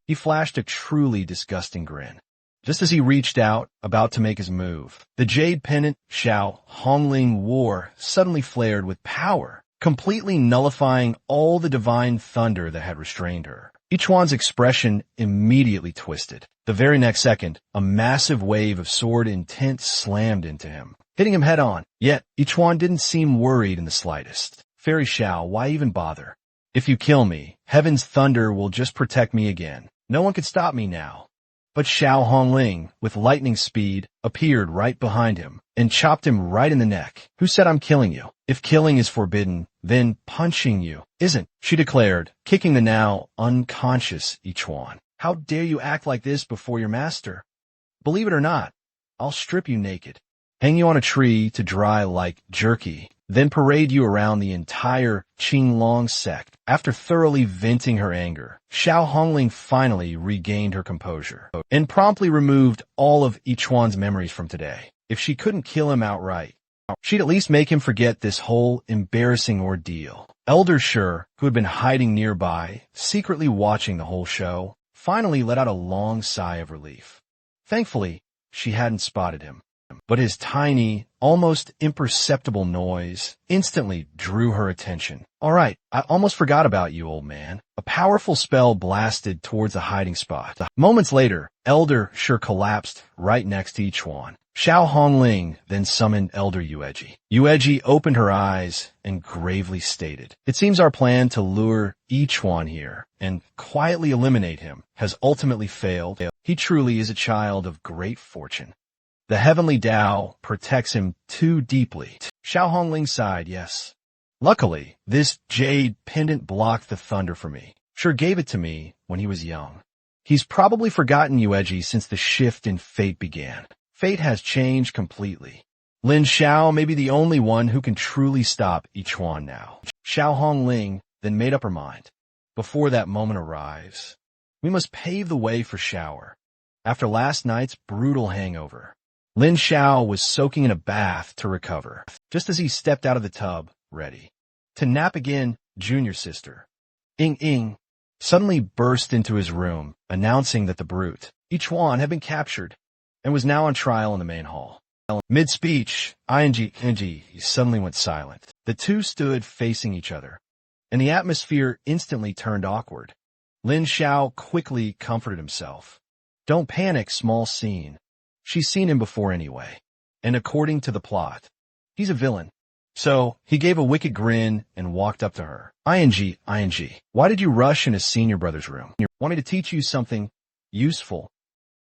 he flashed a truly disgusting grin. Just as he reached out, about to make his move, the jade pendant Xiao Hongling wore suddenly flared with power, completely nullifying all the divine thunder that had restrained her. Ichuan's expression immediately twisted. The very next second, a massive wave of sword intent slammed into him, hitting him head on. Yet, Ichuan didn't seem worried in the slightest. Fairy Xiao, why even bother? If you kill me, heaven's thunder will just protect me again. No one could stop me now. But Xiao Hongling, with lightning speed, appeared right behind him and chopped him right in the neck. Who said I'm killing you? If killing is forbidden, then punching you isn't, she declared, kicking the now unconscious Ichuan. How dare you act like this before your master? Believe it or not, I'll strip you naked, hang you on a tree to dry like jerky, then parade you around the entire Qinglong sect. After thoroughly venting her anger, Xiao Hongling finally regained her composure and promptly removed all of Ichuan's memories from today. If she couldn't kill him outright, she'd at least make him forget this whole embarrassing ordeal. Elder Shur, who had been hiding nearby, secretly watching the whole show, finally let out a long sigh of relief. Thankfully, she hadn't spotted him. But his tiny, almost imperceptible noise instantly drew her attention. All right, I almost forgot about you, old man. A powerful spell blasted towards a hiding spot. Moments later, Elder Shur collapsed right next to Ichuan. Xiao Hongling then summoned Elder Yueji. Yueji opened her eyes and gravely stated, "It seems our plan to lure Ichuan here and quietly eliminate him has ultimately failed. He truly is a child of great fortune. The heavenly Tao protects him too deeply." Xiao Hongling sighed, yes. Luckily, this jade pendant blocked the thunder for me. Sure gave it to me when he was young. He's probably forgotten Yueji since the shift in fate began. Fate has changed completely. Lin Xiao may be the only one who can truly stop Ichuan now. Xiao Hongling then made up her mind. Before that moment arrives, we must pave the way for Xiao. After last night's brutal hangover, Lin Xiao was soaking in a bath to recover. Just as he stepped out of the tub, ready to nap again, junior sister, Ying Ying, suddenly burst into his room, announcing that the brute Each one had been captured and was now on trial in the main hall. Mid-speech, ing suddenly went silent. The two stood facing each other, and the atmosphere instantly turned awkward. Lin Xiao quickly comforted himself. Don't panic, small scene. She's seen him before anyway. And according to the plot, he's a villain. So, he gave a wicked grin and walked up to her. Ing, why did you rush into senior brother's room? Want me to teach you something useful?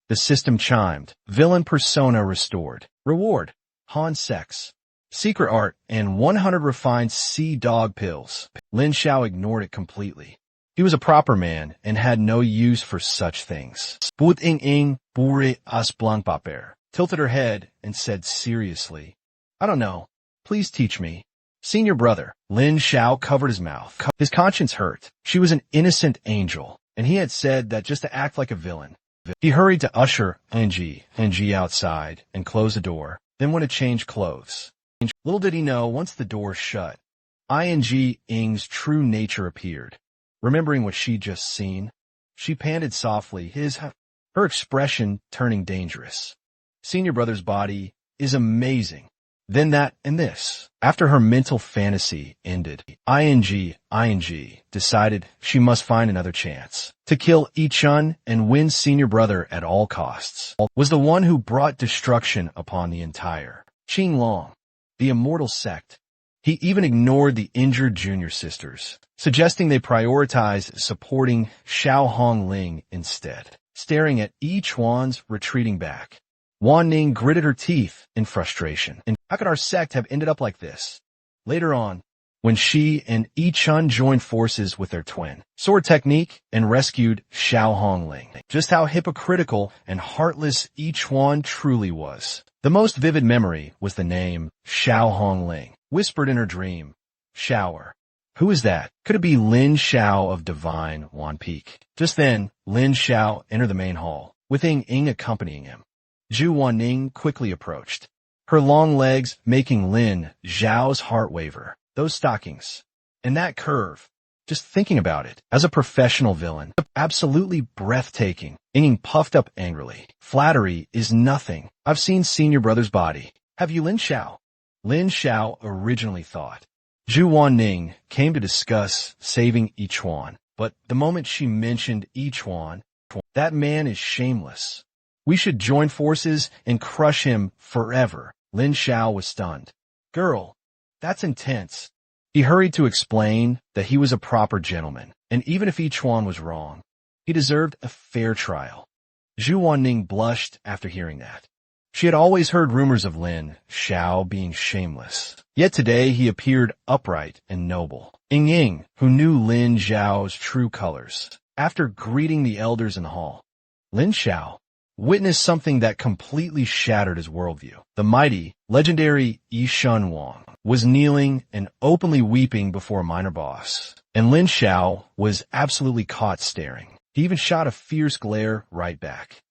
The system chimed. Villain persona restored. Reward. Han sex. Secret art and 100 refined sea dog pills. Lin Xiao ignored it completely. He was a proper man and had no use for such things. But Ing bure as blanc paper tilted her head and said seriously, I don't know. Please teach me. Senior brother. Lin Xiao covered his mouth. His conscience hurt. She was an innocent angel, and he had said that just to act like a villain. He hurried to usher Ng outside and close the door, then went to change clothes. Little did he know, once the door shut, Ing's true nature appeared. Remembering what she'd just seen, she panted softly, her expression turning dangerous. Senior brother's body is amazing. Then that and this. After her mental fantasy ended, Ing decided she must find another chance. To kill Ichun and win senior brother at all costs was the one who brought destruction upon the entire Qinglong, the immortal sect. He even ignored the injured junior sisters, suggesting they prioritize supporting Xiao Hongling instead. Staring at Ichun's retreating back, Wan Ning gritted her teeth in frustration. And how could our sect have ended up like this? Later on, when she and Ichun joined forces with their twin sword technique and rescued Xiao Hongling. Just how hypocritical and heartless Ichun truly was. The most vivid memory was the name Xiao Hongling, whispered in her dream. Shower. Who is that? Could it be Lin Xiao of Divine Wan Peak? Just then, Lin Xiao entered the main hall, with Ing accompanying him. Zhu Wanning quickly approached, her long legs making Lin Xiao's heart waver. Those stockings. And that curve. Just thinking about it. As a professional villain, absolutely breathtaking. Ing puffed up angrily. Flattery is nothing. I've seen senior brother's body. Have you, Lin Xiao? Lin Xiao originally thought Zhu Wanning came to discuss saving Ichuan, but the moment she mentioned Ichuan, that man is shameless. We should join forces and crush him forever. Lin Xiao was stunned. Girl, that's intense. He hurried to explain that he was a proper gentleman, and even if Ichuan was wrong, he deserved a fair trial. Zhu Wanning blushed after hearing that. She had always heard rumors of Lin Xiao being shameless, yet today he appeared upright and noble. Ying, who knew Lin Xiao's true colors, after greeting the elders in the hall, Lin Xiao witnessed something that completely shattered his worldview. The mighty, legendary Yishun Wang was kneeling and openly weeping before a minor boss, and Lin Xiao was absolutely caught staring. He even shot a fierce glare right back.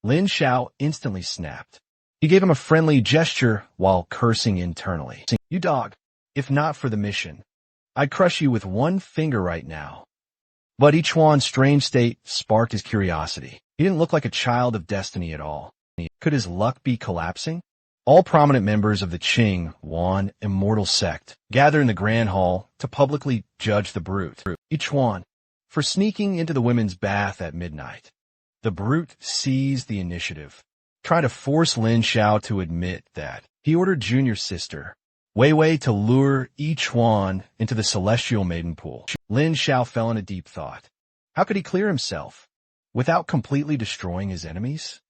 Lin Xiao instantly snapped. He gave him a friendly gesture while cursing internally. You dog, if not for the mission, I'd crush you with one finger right now. But Ichuan's strange state sparked his curiosity. He didn't look like a child of destiny at all. Could his luck be collapsing? All prominent members of the Qing Wan immortal sect gathered in the grand hall to publicly judge the brute, Ichuan, for sneaking into the women's bath at midnight. The brute seized the initiative, trying to force Lin Xiao to admit that he ordered junior sister Wei Wei to lure Ichuan into the celestial maiden pool. Lin Xiao fell into deep thought. How could he clear himself without completely destroying his enemies?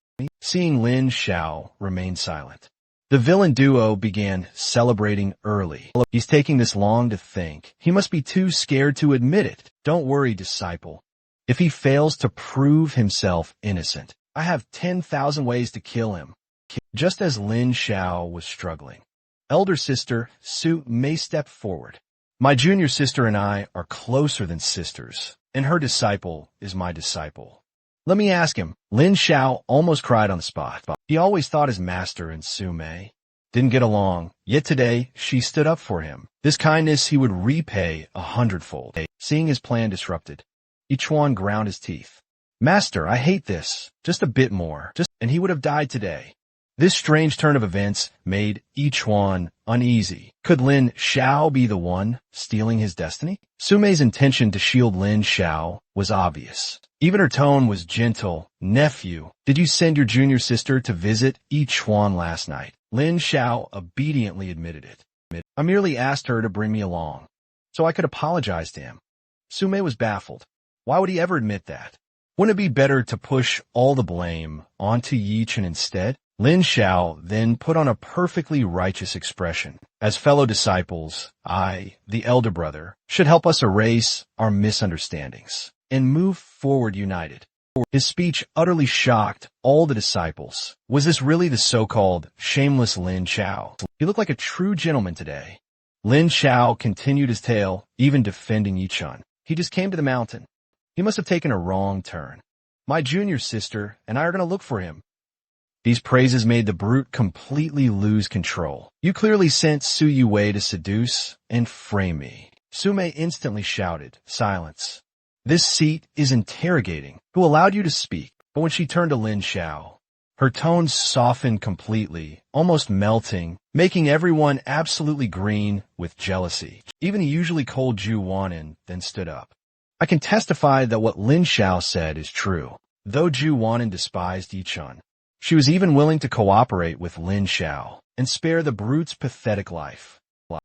Seeing Lin Xiao remain silent, the villain duo began celebrating early. He's taking this long to think. He must be too scared to admit it. Don't worry, disciple. If he fails to prove himself innocent, I have 10,000 ways to kill him. Just as Lin Xiao was struggling, elder sister Su Mei stepped forward. My junior sister and I are closer than sisters, and her disciple is my disciple. Let me ask him. Lin Xiao almost cried on the spot. He always thought his master and Su Mei didn't get along, yet today she stood up for him. This kindness he would repay 100-fold. Seeing his plan disrupted, Ichuan ground his teeth. Master, I hate this. Just a bit more. And he would have died today. This strange turn of events made each one uneasy. Could Lin Xiao be the one stealing his destiny? Sumei's intention to shield Lin Xiao was obvious. Even her tone was gentle. Nephew, did you send your junior sister to visit Yi Chuan last night? Lin Xiao obediently admitted it. I merely asked her to bring me along, so I could apologize to him. Sumei was baffled. Why would he ever admit that? Wouldn't it be better to push all the blame onto Yi Chen instead? Lin Xiao then put on a perfectly righteous expression. As fellow disciples, I, the elder brother, should help us erase our misunderstandings and move forward united. His speech utterly shocked all the disciples. Was this really the so-called shameless Lin Xiao? He looked like a true gentleman today. Lin Xiao continued his tale, even defending Yi Chen. He just came to the mountain. He must have taken a wrong turn. My junior sister and I are going to look for him. These praises made the brute completely lose control. You clearly sent Su Yue to seduce and frame me. Sumei instantly shouted, silence. This seat is interrogating. Who allowed you to speak? But when she turned to Lin Xiao, her tone softened completely, almost melting, making everyone absolutely green with jealousy. Even the usually cold Ju Wanin then stood up. I can testify that what Lin Xiao said is true. Though Ju Wanin despised Yi Chen, she was even willing to cooperate with Lin Xiao and spare the brute's pathetic life.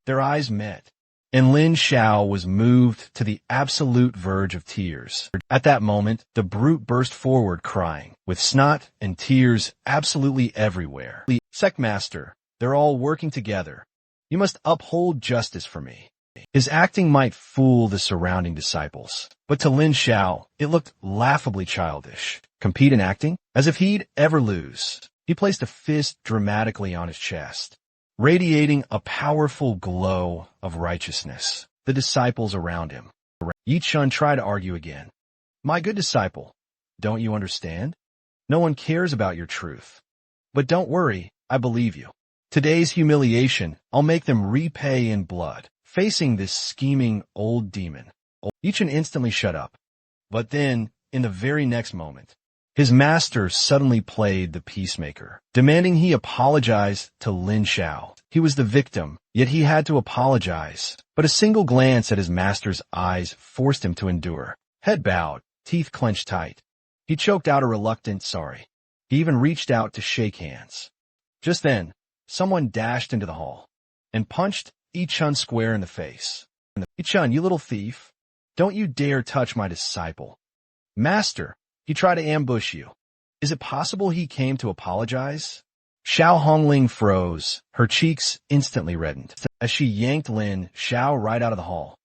Their eyes met, and Lin Xiao was moved to the absolute verge of tears. At that moment, the brute burst forward crying, with snot and tears absolutely everywhere. Sect Master, they're all working together. You must uphold justice for me. His acting might fool the surrounding disciples, but to Lin Xiao, it looked laughably childish. Compete in acting? As if he'd ever lose. He placed a fist dramatically on his chest, radiating a powerful glow of righteousness. The disciples around him. Yi Chen tried to argue again. My good disciple, don't you understand? No one cares about your truth. But don't worry, I believe you. Today's humiliation, I'll make them repay in blood. Facing this scheming old demon, Yi Chen instantly shut up. But then, in the very next moment, his master suddenly played the peacemaker, demanding he apologize to Lin Xiao. He was the victim, yet he had to apologize. But a single glance at his master's eyes forced him to endure. Head bowed, teeth clenched tight. He choked out a reluctant sorry. He even reached out to shake hands. Just then, someone dashed into the hall and punched Yi Chen square in the face. Yi Chen, you little thief. Don't you dare touch my disciple. Master, he tried to ambush you. Is it possible he came to apologize? Xiao Hongling froze. Her cheeks instantly reddened as she yanked Lin Xiao right out of the hall.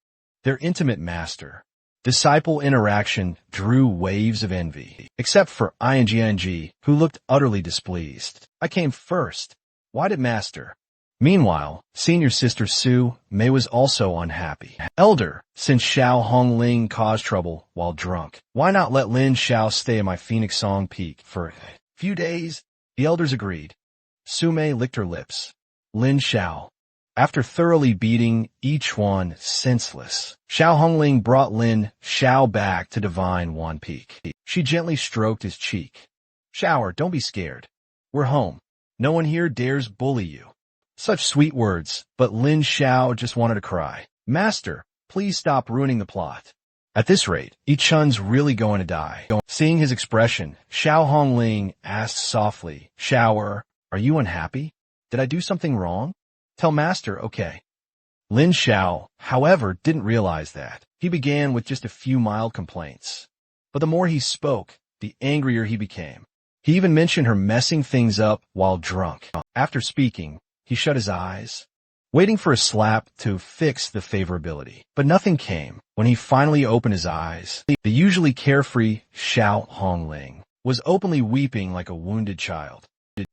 Their intimate master-disciple interaction drew waves of envy, except for Ing, who looked utterly displeased. I came first. Why did Master? Meanwhile, senior sister Su Mei was also unhappy. Elder, since Xiao Hongling caused trouble while drunk, why not let Lin Xiao stay at my Phoenix Song Peak for a few days? The elders agreed. Su Mei licked her lips. Lin Xiao. After thoroughly beating each one senseless, Xiao Hongling brought Lin Xiao back to Divine Wan Peak. She gently stroked his cheek. Shower, don't be scared. We're home. No one here dares bully you. Such sweet words, but Lin Xiao just wanted to cry. Master, please stop ruining the plot. At this rate, Yi Chen's really going to die. Seeing his expression, Xiao Hongling asked softly, Shower, are you unhappy? Did I do something wrong? Tell Master, okay. Lin Xiao, however, didn't realize that. He began with just a few mild complaints. But the more he spoke, the angrier he became. He even mentioned her messing things up while drunk. After speaking, he shut his eyes, waiting for a slap to fix the favorability. But nothing came. When he finally opened his eyes, the usually carefree Xiao Hongling was openly weeping like a wounded child.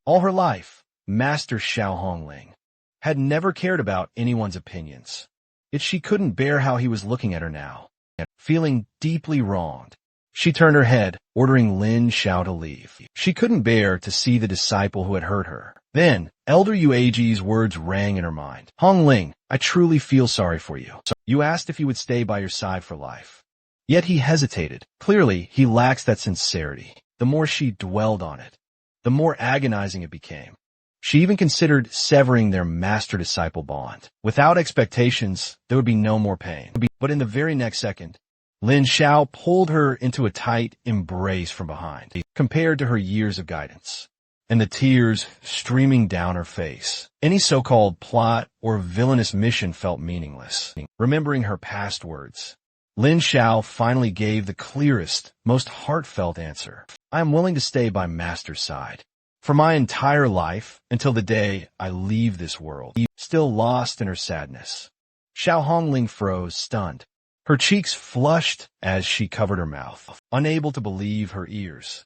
All her life, Master Xiao Hongling had never cared about anyone's opinions. Yet she couldn't bear how he was looking at her now. Feeling deeply wronged, she turned her head, ordering Lin Xiao to leave. She couldn't bear to see the disciple who had hurt her. Then, Elder Yueji's words rang in her mind. Hongling, I truly feel sorry for you. You asked if he would stay by your side for life. Yet he hesitated. Clearly, he lacks that sincerity. The more she dwelled on it, the more agonizing it became. She even considered severing their master-disciple bond. Without expectations, there would be no more pain. But in the very next second, Lin Xiao pulled her into a tight embrace from behind, compared to her years of guidance, and the tears streaming down her face. Any so-called plot or villainous mission felt meaningless. Remembering her past words, Lin Xiao finally gave the clearest, most heartfelt answer. I am willing to stay by Master's side for my entire life until the day I leave this world. Still lost in her sadness, Xiao Hongling froze, stunned. Her cheeks flushed as she covered her mouth, unable to believe her ears.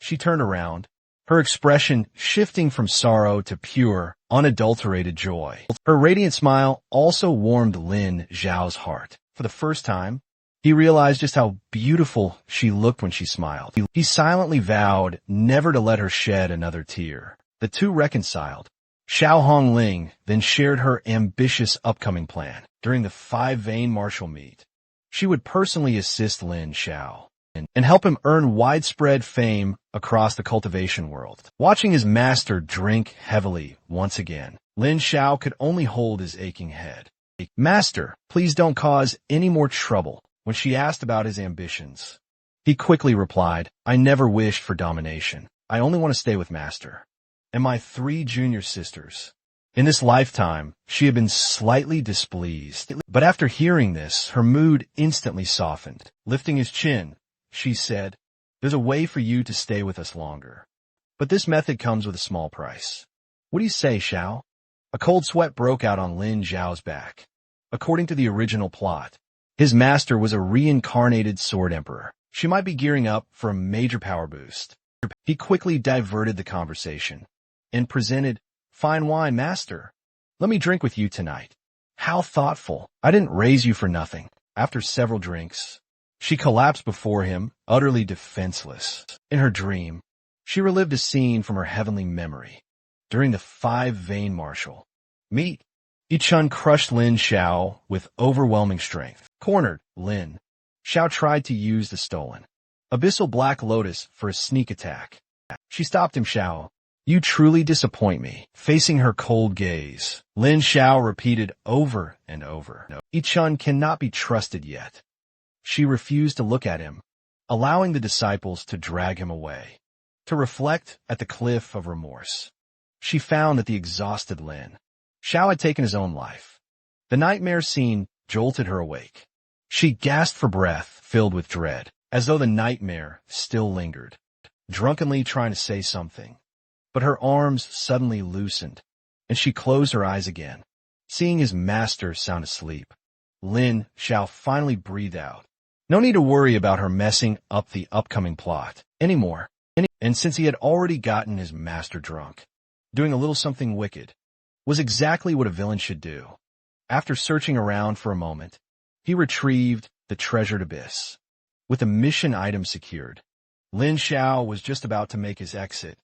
She turned around, her expression shifting from sorrow to pure, unadulterated joy. Her radiant smile also warmed Lin Xiao's heart. For the first time, he realized just how beautiful she looked when she smiled. He silently vowed never to let her shed another tear. The two reconciled. Xiao Hongling then shared her ambitious upcoming plan. During the 5-vein martial meet, she would personally assist Lin Xiao and help him earn widespread fame across the cultivation world. Watching his master drink heavily once again, Lin Xiao could only hold his aching head. Master, please don't cause any more trouble. When she asked about his ambitions, he quickly replied, I never wished for domination. I only want to stay with Master and my 3 junior sisters. In this lifetime, she had been slightly displeased, but after hearing this, her mood instantly softened. Lifting his chin, she said, there's a way for you to stay with us longer, but this method comes with a small price. What do you say, Xiao? A cold sweat broke out on Lin Xiao's back. According to the original plot, his master was a reincarnated sword emperor. She might be gearing up for a major power boost. He quickly diverted the conversation and presented, fine wine, master. Let me drink with you tonight. How thoughtful. I didn't raise you for nothing. After several drinks, she collapsed before him, utterly defenseless. In her dream, she relived a scene from her heavenly memory. During the 5-vein martial meet, Yichun crushed Lin Xiao with overwhelming strength. Cornered, Lin Xiao tried to use the stolen Abyssal Black Lotus for a sneak attack. She stopped him. Xiao, you truly disappoint me. Facing her cold gaze, Lin Xiao repeated over and over, Yichun cannot be trusted yet. She refused to look at him, allowing the disciples to drag him away, to reflect at the cliff of remorse. She found that the exhausted Lin Xiao had taken his own life. The nightmare scene jolted her awake. She gasped for breath, filled with dread, as though the nightmare still lingered, drunkenly trying to say something. But her arms suddenly loosened, and she closed her eyes again. Seeing his master sound asleep, Lin Xiao finally breathed out. No need to worry about her messing up the upcoming plot anymore. And since he had already gotten his master drunk, doing a little something wicked was exactly what a villain should do. After searching around for a moment, he retrieved the treasured abyss. With a mission item secured, Lin Xiao was just about to make his exit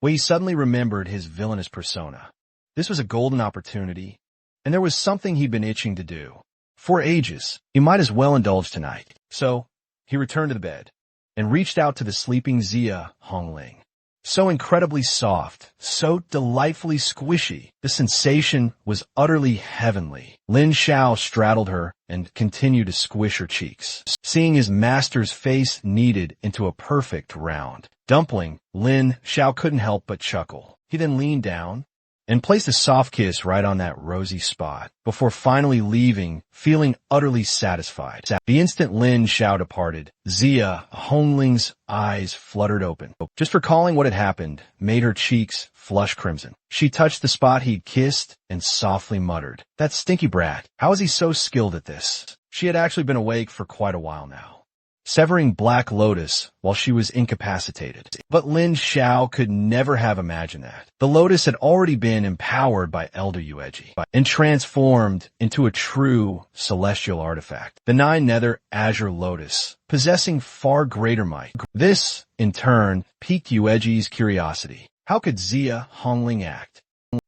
when he suddenly remembered his villainous persona. This was a golden opportunity, and there was something he'd been itching to do. For ages, he might as well indulge tonight. So, he returned to the bed and reached out to the sleeping Zia Hongling. So incredibly soft, so delightfully squishy, the sensation was utterly heavenly. Lin Xiao straddled her and continued to squish her cheeks. Seeing his master's face kneaded into a perfect round dumpling, Lin Xiao couldn't help but chuckle. He then leaned down and placed a soft kiss right on that rosy spot, before finally leaving, feeling utterly satisfied. The instant Lin Xiao departed, Zia Hongling's eyes fluttered open. Just recalling what had happened made her cheeks flush crimson. She touched the spot he'd kissed and softly muttered, that stinky brat, how is he so skilled at this? She had actually been awake for quite a while now, severing Black Lotus while she was incapacitated. But Lin Xiao could never have imagined that. The Lotus had already been empowered by Elder Yueji and transformed into a true celestial artifact, the 9-nether Azure Lotus, possessing far greater might. This, in turn, piqued Yueji's curiosity. How could Zia Hongling act?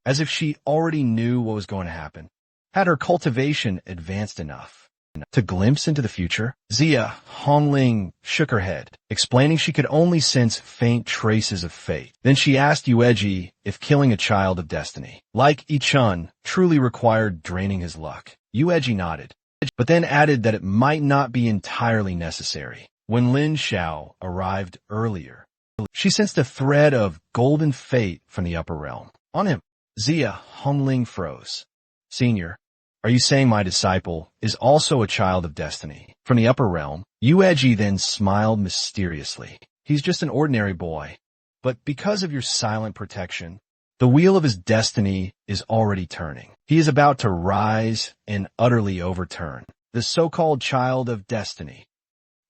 As if she already knew what was going to happen. Had her cultivation advanced enough? To glimpse into the future? Zia Hongling shook her head, explaining she could only sense faint traces of fate. Then she asked Yueji if killing a child of destiny, like Ichun, truly required draining his luck. Yueji nodded, but then added that it might not be entirely necessary. When Lin Xiao arrived earlier, she sensed a thread of golden fate from the upper realm. On him, Zia Hongling froze. Senior, are you saying my disciple is also a child of destiny? From the upper realm, Yueji then smiled mysteriously. He's just an ordinary boy. But because of your silent protection, the wheel of his destiny is already turning. He is about to rise and utterly overturn the so-called child of destiny.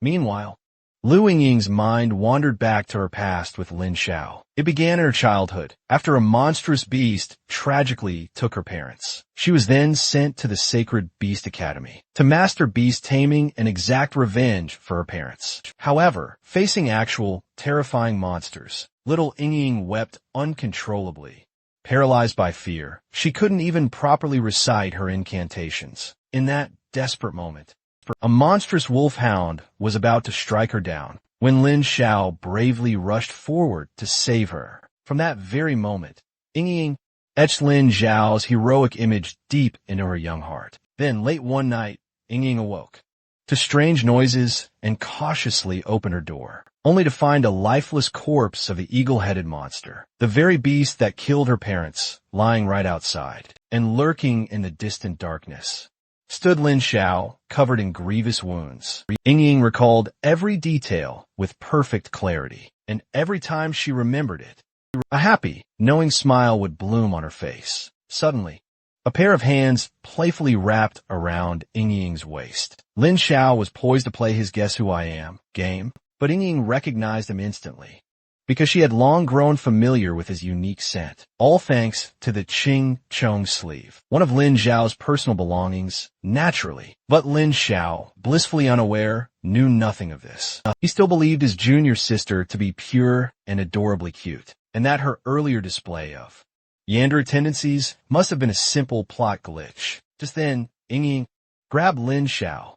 Meanwhile, Lu Yingying's mind wandered back to her past with Lin Xiao. It began in her childhood, after a monstrous beast tragically took her parents. She was then sent to the Sacred Beast Academy to master beast taming and exact revenge for her parents. However, facing actual, terrifying monsters, little Yingying wept uncontrollably. Paralyzed by fear, she couldn't even properly recite her incantations. In that desperate moment, a monstrous wolfhound was about to strike her down when Lin Xiao bravely rushed forward to save her. From that very moment, Yingying etched Lin Xiao's heroic image deep into her young heart. Then, late one night, Yingying awoke to strange noises and cautiously opened her door, only to find a lifeless corpse of the eagle-headed monster, the very beast that killed her parents, lying right outside and lurking in the distant darkness. Stood Lin Xiao, covered in grievous wounds. Yingying recalled every detail with perfect clarity, and every time she remembered it, a happy, knowing smile would bloom on her face. Suddenly, a pair of hands playfully wrapped around Yingying's waist. Lin Xiao was poised to play his Guess Who I Am game, but Yingying recognized him instantly, because she had long grown familiar with his unique scent, all thanks to the Ching Chong sleeve, one of Lin Xiao's personal belongings, naturally. But Lin Xiao, blissfully unaware, knew nothing of this. He still believed his junior sister to be pure and adorably cute, and that her earlier display of Yandere tendencies must have been a simple plot glitch. Just then, Yingying grabbed Lin Xiao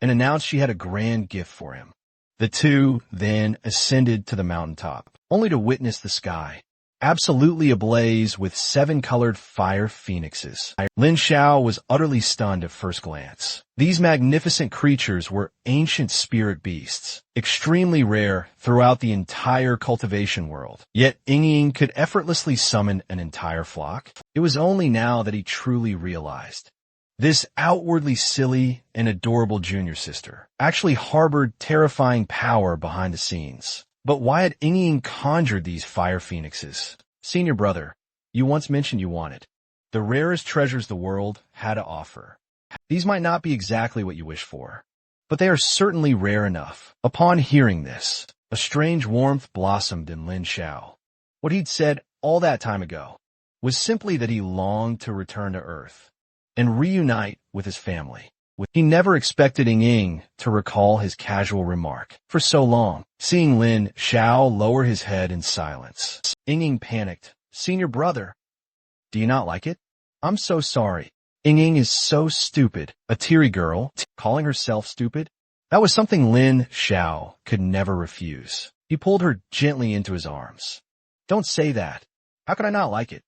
and announced she had a grand gift for him. The two then ascended to the mountaintop, only to witness the sky absolutely ablaze with 7-colored fire phoenixes. Lin Xiao was utterly stunned at first glance. These magnificent creatures were ancient spirit beasts, extremely rare throughout the entire cultivation world. Yet Yingying could effortlessly summon an entire flock. It was only now that he truly realized this outwardly silly and adorable junior sister actually harbored terrifying power behind the scenes. But why had Yingying conjured these fire phoenixes? Senior brother, you once mentioned you wanted the rarest treasures the world had to offer. These might not be exactly what you wish for, but they are certainly rare enough. Upon hearing this, a strange warmth blossomed in Lin Xiao. What he'd said all that time ago was simply that he longed to return to Earth and reunite with his family. He never expected Yingying to recall his casual remark for so long. Seeing Lin Xiao lower his head in silence, Yingying panicked. Senior brother, do you not like it? I'm so sorry. Yingying is so stupid. A teary girl, calling herself stupid? That was something Lin Xiao could never refuse. He pulled her gently into his arms. Don't say that. How could I not like it?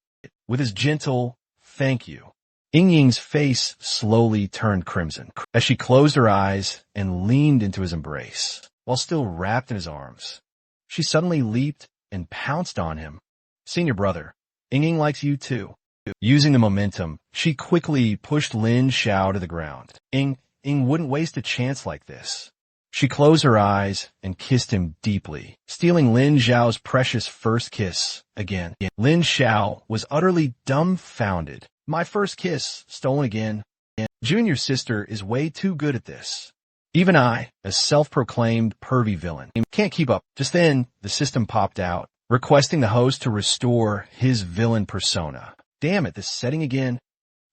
With his gentle, thank you, Yingying's face slowly turned crimson as she closed her eyes and leaned into his embrace. While still wrapped in his arms, she suddenly leaped and pounced on him. Senior brother, Yingying likes you too. Using the momentum, she quickly pushed Lin Xiao to the ground. Ying wouldn't waste a chance like this. She closed her eyes and kissed him deeply, stealing Lin Xiao's precious first kiss again. Lin Xiao was utterly dumbfounded. My first kiss, stolen again. Junior sister is way too good at this. Even I, a self-proclaimed pervy villain, can't keep up. Just then, the system popped out, requesting the host to restore his villain persona. Damn it, this setting again.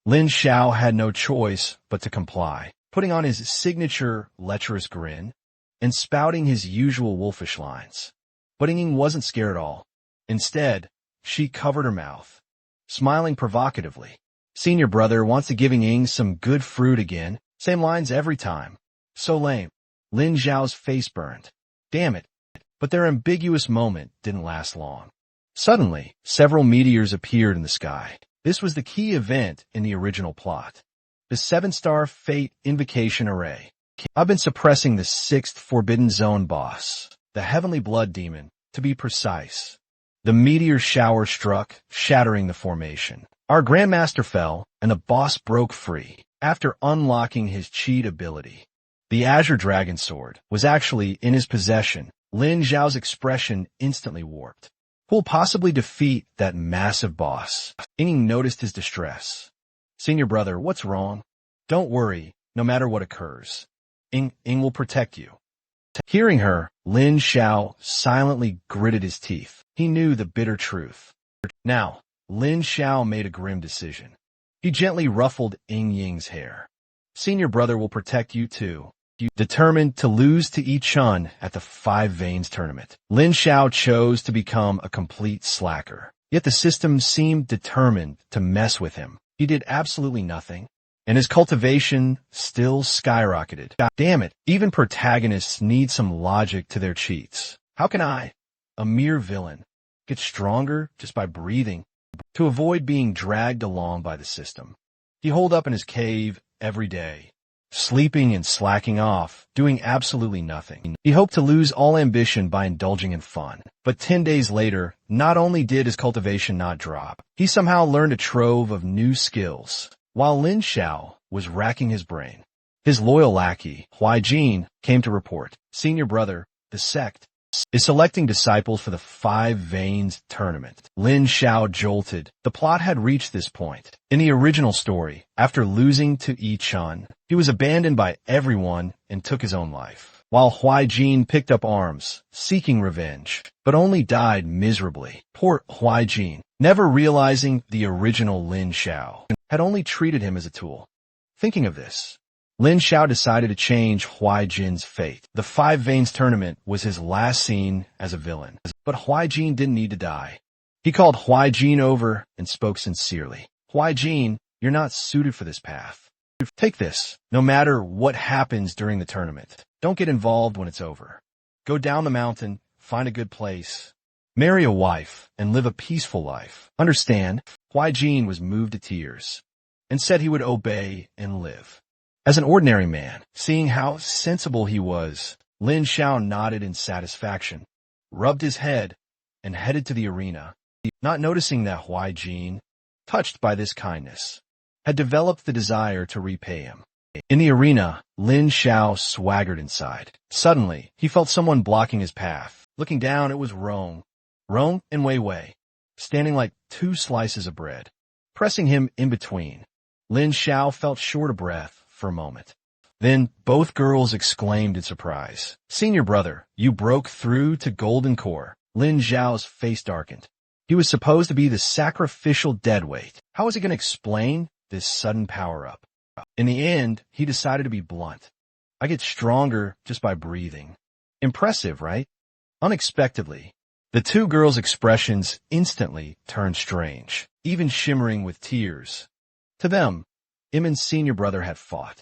Lin Xiao had no choice but to comply, putting on his signature lecherous grin and spouting his usual wolfish lines. But Yingying wasn't scared at all. Instead, she covered her mouth, smiling provocatively. Senior brother wants to give Yingying some good fruit again. Same lines every time. So lame. Lin Zhao's face burned. Damn it. But their ambiguous moment didn't last long. Suddenly, several meteors appeared in the sky. This was the key event in the original plot. The 7-star Fate Invocation Array. I've been suppressing the 6th Forbidden Zone boss, the Heavenly Blood Demon, to be precise. The meteor shower struck, shattering the formation. Our Grandmaster fell, and the boss broke free, after unlocking his cheat ability. The Azure Dragon Sword was actually in his possession. Lin Zhao's expression instantly warped. Who'll possibly defeat that massive boss? Ying noticed his distress. Senior brother, what's wrong? Don't worry, no matter what occurs. Ying will protect you. Hearing her, Lin Zhao silently gritted his teeth. He knew the bitter truth. Now, Lin Zhao made a grim decision. He gently ruffled Ying's hair. Senior brother will protect you too. Determined to lose to Yi Chun at the 5 Veins tournament, Lin Zhao chose to become a complete slacker. Yet the system seemed determined to mess with him. He did absolutely nothing, and his cultivation still skyrocketed. Damn it, even protagonists need some logic to their cheats. How can I, a mere villain, get stronger just by breathing? To avoid being dragged along by the system, he holed up in his cave every day, sleeping and slacking off, doing absolutely nothing. He hoped to lose all ambition by indulging in fun. But 10 days later, not only did his cultivation not drop, he somehow learned a trove of new skills. While Lin Zhao was racking his brain, his loyal lackey, Huaijin, came to report. Senior brother, the sect is selecting disciples for the 5 Veins tournament. Lin Zhao jolted. The plot had reached this point. In the original story, after losing to Yi Chun, he was abandoned by everyone and took his own life, while Huaijin picked up arms, seeking revenge, but only died miserably. Poor Huaijin, never realizing the original Lin Zhao had only treated him as a tool. Thinking of this, Lin Zhao decided to change Huaijin's fate. The 5 Veins tournament was his last scene as a villain. But Huaijin didn't need to die. He called Huaijin over and spoke sincerely. Huaijin, you're not suited for this path. Take this. No matter what happens during the tournament, don't get involved when it's over. Go down the mountain, find a good place, marry a wife, and live a peaceful life. Understand? Huaijin was moved to tears and said he would obey and live. As an ordinary man, seeing how sensible he was, Lin Zhao nodded in satisfaction, rubbed his head, and headed to the arena, not noticing that Huaijin, touched by this kindness, had developed the desire to repay him. In the arena, Lin Zhao swaggered inside. Suddenly, he felt someone blocking his path. Looking down, it was Rong and Wei Wei, standing like 2 slices of bread. Pressing him in between, Lin Zhao felt short of breath for a moment. Then both girls exclaimed in surprise. Senior brother, you broke through to Golden Core. Lin Zhao's face darkened. He was supposed to be the sacrificial deadweight. How was he going to explain this sudden power-up? In the end, he decided to be blunt. I get stronger just by breathing. Impressive, right? Unexpectedly, the 2 girls' expressions instantly turned strange, even shimmering with tears. To them, Iman's senior brother had fought,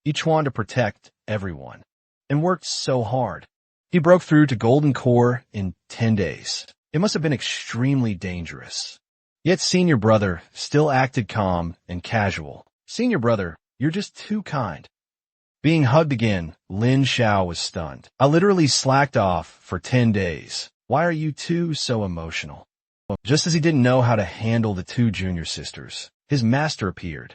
each one to protect everyone, and worked so hard. He broke through to Golden Core in 10 days. It must have been extremely dangerous. Yet senior brother still acted calm and casual. Senior brother, you're just too kind. Being hugged again, Lin Zhao was stunned. I literally slacked off for 10 days. Why are you two so emotional? Just as he didn't know how to handle the 2 junior sisters, his master appeared.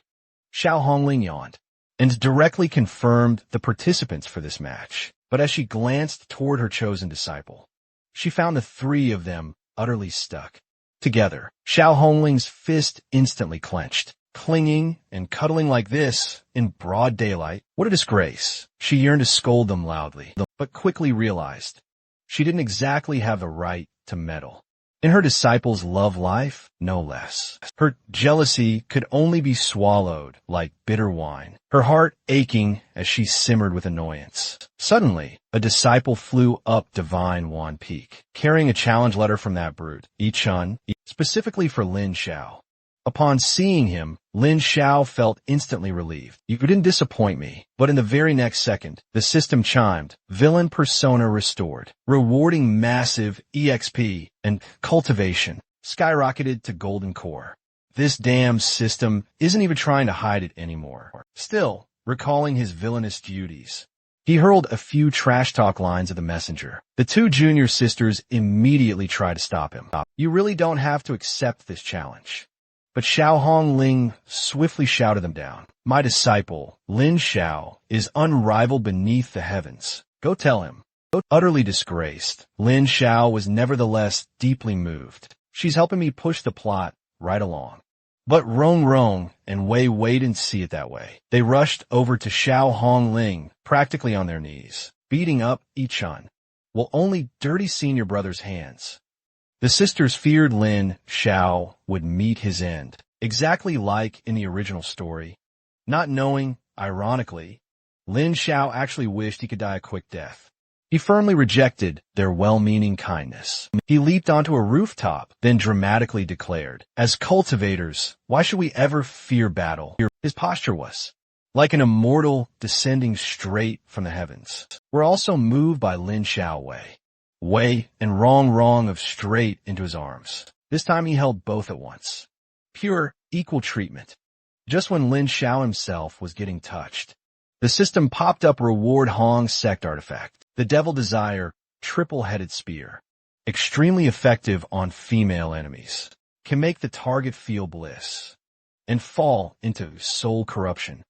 Xiao Hongling yawned and directly confirmed the participants for this match. But as she glanced toward her chosen disciple, she found the 3 of them utterly stuck together. Xiao Hongling's fist instantly clenched, clinging and cuddling like this in broad daylight. What a disgrace. She yearned to scold them loudly, but quickly realized she didn't exactly have the right to meddle in her disciple's love life, no less. Her jealousy could only be swallowed like bitter wine, her heart aching as she simmered with annoyance. Suddenly, a disciple flew up Divine Wan Peak, carrying a challenge letter from that brute, Yi Chun, specifically for Lin Zhao. Upon seeing him, Lin Xiao felt instantly relieved. You didn't disappoint me. But in the very next second, the system chimed, villain persona restored, rewarding massive EXP and cultivation, skyrocketed to golden core. This damn system isn't even trying to hide it anymore. Still, recalling his villainous duties, he hurled a few trash talk lines at the messenger. The two junior sisters immediately tried to stop him. You really don't have to accept this challenge. But Xiao Hongling swiftly shouted them down. My disciple, Lin Xiao, is unrivaled beneath the heavens. Go tell him. Utterly disgraced, Lin Xiao was nevertheless deeply moved. She's helping me push the plot right along. But Rong and Wei didn't see it that way. They rushed over to Xiao Hongling, practically on their knees, beating up Yichun. Well, only dirty senior brother's hands. The sisters feared Lin Xiao would meet his end, exactly like in the original story. Not knowing, ironically, Lin Xiao actually wished he could die a quick death. He firmly rejected their well-meaning kindness. He leaped onto a rooftop, then dramatically declared, as cultivators, why should we ever fear battle? His posture was like an immortal descending straight from the heavens. We're also moved by Lin Xiao Wei and Rong of straight into his arms. This time he held both at once. Pure, equal treatment. Just when Lin Xiao himself was getting touched, the system popped up Reward Hong Sect artifact. The Devil Desire triple-headed spear. Extremely effective on female enemies. Can make the target feel bliss and fall into soul corruption.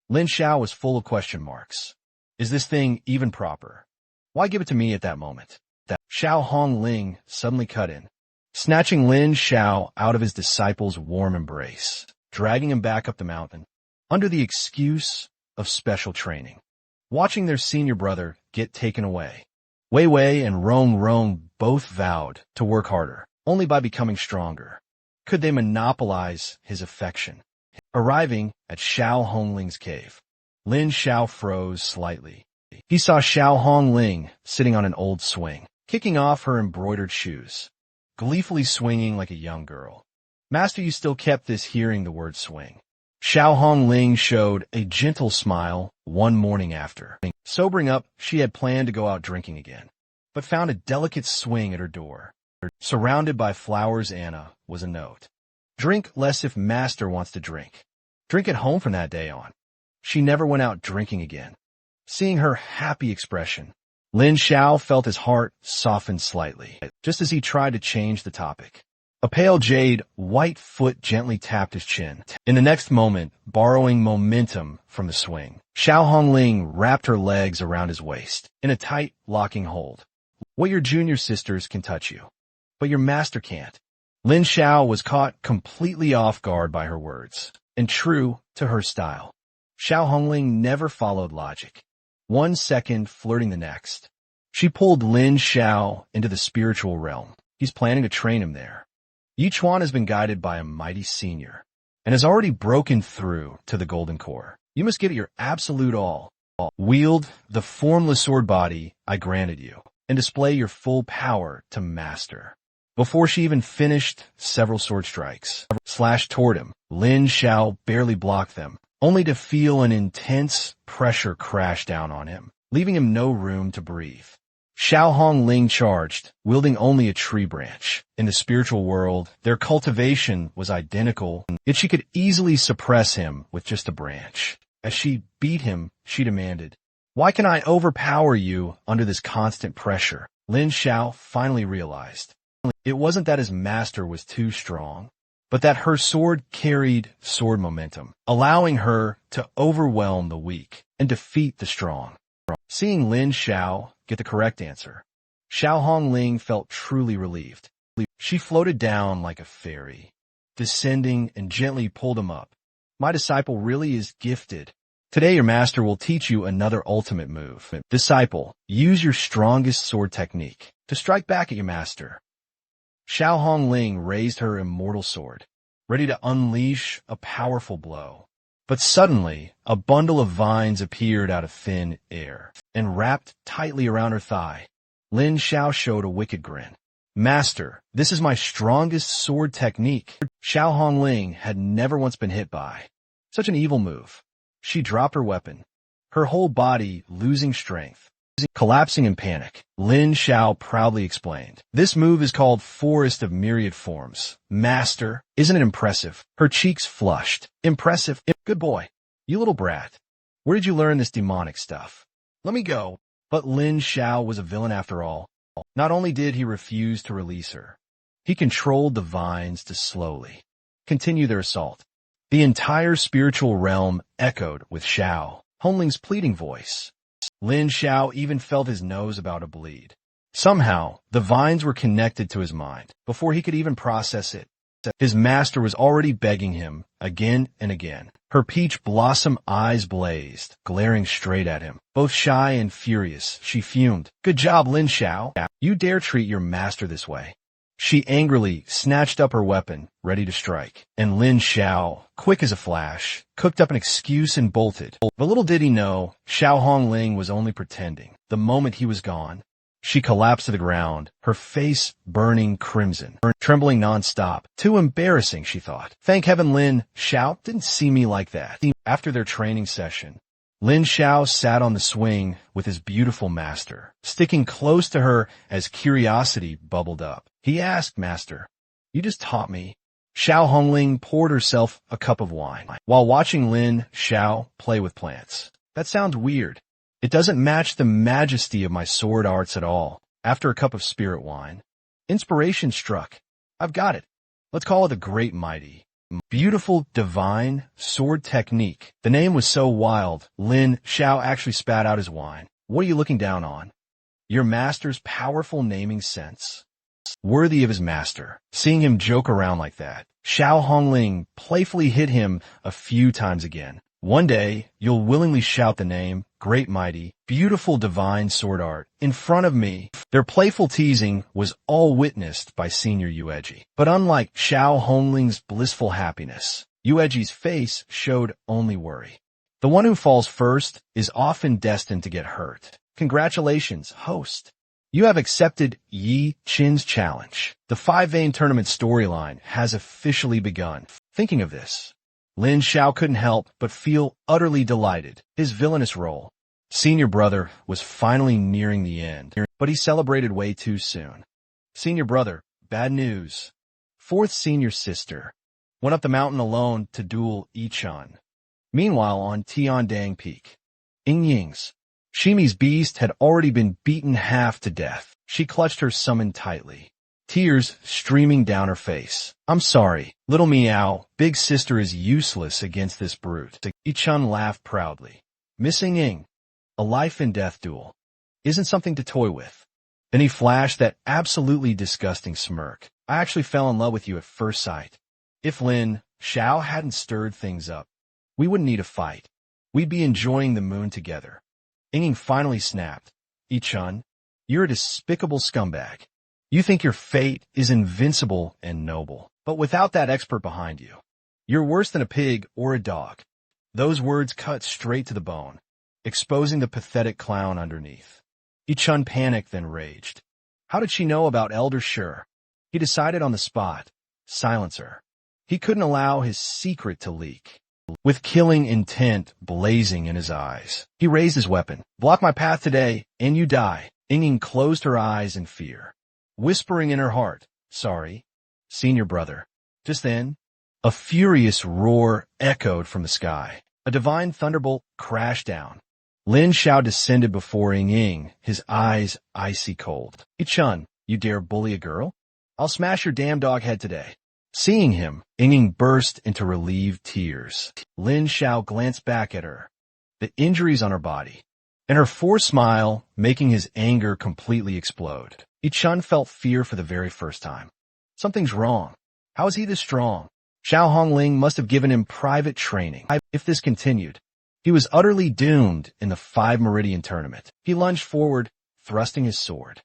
Lin Xiao was full of question marks. Is this thing even proper? Why give it to me at that moment? That Xiao Hongling suddenly cut in, snatching Lin Xiao out of his disciple's warm embrace, dragging him back up the mountain, under the excuse of special training. Watching their senior brother get taken away, Wei and Rong both vowed to work harder, only by becoming stronger could they monopolize his affection. Arriving at Xiao Hongling's cave, Lin Xiao froze slightly. He saw Xiao Hongling sitting on an old swing, kicking off her embroidered shoes, gleefully swinging like a young girl. Master, you still kept this hearing the word swing. Xiao Hongling showed a gentle smile one morning after. Sobering up, she had planned to go out drinking again, but found a delicate swing at her door. Surrounded by flowers, Anna, was a note. Drink less if Master wants to drink. Drink at home from that day on. She never went out drinking again. Seeing her happy expression, Lin Xiao felt his heart soften slightly, just as he tried to change the topic. A pale jade white foot gently tapped his chin. In the next moment, borrowing momentum from the swing, Xiao Hongling wrapped her legs around his waist in a tight, locking hold. What your junior sisters can touch you, but your master can't. Lin Xiao was caught completely off guard by her words, and true to her style, Xiao Hongling never followed logic. 1 second flirting the next. She pulled Lin Xiao into the spiritual realm. He's planning to train him there. Yichuan has been guided by a mighty senior and has already broken through to the golden core. You must give it your absolute all. Wield the formless sword body I granted you and display your full power to master. Before she even finished several sword strikes slashed toward him, Lin Xiao barely blocked them, only to feel an intense pressure crash down on him, leaving him no room to breathe. Xiao Hongling charged, wielding only a tree branch. In the spiritual world, their cultivation was identical, yet she could easily suppress him with just a branch. As she beat him, she demanded, "Why can I overpower you under this constant pressure?" Lin Xiao finally realized. It wasn't that his master was too strong, but that her sword carried sword momentum, allowing her to overwhelm the weak and defeat the strong. Seeing Lin Xiao get the correct answer, Xiao Hongling felt truly relieved. She floated down like a fairy, descending and gently pulled him up. My disciple really is gifted. Today your master will teach you another ultimate move. Disciple, use your strongest sword technique to strike back at your master. Xiao Hongling raised her immortal sword, ready to unleash a powerful blow. But suddenly, a bundle of vines appeared out of thin air and wrapped tightly around her thigh. Lin Xiao showed a wicked grin. Master, this is my strongest sword technique. Xiao Hongling had never once been hit by such an evil move. She dropped her weapon, her whole body losing strength. Collapsing in panic, Lin Xiao proudly explained, "This move is called Forest of Myriad Forms. Master, isn't it impressive?" Her cheeks flushed. "Impressive? Good boy. You little brat. Where did you learn this demonic stuff? Let me go." But Lin Xiao was a villain after all. Not only did he refuse to release her, he controlled the vines to slowly continue their assault. The entire spiritual realm echoed with Xiao Hongling's pleading voice. Lin Xiao even felt his nose about to bleed. Somehow, the vines were connected to his mind. Before he could even process it, his master was already begging him again and again. Her peach blossom eyes blazed, glaring straight at him. Both shy and furious, she fumed. "Good job, Lin Xiao. You dare treat your master this way." She angrily snatched up her weapon, ready to strike. And Lin Xiao, quick as a flash, cooked up an excuse and bolted. But little did he know, Xiao Hongling was only pretending. The moment he was gone, she collapsed to the ground, her face burning crimson, trembling nonstop. Too embarrassing, she thought. Thank heaven Lin Xiao didn't see me like that. After their training session, Lin Xiao sat on the swing with his beautiful master, sticking close to her as curiosity bubbled up. He asked, "Master, you just taught me." Xiao Hongling poured herself a cup of wine while watching Lin Xiao play with plants. "That sounds weird. It doesn't match the majesty of my sword arts at all." After a cup of spirit wine, inspiration struck. "I've got it. Let's call it the Great Mighty Beautiful Divine Sword Technique." The name was so wild, Lin Xiao actually spat out his wine. "What are you looking down on? Your master's powerful naming sense." Worthy of his master. Seeing him joke around like that, Xiao Hongling playfully hit him a few times again. "One day, you'll willingly shout the name, Great Mighty, Beautiful Divine Sword Art, in front of me." Their playful teasing was all witnessed by Senior Yueji. But unlike Xiao Hongling's blissful happiness, Yueji's face showed only worry. The one who falls first is often destined to get hurt. "Congratulations, host. You have accepted Yi Qin's challenge. The 5-vein tournament storyline has officially begun." Thinking of this, Lin Xiao couldn't help but feel utterly delighted. His villainous role, senior brother, was finally nearing the end, but he celebrated way too soon. Senior brother, bad news. Fourth senior sister went up the mountain alone to duel Yi-chan. Meanwhile, on Tiandang Peak, Ying's Shimi's beast had already been beaten half to death. She clutched her summon tightly, tears streaming down her face. "I'm sorry, little Meow. Big sister is useless against this brute." Yi-chan laughed proudly. "Missing Ying, a life and death duel, isn't something to toy with." Then he flashed that absolutely disgusting smirk. "I actually fell in love with you at first sight. If Lin Xiao hadn't stirred things up, we wouldn't need a fight. We'd be enjoying the moon together." Ying finally snapped. "Yi-chan, you're a despicable scumbag. You think your fate is invincible and noble, but without that expert behind you, you're worse than a pig or a dog." Those words cut straight to the bone, exposing the pathetic clown underneath. Yi-chan panicked, then raged. How did she know about Elder Sure? He decided on the spot. Silence her. He couldn't allow his secret to leak. With killing intent blazing in his eyes, he raised his weapon. "Block my path today, and you die." Ying closed her eyes in fear, whispering in her heart, "Sorry, senior brother." Just then, a furious roar echoed from the sky. A divine thunderbolt crashed down. Lin Xiao descended before Ying, his eyes icy cold. "Yi-chan, you dare bully a girl? I'll smash your damn dog head today." Seeing him, Ying burst into relieved tears. Lin Xiao glanced back at her, the injuries on her body, and her forced smile making his anger completely explode. Yi-chan felt fear for the very first time. Something's wrong. How is he this strong? Xiao Hongling must have given him private training. If this continued, he was utterly doomed in the 5-meridian tournament. He lunged forward, thrusting his sword.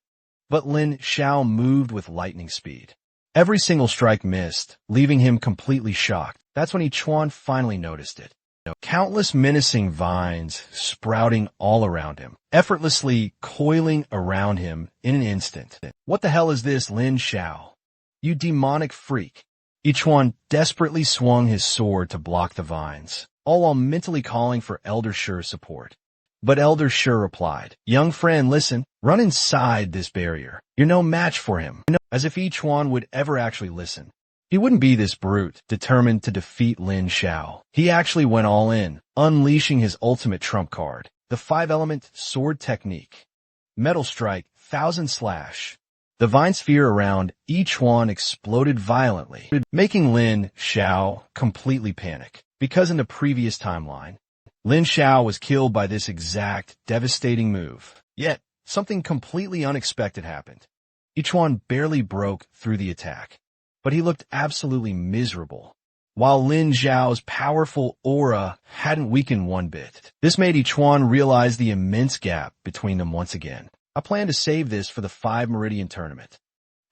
But Lin Xiao moved with lightning speed. Every single strike missed, leaving him completely shocked. That's when Yi-chan finally noticed it. Countless menacing vines sprouting all around him, effortlessly coiling around him in an instant. "What the hell is this, Lin Xiao? You demonic freak. Each one desperately swung his sword to block the vines, all while mentally calling for Elder Shure's support. But Elder Shure replied, "Young friend, listen, run inside this barrier. You're no match for him." As if each one would ever actually listen. He wouldn't be this brute, determined to defeat Lin Xiao. He actually went all in, unleashing his ultimate trump card, the 5-element sword technique. Metal Strike, 1000 Slash. The vine sphere around each one exploded violently, making Lin Xiao completely panic, because in the previous timeline, Lin Xiao was killed by this exact devastating move. Yet, something completely unexpected happened. Each one barely broke through the attack, but he looked absolutely miserable, while Lin Xiao's powerful aura hadn't weakened one bit. This made each one realize the immense gap between them once again. I plan to save this for the 5 Meridian tournament,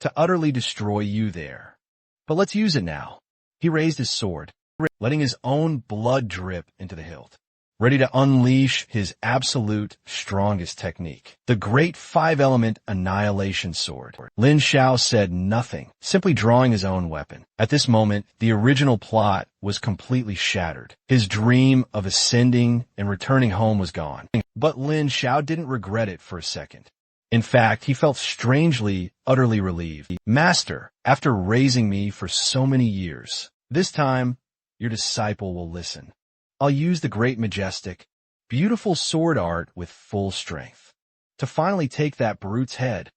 to utterly destroy you there. But let's use it now. He raised his sword, letting his own blood drip into the hilt, ready to unleash his absolute strongest technique, the great 5-element annihilation sword. Lin Xiao said nothing, simply drawing his own weapon. At this moment, the original plot was completely shattered. His dream of ascending and returning home was gone. But Lin Xiao didn't regret it for a second. In fact, he felt strangely, utterly relieved. "Master, after raising me for so many years, this time, your disciple will listen. I'll use the great majestic, beautiful sword art with full strength to finally take that brute's head."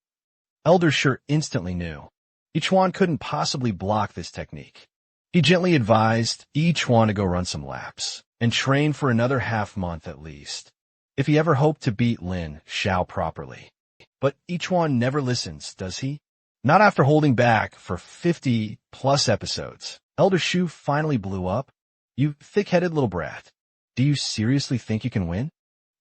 Elder Shure instantly knew. Each one couldn't possibly block this technique. He gently advised each one to go run some laps and train for another half-month at least, if he ever hoped to beat Lin Xiao properly. But each one never listens, does he? Not after holding back for 50-plus episodes. Elder Shu finally blew up. "You thick-headed little brat. Do you seriously think you can win?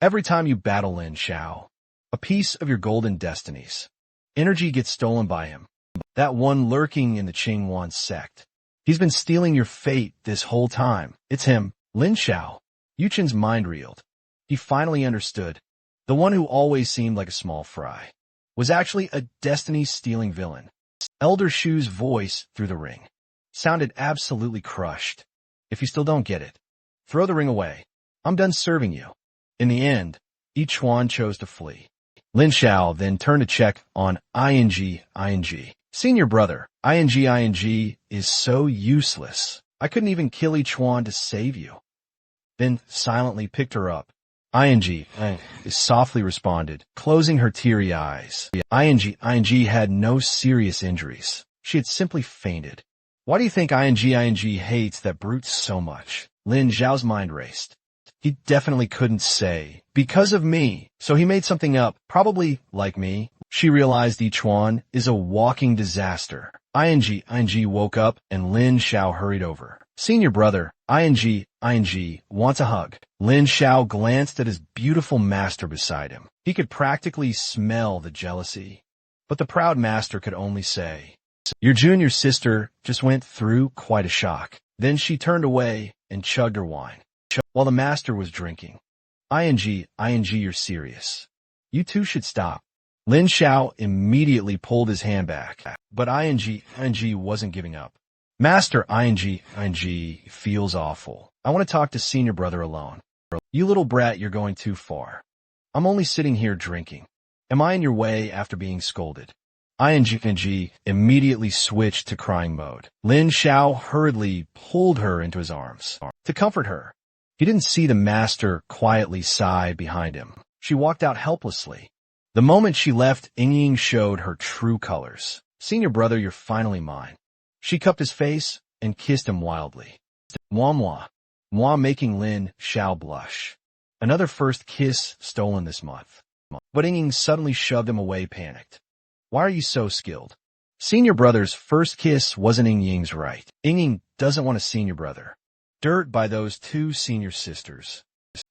Every time you battle Lin Xiao, a piece of your golden destinies, energy gets stolen by him. That one lurking in the Qingwan sect. He's been stealing your fate this whole time. It's him, Lin Xiao." Yuchen's mind reeled. He finally understood. The one who always seemed like a small fry was actually a destiny-stealing villain. Elder Shu's voice through the ring sounded absolutely crushed. "If you still don't get it, throw the ring away. I'm done serving you." In the end, each one chose to flee. Lin Xiao then turned to check on ing. "Senior brother, ing is so useless. I couldn't even kill each one to save you." Then silently picked her up. ing softly responded, closing her teary eyes. Ing had no serious injuries. She had simply fainted. "Why do you think ing hates that brute so much?" Lin Xiao's mind raced. He definitely couldn't say. "Because of me." So he made something up, probably like me. She realized each one is a walking disaster. Ing woke up and Lin Xiao hurried over. "Senior brother, ing wants a hug." Lin Xiao glanced at his beautiful master beside him. He could practically smell the jealousy. But the proud master could only say, "Your junior sister just went through quite a shock." Then she turned away and chugged her wine, while the master was drinking. Ing, you're serious. You two should stop." Lin Xiao immediately pulled his hand back, but ing wasn't giving up. "Master, ing feels awful. I want to talk to senior brother alone." "You little brat, you're going too far. I'm only sitting here drinking. Am I in your way after being scolded?" Ing immediately switched to crying mode. Lin Xiao hurriedly pulled her into his arms to comfort her. He didn't see the master quietly sigh behind him. She walked out helplessly. The moment she left, Ying showed her true colors. "Senior brother, you're finally mine." She cupped his face and kissed him wildly. Manhwa making Lin Xiao blush. Another first kiss stolen this month. But Ying suddenly shoved him away, panicked. "Why are you so skilled?" Senior brother's first kiss wasn't Ying's right. Ying doesn't want a senior brother. Dirt by those 2 senior sisters.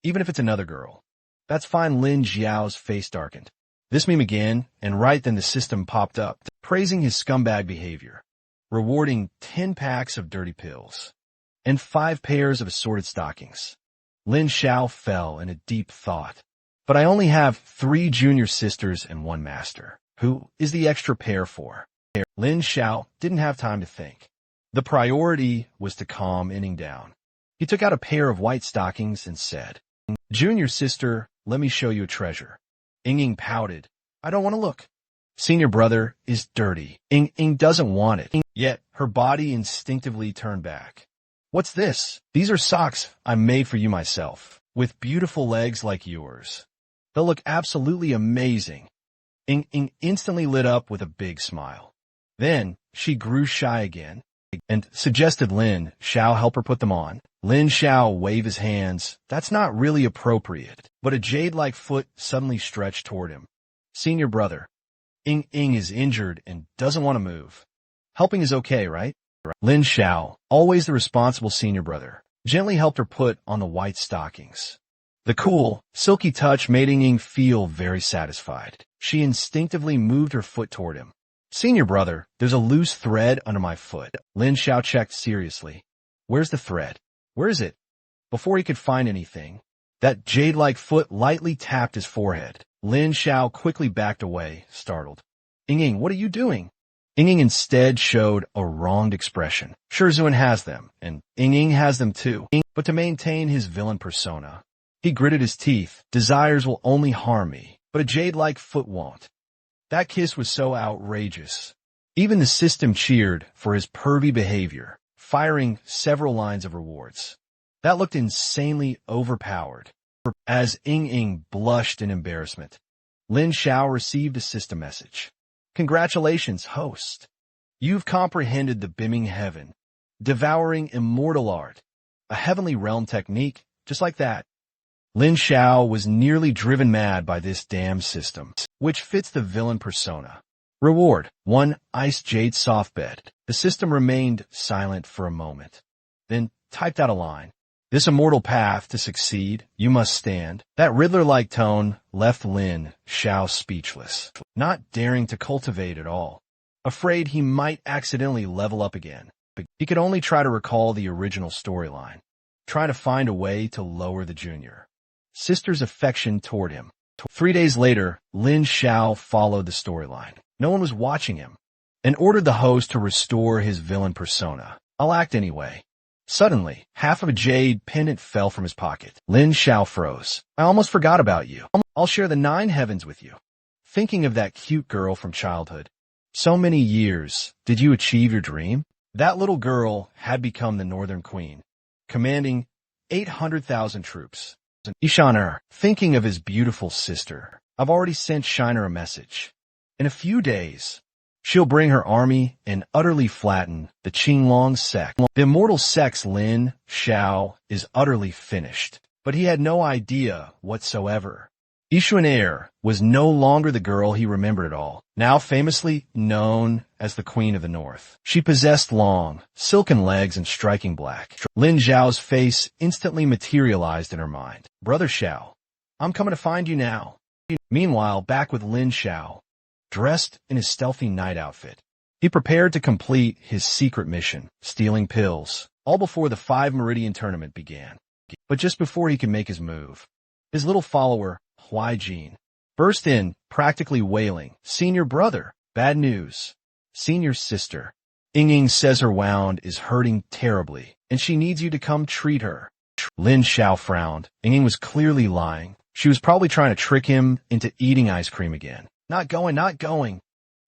Even if it's another girl. That's fine. Lin Xiao's face darkened. This meme again, and right then the system popped up, praising his scumbag behavior, rewarding 10 packs of dirty pills, and 5 pairs of assorted stockings. Lin Xiao fell in a deep thought. But I only have 3 junior sisters and 1 master. Who is the extra pair for? Lin Xiao didn't have time to think. The priority was to calm Inning down. He took out a pair of white stockings and said, "Junior sister, let me show you a treasure." Inning pouted. "I don't want to look." Senior brother is dirty. Ing doesn't want it. Yet her body instinctively turned back. "What's this?" "These are socks I made for you myself, with beautiful legs like yours. They'll look absolutely amazing." Ing instantly lit up with a big smile. Then she grew shy again and suggested Lin Xiao help her put them on. Lin Xiao waved his hands. "That's not really appropriate." But a jade-like foot suddenly stretched toward him. "Senior brother, Ing is injured and doesn't want to move. Helping is okay, right?" Lin Xiao, always the responsible senior brother, gently helped her put on the white stockings. The cool, silky touch made Ing feel very satisfied. She instinctively moved her foot toward him. "Senior brother, there's a loose thread under my foot." Lin Xiao checked seriously. "Where's the thread? Where is it?" Before he could find anything, that jade-like foot lightly tapped his forehead. Lin Xiao quickly backed away, startled. Ing, what are you doing?" Ing instead showed a wronged expression. "Sure, Zuan has them, and Ing has them too. But to maintain his villain persona, he gritted his teeth. Desires will only harm me, but a jade-like foot won't." That kiss was so outrageous. Even the system cheered for his pervy behavior, firing several lines of rewards. That looked insanely overpowered. As Ing blushed in embarrassment, Lin Xiao received a system message. "Congratulations, host. You've comprehended the bimming heaven, devouring immortal art, a heavenly realm technique, just like that." Lin Xiao was nearly driven mad by this damn system, which fits the villain persona. Reward: 1 ice jade soft bed. The system remained silent for a moment, then typed out a line. "This immortal path to succeed, you must stand." That Riddler-like tone left Lin Xiao speechless, not daring to cultivate at all, afraid he might accidentally level up again. But he could only try to recall the original storyline, trying to find a way to lower the junior sister's affection toward him. 3 days later, Lin Xiao followed the storyline. No one was watching him, and ordered the host to restore his villain persona. "I'll act anyway." Suddenly, half of a jade pendant fell from his pocket. Lin Xiao froze. "I almost forgot about you. I'll share the 9 heavens with you." Thinking of that cute girl from childhood. So many years, did you achieve your dream? That little girl had become the Northern Queen, commanding 800,000 troops. Ishiner, thinking of his beautiful sister. "I've already sent Shiner a message. In a few days, she'll bring her army and utterly flatten the Qinglong sect." The immortal sect's Lin Xiao is utterly finished, but he had no idea whatsoever. Ishuaner was no longer the girl he remembered at all, now famously known as the Queen of the North. She possessed long, silken legs and striking black. Lin Xiao's face instantly materialized in her mind. "Brother Xiao, I'm coming to find you now." Meanwhile, back with Lin Xiao, dressed in his stealthy night outfit, he prepared to complete his secret mission, stealing pills, all before the 5 Meridian tournament began. But just before he could make his move, his little follower, Huaijin, burst in, practically wailing. "Senior brother, bad news. Senior sister. Ing says her wound is hurting terribly, and she needs you to come treat her." Lin Xiao frowned. Ing was clearly lying. She was probably trying to trick him into eating ice cream again. Not going.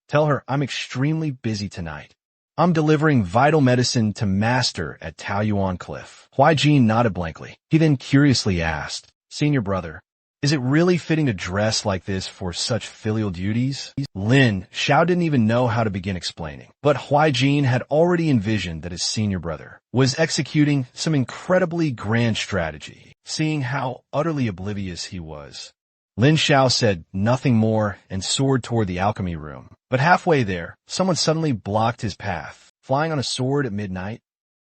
Tell her I'm extremely busy tonight. I'm delivering vital medicine to Master at Taoyuan Cliff." Huaijin nodded blankly. He then curiously asked, "Senior brother, is it really fitting to dress like this for such filial duties?" Lin Xiao didn't even know how to begin explaining, but Huaijin had already envisioned that his senior brother was executing some incredibly grand strategy. Seeing how utterly oblivious he was, Lin Xiao said nothing more and soared toward the alchemy room. But halfway there, someone suddenly blocked his path. "Flying on a sword at midnight?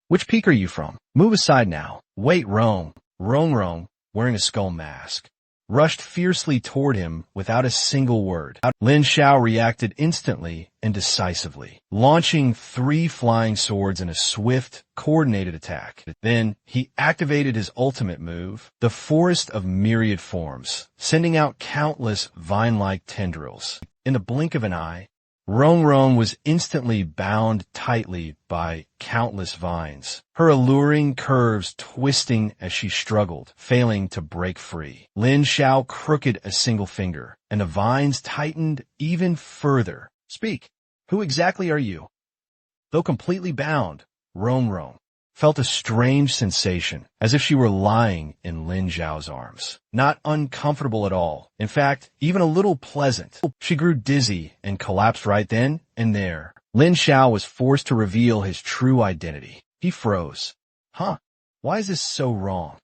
Which peak are you from? Move aside now." "Wait, Rong," wearing a skull mask, rushed fiercely toward him without a single word. Lin Xiao reacted instantly and decisively, launching 3 flying swords in a swift, coordinated attack. Then he activated his ultimate move, the Forest of Myriad Forms, sending out countless vine-like tendrils. In the blink of an eye, Rong was instantly bound tightly by countless vines, her alluring curves twisting as she struggled, failing to break free. Lin Xiao crooked a single finger, and the vines tightened even further. "Speak. Who exactly are you?" Though completely bound, Rong felt a strange sensation, as if she were lying in Lin Zhao's arms. Not uncomfortable at all. In fact, even a little pleasant. She grew dizzy and collapsed right then and there. Lin Xiao was forced to reveal his true identity. He froze. Huh? Why is this so wrong?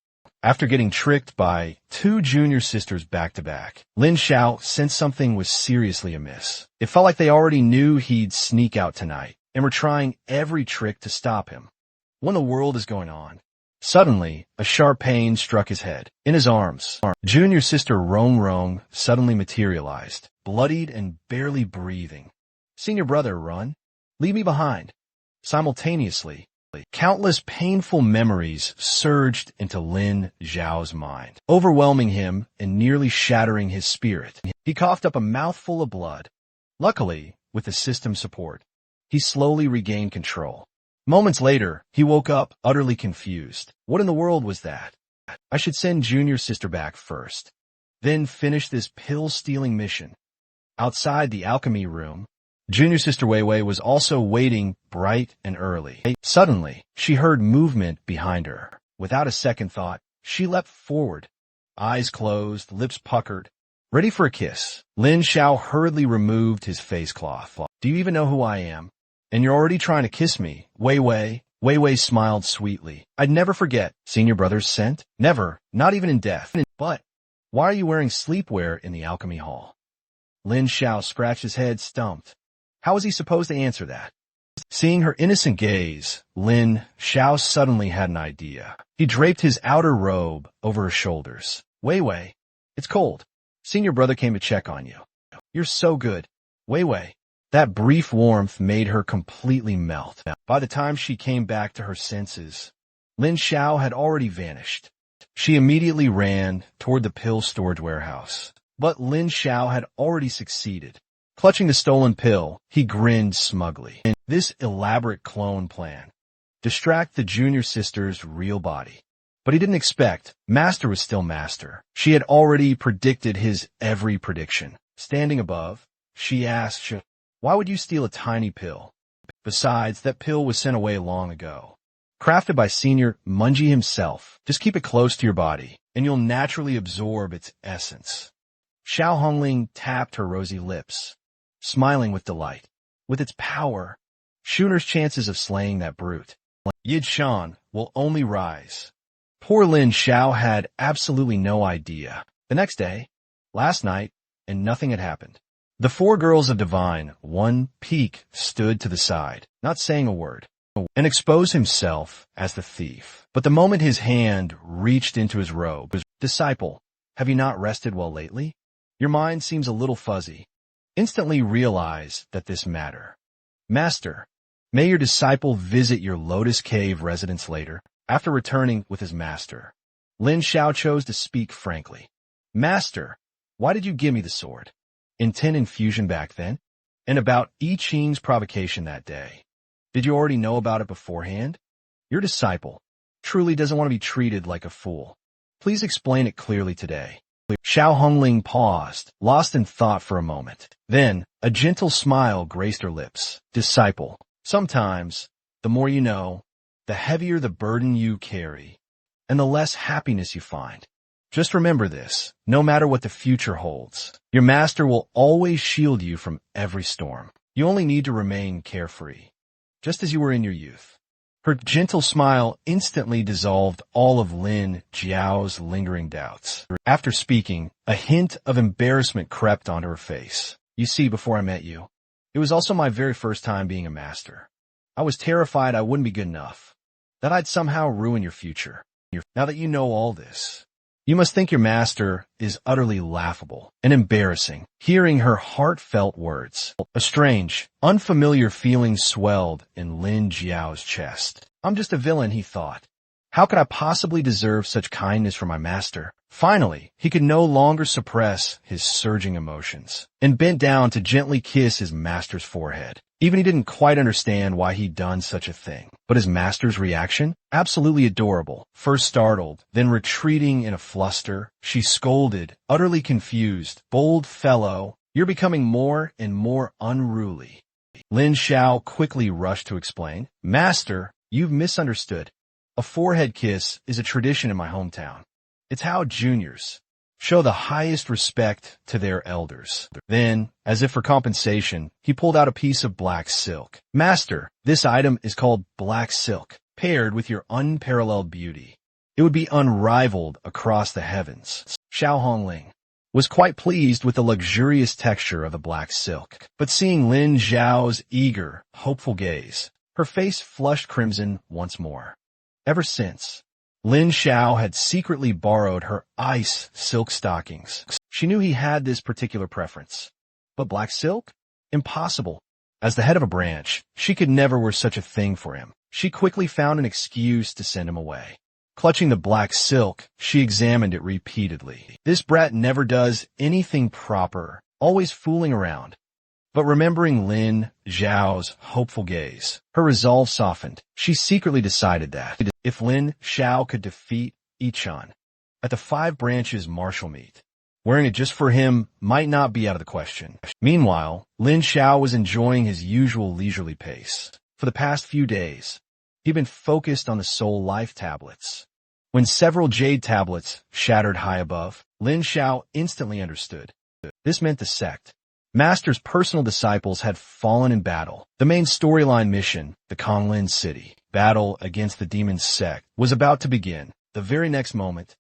After getting tricked by two junior sisters back to back, Lin Xiao sensed something was seriously amiss. It felt like they already knew he'd sneak out tonight, and were trying every trick to stop him. What in the world is going on? Suddenly, a sharp pain struck his head. In his arms, junior sister Rong suddenly materialized, bloodied and barely breathing. "Senior brother, run. Leave me behind." Simultaneously, countless painful memories surged into Lin Zhao's mind, overwhelming him and nearly shattering his spirit. He coughed up a mouthful of blood. Luckily, with the system support, he slowly regained control. Moments later, he woke up, utterly confused. What in the world was that? I should send junior sister back first, then finish this pill-stealing mission. Outside the alchemy room, junior sister Wei Wei was also waiting bright and early. Suddenly, she heard movement behind her. Without a second thought, she leapt forward, eyes closed, lips puckered, ready for a kiss. Lin Xiao hurriedly removed his face cloth. "Do you even know who I am? And you're already trying to kiss me, Wei Wei." Wei Wei smiled sweetly. "I'd never forget. Senior brother's scent? Never, not even in death. But why are you wearing sleepwear in the alchemy hall?" Lin Xiao scratched his head, stumped. How was he supposed to answer that? Seeing her innocent gaze, Lin Xiao suddenly had an idea. He draped his outer robe over her shoulders. "Wei Wei, it's cold. Senior brother came to check on you. You're so good. Wei Wei." That brief warmth made her completely melt. By the time she came back to her senses, Lin Xiao had already vanished. She immediately ran toward the pill storage warehouse. But Lin Xiao had already succeeded. Clutching the stolen pill, he grinned smugly. This elaborate clone plan distract the junior sister's real body. But he didn't expect Master was still Master. She had already predicted his every prediction. Standing above, she asked, "Why would you steal a tiny pill? Besides, that pill was sent away long ago. Crafted by Senior Munji himself. Just keep it close to your body, and you'll naturally absorb its essence." Xiao Hongling tapped her rosy lips, smiling with delight. With its power, Shuner's chances of slaying that brute, Yid Shan, will only rise. Poor Lin Xiao had absolutely no idea. The next day, last night, and nothing had happened. The four girls of Divine, one Peak, stood to the side, not saying a word, and exposed himself as the thief. But the moment his hand reached into his robe, "Disciple, have you not rested well lately? Your mind seems a little fuzzy." Instantly realize that this matter. "Master, may your disciple visit your Lotus Cave residence later." After returning with his master, Lin Xiao chose to speak frankly. "Master, why did you give me the sword? Intent infusion back then? And about I Ching's provocation that day. Did you already know about it beforehand? Your disciple truly doesn't want to be treated like a fool. Please explain it clearly today." Xiao Hongling paused, lost in thought for a moment. Then, a gentle smile graced her lips. "Disciple, sometimes, the more you know, the heavier the burden you carry, and the less happiness you find. Just remember this, no matter what the future holds, your master will always shield you from every storm. You only need to remain carefree, just as you were in your youth." Her gentle smile instantly dissolved all of Lin Jiao's lingering doubts. After speaking, a hint of embarrassment crept onto her face. "You see, before I met you, it was also my very first time being a master. I was terrified I wouldn't be good enough, that I'd somehow ruin your future. Now that you know all this, you must think your master is utterly laughable and embarrassing." Hearing her heartfelt words, a strange, unfamiliar feeling swelled in Lin Jiao's chest. "I'm just a villain," he thought. How could I possibly deserve such kindness from my master? Finally, he could no longer suppress his surging emotions and bent down to gently kiss his master's forehead. Even he didn't quite understand why he'd done such a thing. But his master's reaction? Absolutely adorable. First startled, then retreating in a fluster, she scolded, utterly confused. "Bold fellow, you're becoming more and more unruly." Lin Xiao quickly rushed to explain. "Master, you've misunderstood. A forehead kiss is a tradition in my hometown. It's how juniors show the highest respect to their elders." Then, as if for compensation, he pulled out a piece of black silk. "Master, this item is called black silk. Paired with your unparalleled beauty, it would be unrivaled across the heavens." Xiao Hongling was quite pleased with the luxurious texture of the black silk. But seeing Lin Xiao's eager, hopeful gaze, her face flushed crimson once more. Ever since, Lin Xiao had secretly borrowed her ice silk stockings. She knew he had this particular preference. But black silk? Impossible. As the head of a branch, she could never wear such a thing for him. She quickly found an excuse to send him away. Clutching the black silk, she examined it repeatedly. This brat never does anything proper, always fooling around. But remembering Lin Xiao's hopeful gaze, her resolve softened. She secretly decided that if Lin Xiao could defeat Yichun at the Five Branches martial meet, wearing it just for him might not be out of the question. Meanwhile, Lin Xiao was enjoying his usual leisurely pace. For the past few days, he'd been focused on the Soul Life tablets. When several jade tablets shattered high above, Lin Xiao instantly understood. This meant the sect Master's personal disciples had fallen in battle. The main storyline mission, the Konglin City battle against the demon sect, was about to begin. The very next moment,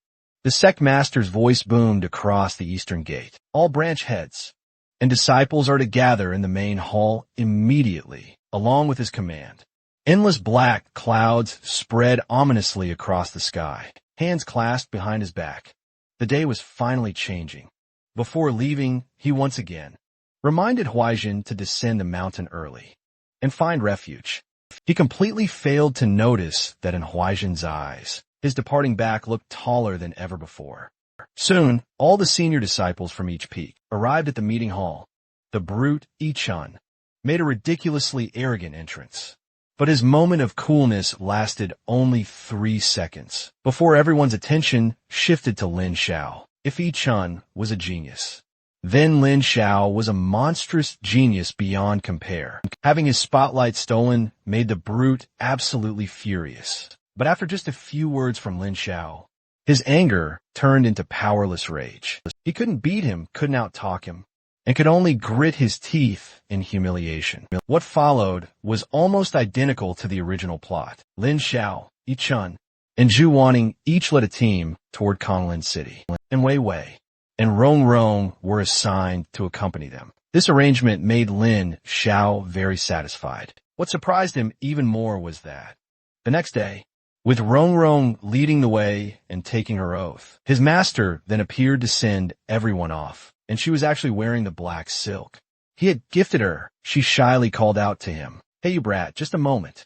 the sect master's voice boomed across the eastern gate. "All branch heads and disciples are to gather in the main hall immediately," along with his command. Endless black clouds spread ominously across the sky, hands clasped behind his back. The day was finally changing. Before leaving, he once again reminded Huaijin to descend the mountain early and find refuge. He completely failed to notice that in Huaijin's eyes, his departing back looked taller than ever before. Soon, all the senior disciples from each peak arrived at the meeting hall. The brute Yichun made a ridiculously arrogant entrance. But his moment of coolness lasted only 3 seconds before everyone's attention shifted to Lin Xiao. If Yichun was a genius, then Lin Xiao was a monstrous genius beyond compare. Having his spotlight stolen made the brute absolutely furious. But after just a few words from Lin Xiao, his anger turned into powerless rage. He couldn't beat him, couldn't outtalk him, and could only grit his teeth in humiliation. What followed was almost identical to the original plot. Lin Xiao, Yichun, and Zhu Wanning each led a team toward Konglin City, and Wei Wei and Rong Rong were assigned to accompany them. This arrangement made Lin Xiao very satisfied. What surprised him even more was that the next day, with Rong Rong leading the way and taking her oath, his master then appeared to send everyone off, and she was actually wearing the black silk he had gifted her. She shyly called out to him, "Hey, you brat, just a moment."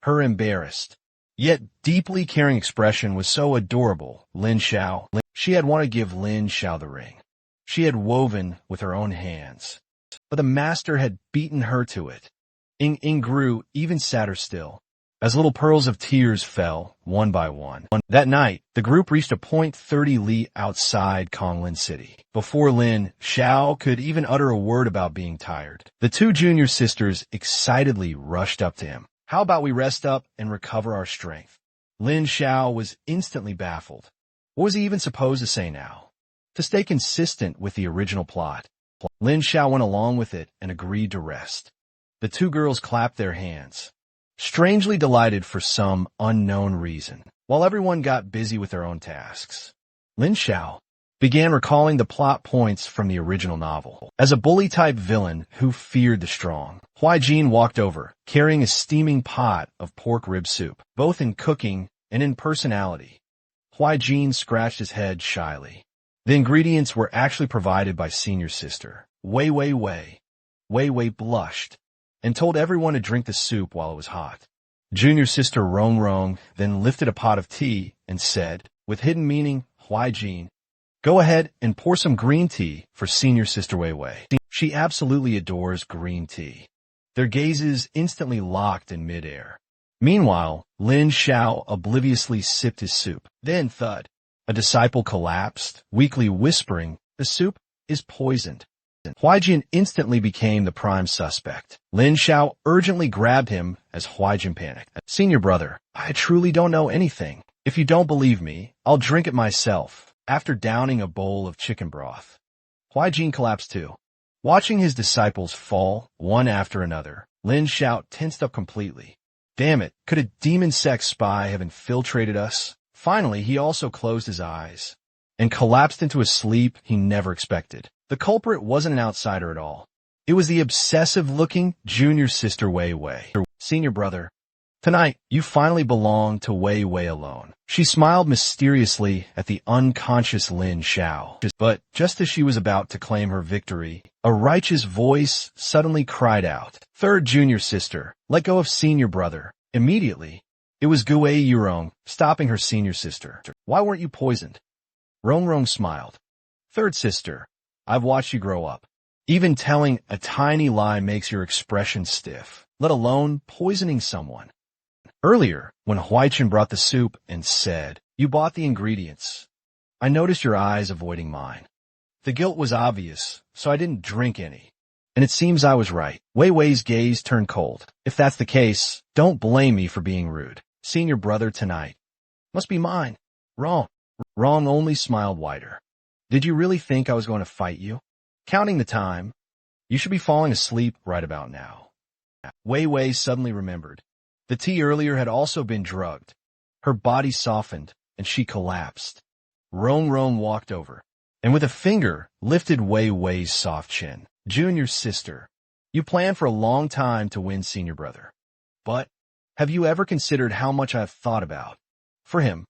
Her embarrassed, yet deeply caring expression was so adorable. She had wanted to give Lin Xiao the ring she had woven with her own hands, but the master had beaten her to it. Ying grew even sadder still, as little pearls of tears fell, one by one. That night, the group reached a point 30 li outside Konglin City. Before Lin Xiao could even utter a word about being tired, the two junior sisters excitedly rushed up to him. "How about we rest up and recover our strength?" Lin Xiao was instantly baffled. What was he even supposed to say now? To stay consistent with the original plot, Lin Xiao went along with it and agreed to rest. The two girls clapped their hands, strangely delighted for some unknown reason, while everyone got busy with their own tasks. Lin Xiao began recalling the plot points from the original novel. As a bully-type villain who feared the strong, Huaijin walked over, carrying a steaming pot of pork rib soup. Both in cooking and in personality, Huaijin scratched his head shyly. The ingredients were actually provided by senior sister Wei Wei Wei. Wei Wei blushed and told everyone to drink the soup while it was hot. Junior sister Rong Rong then lifted a pot of tea and said, with hidden meaning, Huai Jin, go ahead and pour some green tea for senior sister Wei Wei. She absolutely adores green tea. Their gazes instantly locked in midair. Meanwhile, Lin Xiao obliviously sipped his soup. Then thud. A disciple collapsed, weakly whispering, the soup is poisoned. Huaijin instantly became the prime suspect. Lin Xiao urgently grabbed him as Huaijin panicked. Senior brother, I truly don't know anything. If you don't believe me, I'll drink it myself. After downing a bowl of chicken broth, Huaijin collapsed too. Watching his disciples fall, one after another, Lin Xiao tensed up completely. Damn it, could a demon sex spy have infiltrated us? Finally, he also closed his eyes and collapsed into a sleep he never expected. The culprit wasn't an outsider at all. It was the obsessive-looking junior sister Wei Wei. Senior brother, tonight you finally belong to Wei Wei alone. She smiled mysteriously at the unconscious Lin Xiao. But just as she was about to claim her victory, a righteous voice suddenly cried out, Third junior sister, let go of senior brother. Immediately, it was Gue Yurong, stopping her senior sister. Why weren't you poisoned? Rong Rong smiled. Third sister, I've watched you grow up. Even telling a tiny lie makes your expression stiff, let alone poisoning someone. Earlier, when Huaichin brought the soup and said, you bought the ingredients, I noticed your eyes avoiding mine. The guilt was obvious, so I didn't drink any. And it seems I was right. Wei Wei's gaze turned cold. If that's the case, don't blame me for being rude. Senior brother tonight must be mine. Wrong. Wrong only smiled wider. Did you really think I was going to fight you? Counting the time, you should be falling asleep right about now. Wei Wei suddenly remembered. The tea earlier had also been drugged. Her body softened, and she collapsed. Rong Rong walked over, and with a finger lifted Wei Wei's soft chin. Junior sister, you planned for a long time to win senior brother. But have you ever considered how much I've thought about? For him,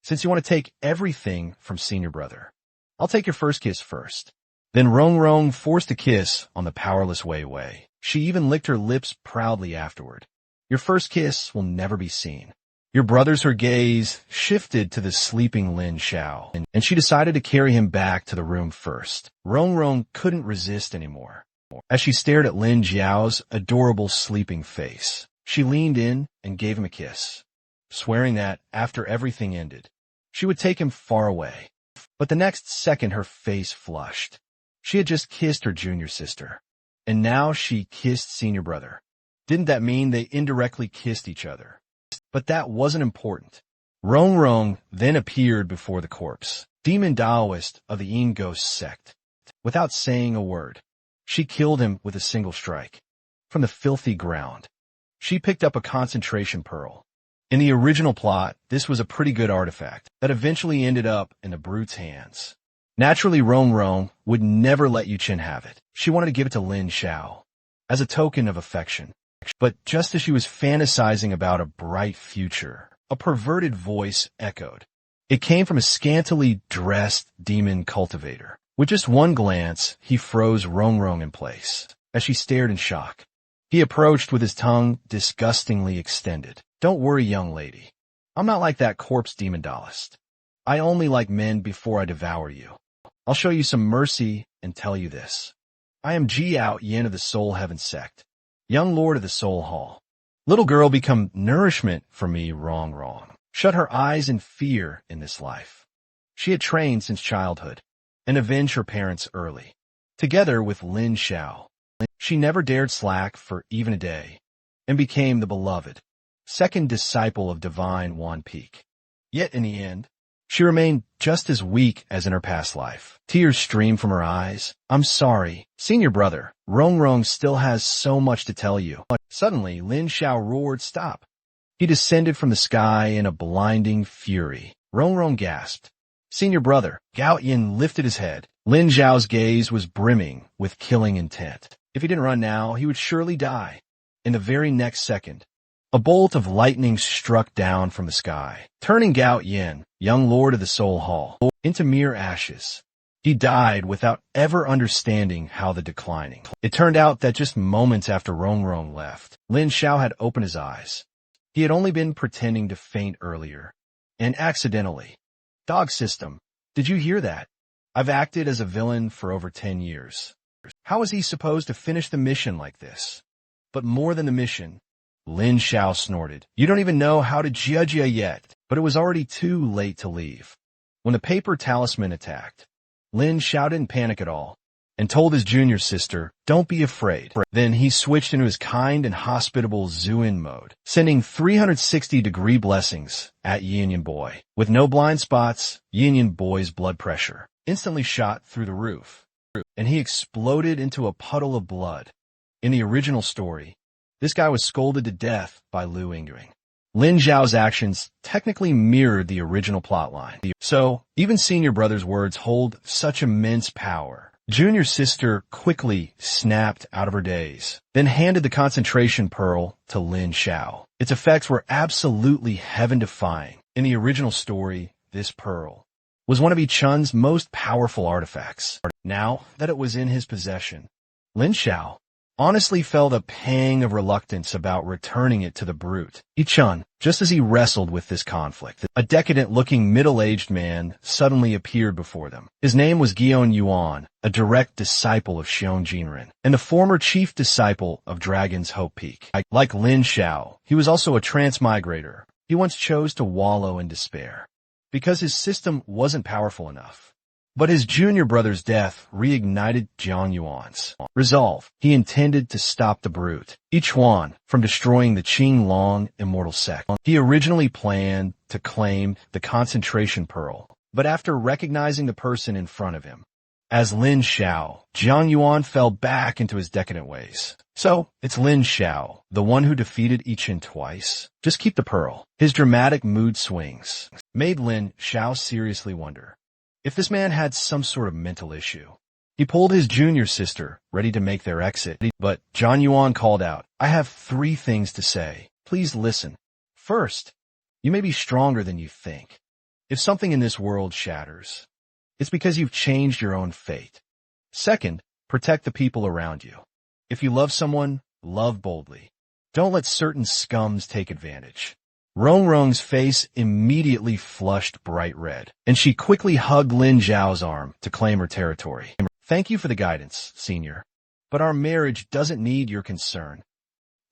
since you want to take everything from senior brother, I'll take your first kiss first. Then Rong Rong forced a kiss on the powerless Wei Wei. She even licked her lips proudly afterward. Your first kiss will never be seen. Your brother's her gaze shifted to the sleeping Lin Xiao, and she decided to carry him back to the room first. Rong Rong couldn't resist anymore. As she stared at Lin Xiao's adorable sleeping face, she leaned in and gave him a kiss, swearing that, after everything ended, she would take him far away. But the next second her face flushed. She had just kissed her junior sister, and now she kissed senior brother. Didn't that mean they indirectly kissed each other? But that wasn't important. Rong Rong then appeared before the corpse, demon Taoist of the Yin Ghost sect. Without saying a word, she killed him with a single strike. From the filthy ground, she picked up a concentration pearl. In the original plot, this was a pretty good artifact that eventually ended up in the brute's hands. Naturally, Rong Rong would never let Yu Qin have it. She wanted to give it to Lin Xiao as a token of affection. But just as she was fantasizing about a bright future, a perverted voice echoed. It came from a scantily dressed demon cultivator. With just one glance, he froze Rong Rong in place as she stared in shock. He approached with his tongue disgustingly extended. Don't worry, young lady. I'm not like that corpse demon Taoist. I only like men before I devour you. I'll show you some mercy and tell you this. I am Ji Out Yin of the Soul Heaven sect, young lord of the Soul Hall. Little girl become nourishment for me, Rong Rong. Shut her eyes in fear in this life. She had trained since childhood and avenged her parents early. Together with Lin Xiao, she never dared slack for even a day and became the beloved second disciple of divine Wan Peak. Yet in the end, she remained just as weak as in her past life. Tears streamed from her eyes. I'm sorry, senior brother. Rong Rong still has so much to tell you. Suddenly, Lin Xiao roared, stop. He descended from the sky in a blinding fury. Rong Rong gasped. Senior brother. Gao Yin lifted his head. Lin Xiao's gaze was brimming with killing intent. If he didn't run now, he would surely die. In the very next second, a bolt of lightning struck down from the sky, turning Gao Yin, young lord of the Soul Hall, into mere ashes. He died without ever understanding how the declining. It turned out that just moments after Rong Rong left, Lin Xiao had opened his eyes. He had only been pretending to faint earlier. And accidentally. Dog system. Did you hear that? I've acted as a villain for over 10 years. How is he supposed to finish the mission like this? But more than the mission, Lin Xiao snorted. You don't even know how to judge ya yet. But it was already too late to leave. When the paper talisman attacked, Lin Xiao didn't panic at all and told his junior sister, don't be afraid. Then he switched into his kind and hospitable Zuin mode, sending 360-degree blessings at Yin Boy. With no blind spots, Yin Boy's blood pressure instantly shot through the roof, and he exploded into a puddle of blood. In the original story, this guy was scolded to death by Lu Yingling. Lin Xiao's actions technically mirrored the original plotline. So, even senior brother's words hold such immense power. Junior sister quickly snapped out of her daze, then handed the concentration pearl to Lin Xiao. Its effects were absolutely heaven-defying. In the original story, this pearl was one of Yi-chun's most powerful artifacts. Now that it was in his possession, Lin Xiao honestly felt a pang of reluctance about returning it to the brute. Yi-chun, just as he wrestled with this conflict, a decadent-looking middle-aged man suddenly appeared before them. His name was Gion Yuan, a direct disciple of Xiong Jinren, and the former chief disciple of Dragon's Hope Peak. Like Lin Xiao, he was also a transmigrator. He once chose to wallow in despair because his system wasn't powerful enough. But his junior brother's death reignited Jiang Yuan's resolve. He intended to stop the brute, Yichuan, from destroying the Qinglong immortal sect. He originally planned to claim the concentration pearl, but after recognizing the person in front of him as Lin Xiao, Jiang Yuan fell back into his decadent ways. So, it's Lin Xiao, the one who defeated Yi-chun twice. Just keep the pearl. His dramatic mood swings made Lin Xiao seriously wonder if this man had some sort of mental issue. He pulled his junior sister, ready to make their exit, but Jiang Yuan called out, I have 3 things to say. Please listen. First, you may be stronger than you think. If something in this world shatters, it's because you've changed your own fate. Second, protect the people around you. If you love someone, love boldly. Don't let certain scums take advantage. Rong Rong's face immediately flushed bright red, and she quickly hugged Lin Zhao's arm to claim her territory. Thank you for the guidance, senior, but our marriage doesn't need your concern.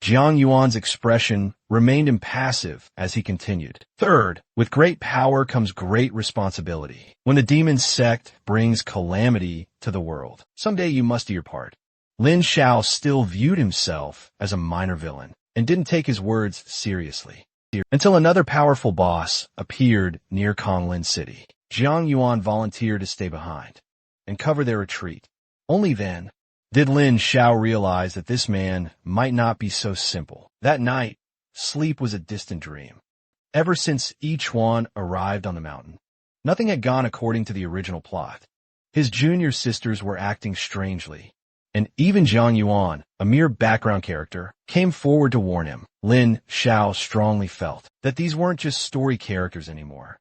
Jiang Yuan's expression remained impassive as he continued. Third, with great power comes great responsibility. When the demon sect brings calamity to the world, someday you must do your part. Lin Xiao still viewed himself as a minor villain and didn't take his words seriously. Until another powerful boss appeared near Konglin City. Jiang Yuan volunteered to stay behind and cover their retreat. Only then did Lin Xiao realize that this man might not be so simple. That night, sleep was a distant dream. Ever since Yichuan arrived on the mountain, nothing had gone according to the original plot. His junior sisters were acting strangely, and even Jiang Yuan, a mere background character, came forward to warn him. Lin Xiao strongly felt that these weren't just story characters anymore,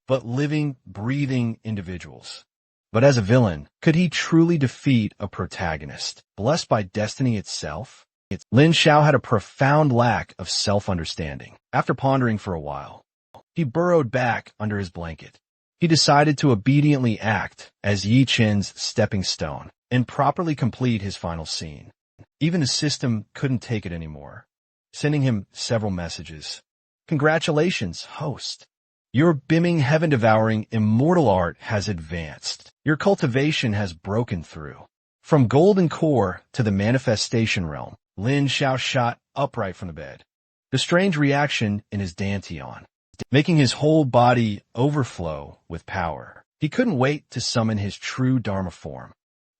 but living, breathing individuals. But as a villain, could he truly defeat a protagonist, blessed by destiny itself? Lin Xiao had a profound lack of self-understanding. After pondering for a while, he burrowed back under his blanket. He decided to obediently act as Yi Chen's stepping stone and properly complete his final scene. Even the system couldn't take it anymore, sending him several messages. Congratulations, host. Your bimming heaven-devouring immortal art has advanced. Your cultivation has broken through. From golden core to the manifestation realm, Lin Xiao shot upright from the bed, the strange reaction in his dantian, making his whole body overflow with power. He couldn't wait to summon his true Dharma form.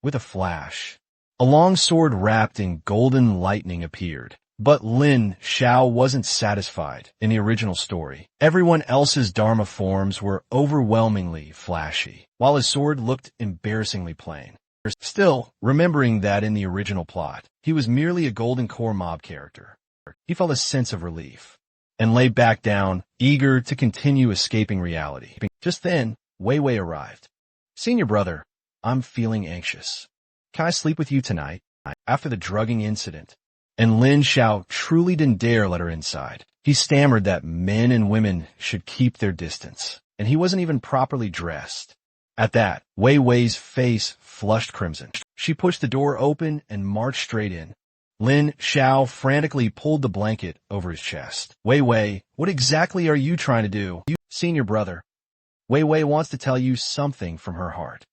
With a flash, a long sword wrapped in golden lightning appeared. But Lin Xiao wasn't satisfied. In the original story, everyone else's Dharma forms were overwhelmingly flashy, while his sword looked embarrassingly plain. Still, remembering that in the original plot, he was merely a golden core mob character, he felt a sense of relief and lay back down, eager to continue escaping reality. Just then, Wei Wei arrived. Senior brother, I'm feeling anxious. Can I sleep with you tonight? After the drugging incident, and Lin Xiao truly didn't dare let her inside. He stammered that men and women should keep their distance, and he wasn't even properly dressed. At that, Wei Wei's face flushed crimson. She pushed the door open and marched straight in. Lin Xiao frantically pulled the blanket over his chest. Wei Wei, what exactly are you trying to do? You, senior brother. Wei Wei wants to tell you something from her heart.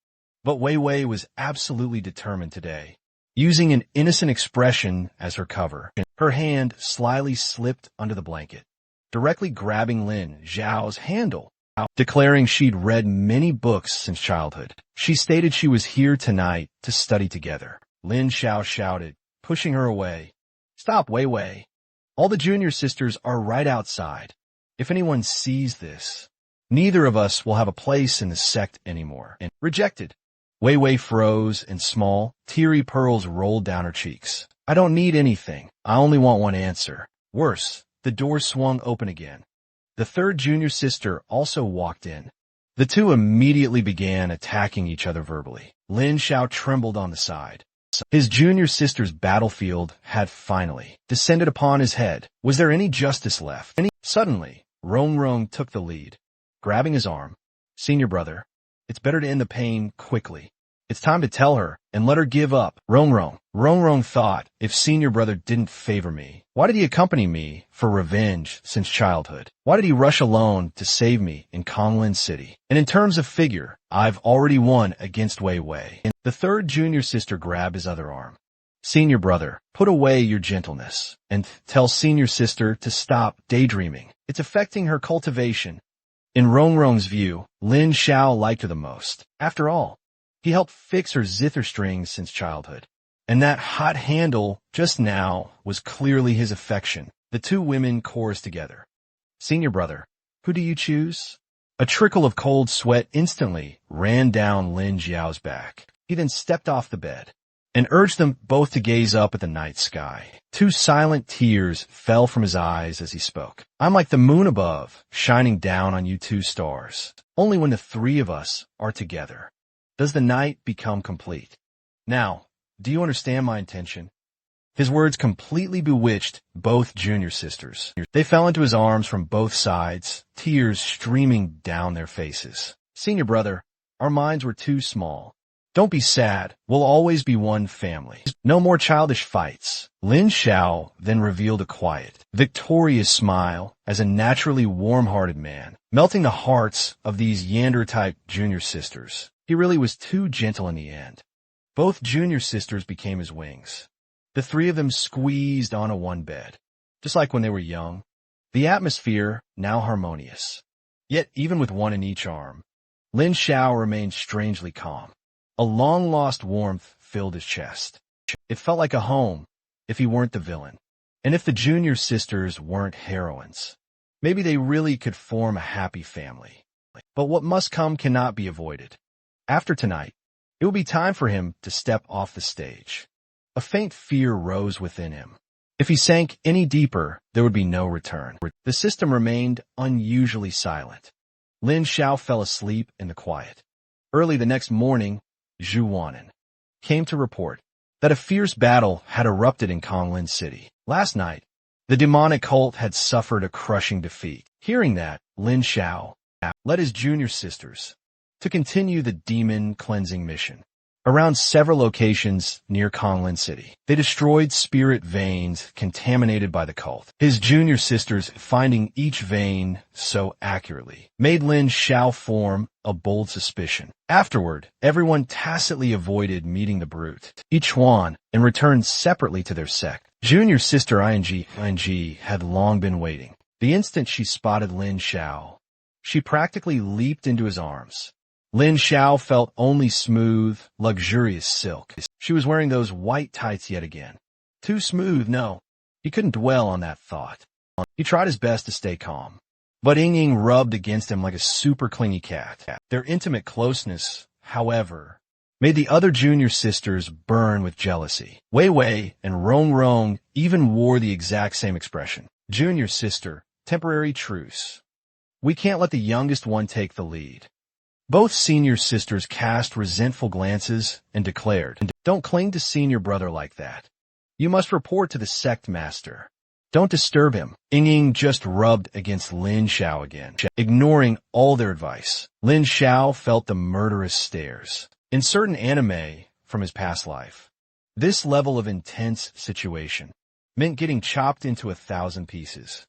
But Wei Wei was absolutely determined today. Using an innocent expression as her cover, her hand slyly slipped under the blanket, directly grabbing Lin Xiao's handle, declaring she'd read many books since childhood. She stated she was here tonight to study together. Lin Xiao shouted, pushing her away. Stop, Wei Wei. All the junior sisters are right outside. If anyone sees this, neither of us will have a place in the sect anymore. And rejected. Wei Wei froze and small, teary pearls rolled down her cheeks. I don't need anything. I only want one answer. Worse, the door swung open again. The third junior sister also walked in. The two immediately began attacking each other verbally. Lin Xiao trembled on the side. His junior sister's battlefield had finally descended upon his head. Was there any justice left? Suddenly, Rong Rong took the lead, grabbing his arm. Senior brother, it's better to end the pain quickly. It's time to tell her and let her give up. Rong Rong thought, if senior brother didn't favor me, why did he accompany me for revenge since childhood? Why did he rush alone to save me in Konglin City? And in terms of figure, I've already won against Wei Wei. The third junior sister grabbed his other arm. Senior brother, put away your gentleness and tell senior sister to stop daydreaming. It's affecting her cultivation. In Rong Rong's view, Lin Xiao liked her the most. After all, he helped fix her zither strings since childhood. And that hot handle just now was clearly his affection. The two women chorused together. Senior brother, who do you choose? A trickle of cold sweat instantly ran down Lin Xiao's back. He then stepped off the bed and urged them both to gaze up at the night sky. Two silent tears fell from his eyes as he spoke. I'm like the moon above, shining down on you two stars. Only when the three of us are together does the night become complete. Now, do you understand my intention? His words completely bewitched both junior sisters. They fell into his arms from both sides, tears streaming down their faces. Senior brother, our minds were too small. Don't be sad. We'll always be one family. No more childish fights. Lin Xiao then revealed a quiet, victorious smile as a naturally warm-hearted man, melting the hearts of these Yander-type junior sisters. He really was too gentle in the end. Both junior sisters became his wings. The three of them squeezed onto one bed, just like when they were young. The atmosphere now harmonious. Yet even with one in each arm, Lin Xiao remained strangely calm. A long-lost warmth filled his chest. It felt like a home if he weren't the villain, and if the junior sisters weren't heroines. Maybe they really could form a happy family. But what must come cannot be avoided. After tonight, it will be time for him to step off the stage. A faint fear rose within him. If he sank any deeper, there would be no return. The system remained unusually silent. Lin Xiao fell asleep in the quiet. Early the next morning, Zhu Wanan came to report that a fierce battle had erupted in Konglin City. Last night, the demonic cult had suffered a crushing defeat. Hearing that, Lin Xiao led his junior sisters to continue the demon cleansing mission. Around several locations near Konglin City, they destroyed spirit veins contaminated by the cult. His junior sisters, finding each vein so accurately, made Lin Xiao form a bold suspicion. Afterward, everyone tacitly avoided meeting the brute, each one, and returned separately to their sect. Junior sister ING had long been waiting. The instant she spotted Lin Xiao, she practically leaped into his arms. Lin Xiao felt only smooth, luxurious silk. She was wearing those white tights yet again. Too smooth, no. He couldn't dwell on that thought. He tried his best to stay calm. But Ying rubbed against him like a super clingy cat. Their intimate closeness, however, made the other junior sisters burn with jealousy. Wei Wei and Rong Rong even wore the exact same expression. Junior sister, temporary truce. We can't let the youngest one take the lead. Both senior sisters cast resentful glances and declared, Don't cling to senior brother like that. You must report to the sect master. Don't disturb him. Ying just rubbed against Lin Xiao again, ignoring all their advice. Lin Xiao felt the murderous stares. In certain anime from his past life, this level of intense situation meant getting chopped into 1,000 pieces.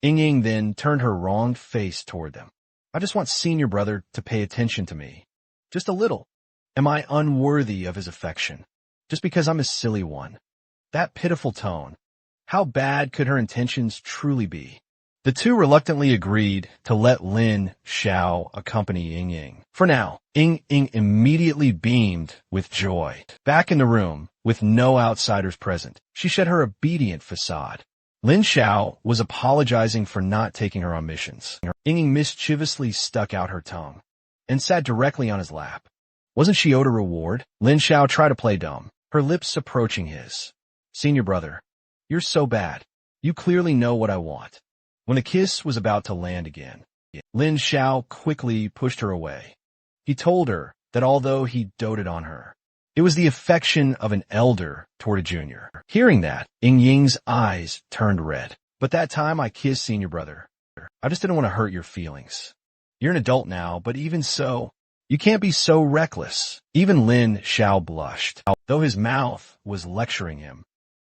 Ying then turned her wronged face toward them. I just want senior brother to pay attention to me. Just a little. Am I unworthy of his affection? Just because I'm a silly one. That pitiful tone. How bad could her intentions truly be? The two reluctantly agreed to let Lin Xiao accompany Ying. For now, Ying immediately beamed with joy. Back in the room, with no outsiders present, she shed her obedient facade. Lin Xiao was apologizing for not taking her on missions. Ying mischievously stuck out her tongue and sat directly on his lap. Wasn't she owed a reward? Lin Xiao tried to play dumb, her lips approaching his. Senior brother, you're so bad. You clearly know what I want. When the kiss was about to land again, Lin Xiao quickly pushed her away. He told her that although he doted on her, it was the affection of an elder toward a junior. Hearing that, Ying's eyes turned red. But that time I kissed senior brother. I just didn't want to hurt your feelings. You're an adult now, but even so, you can't be so reckless. Even Lin Xiao blushed. Though his mouth was lecturing him,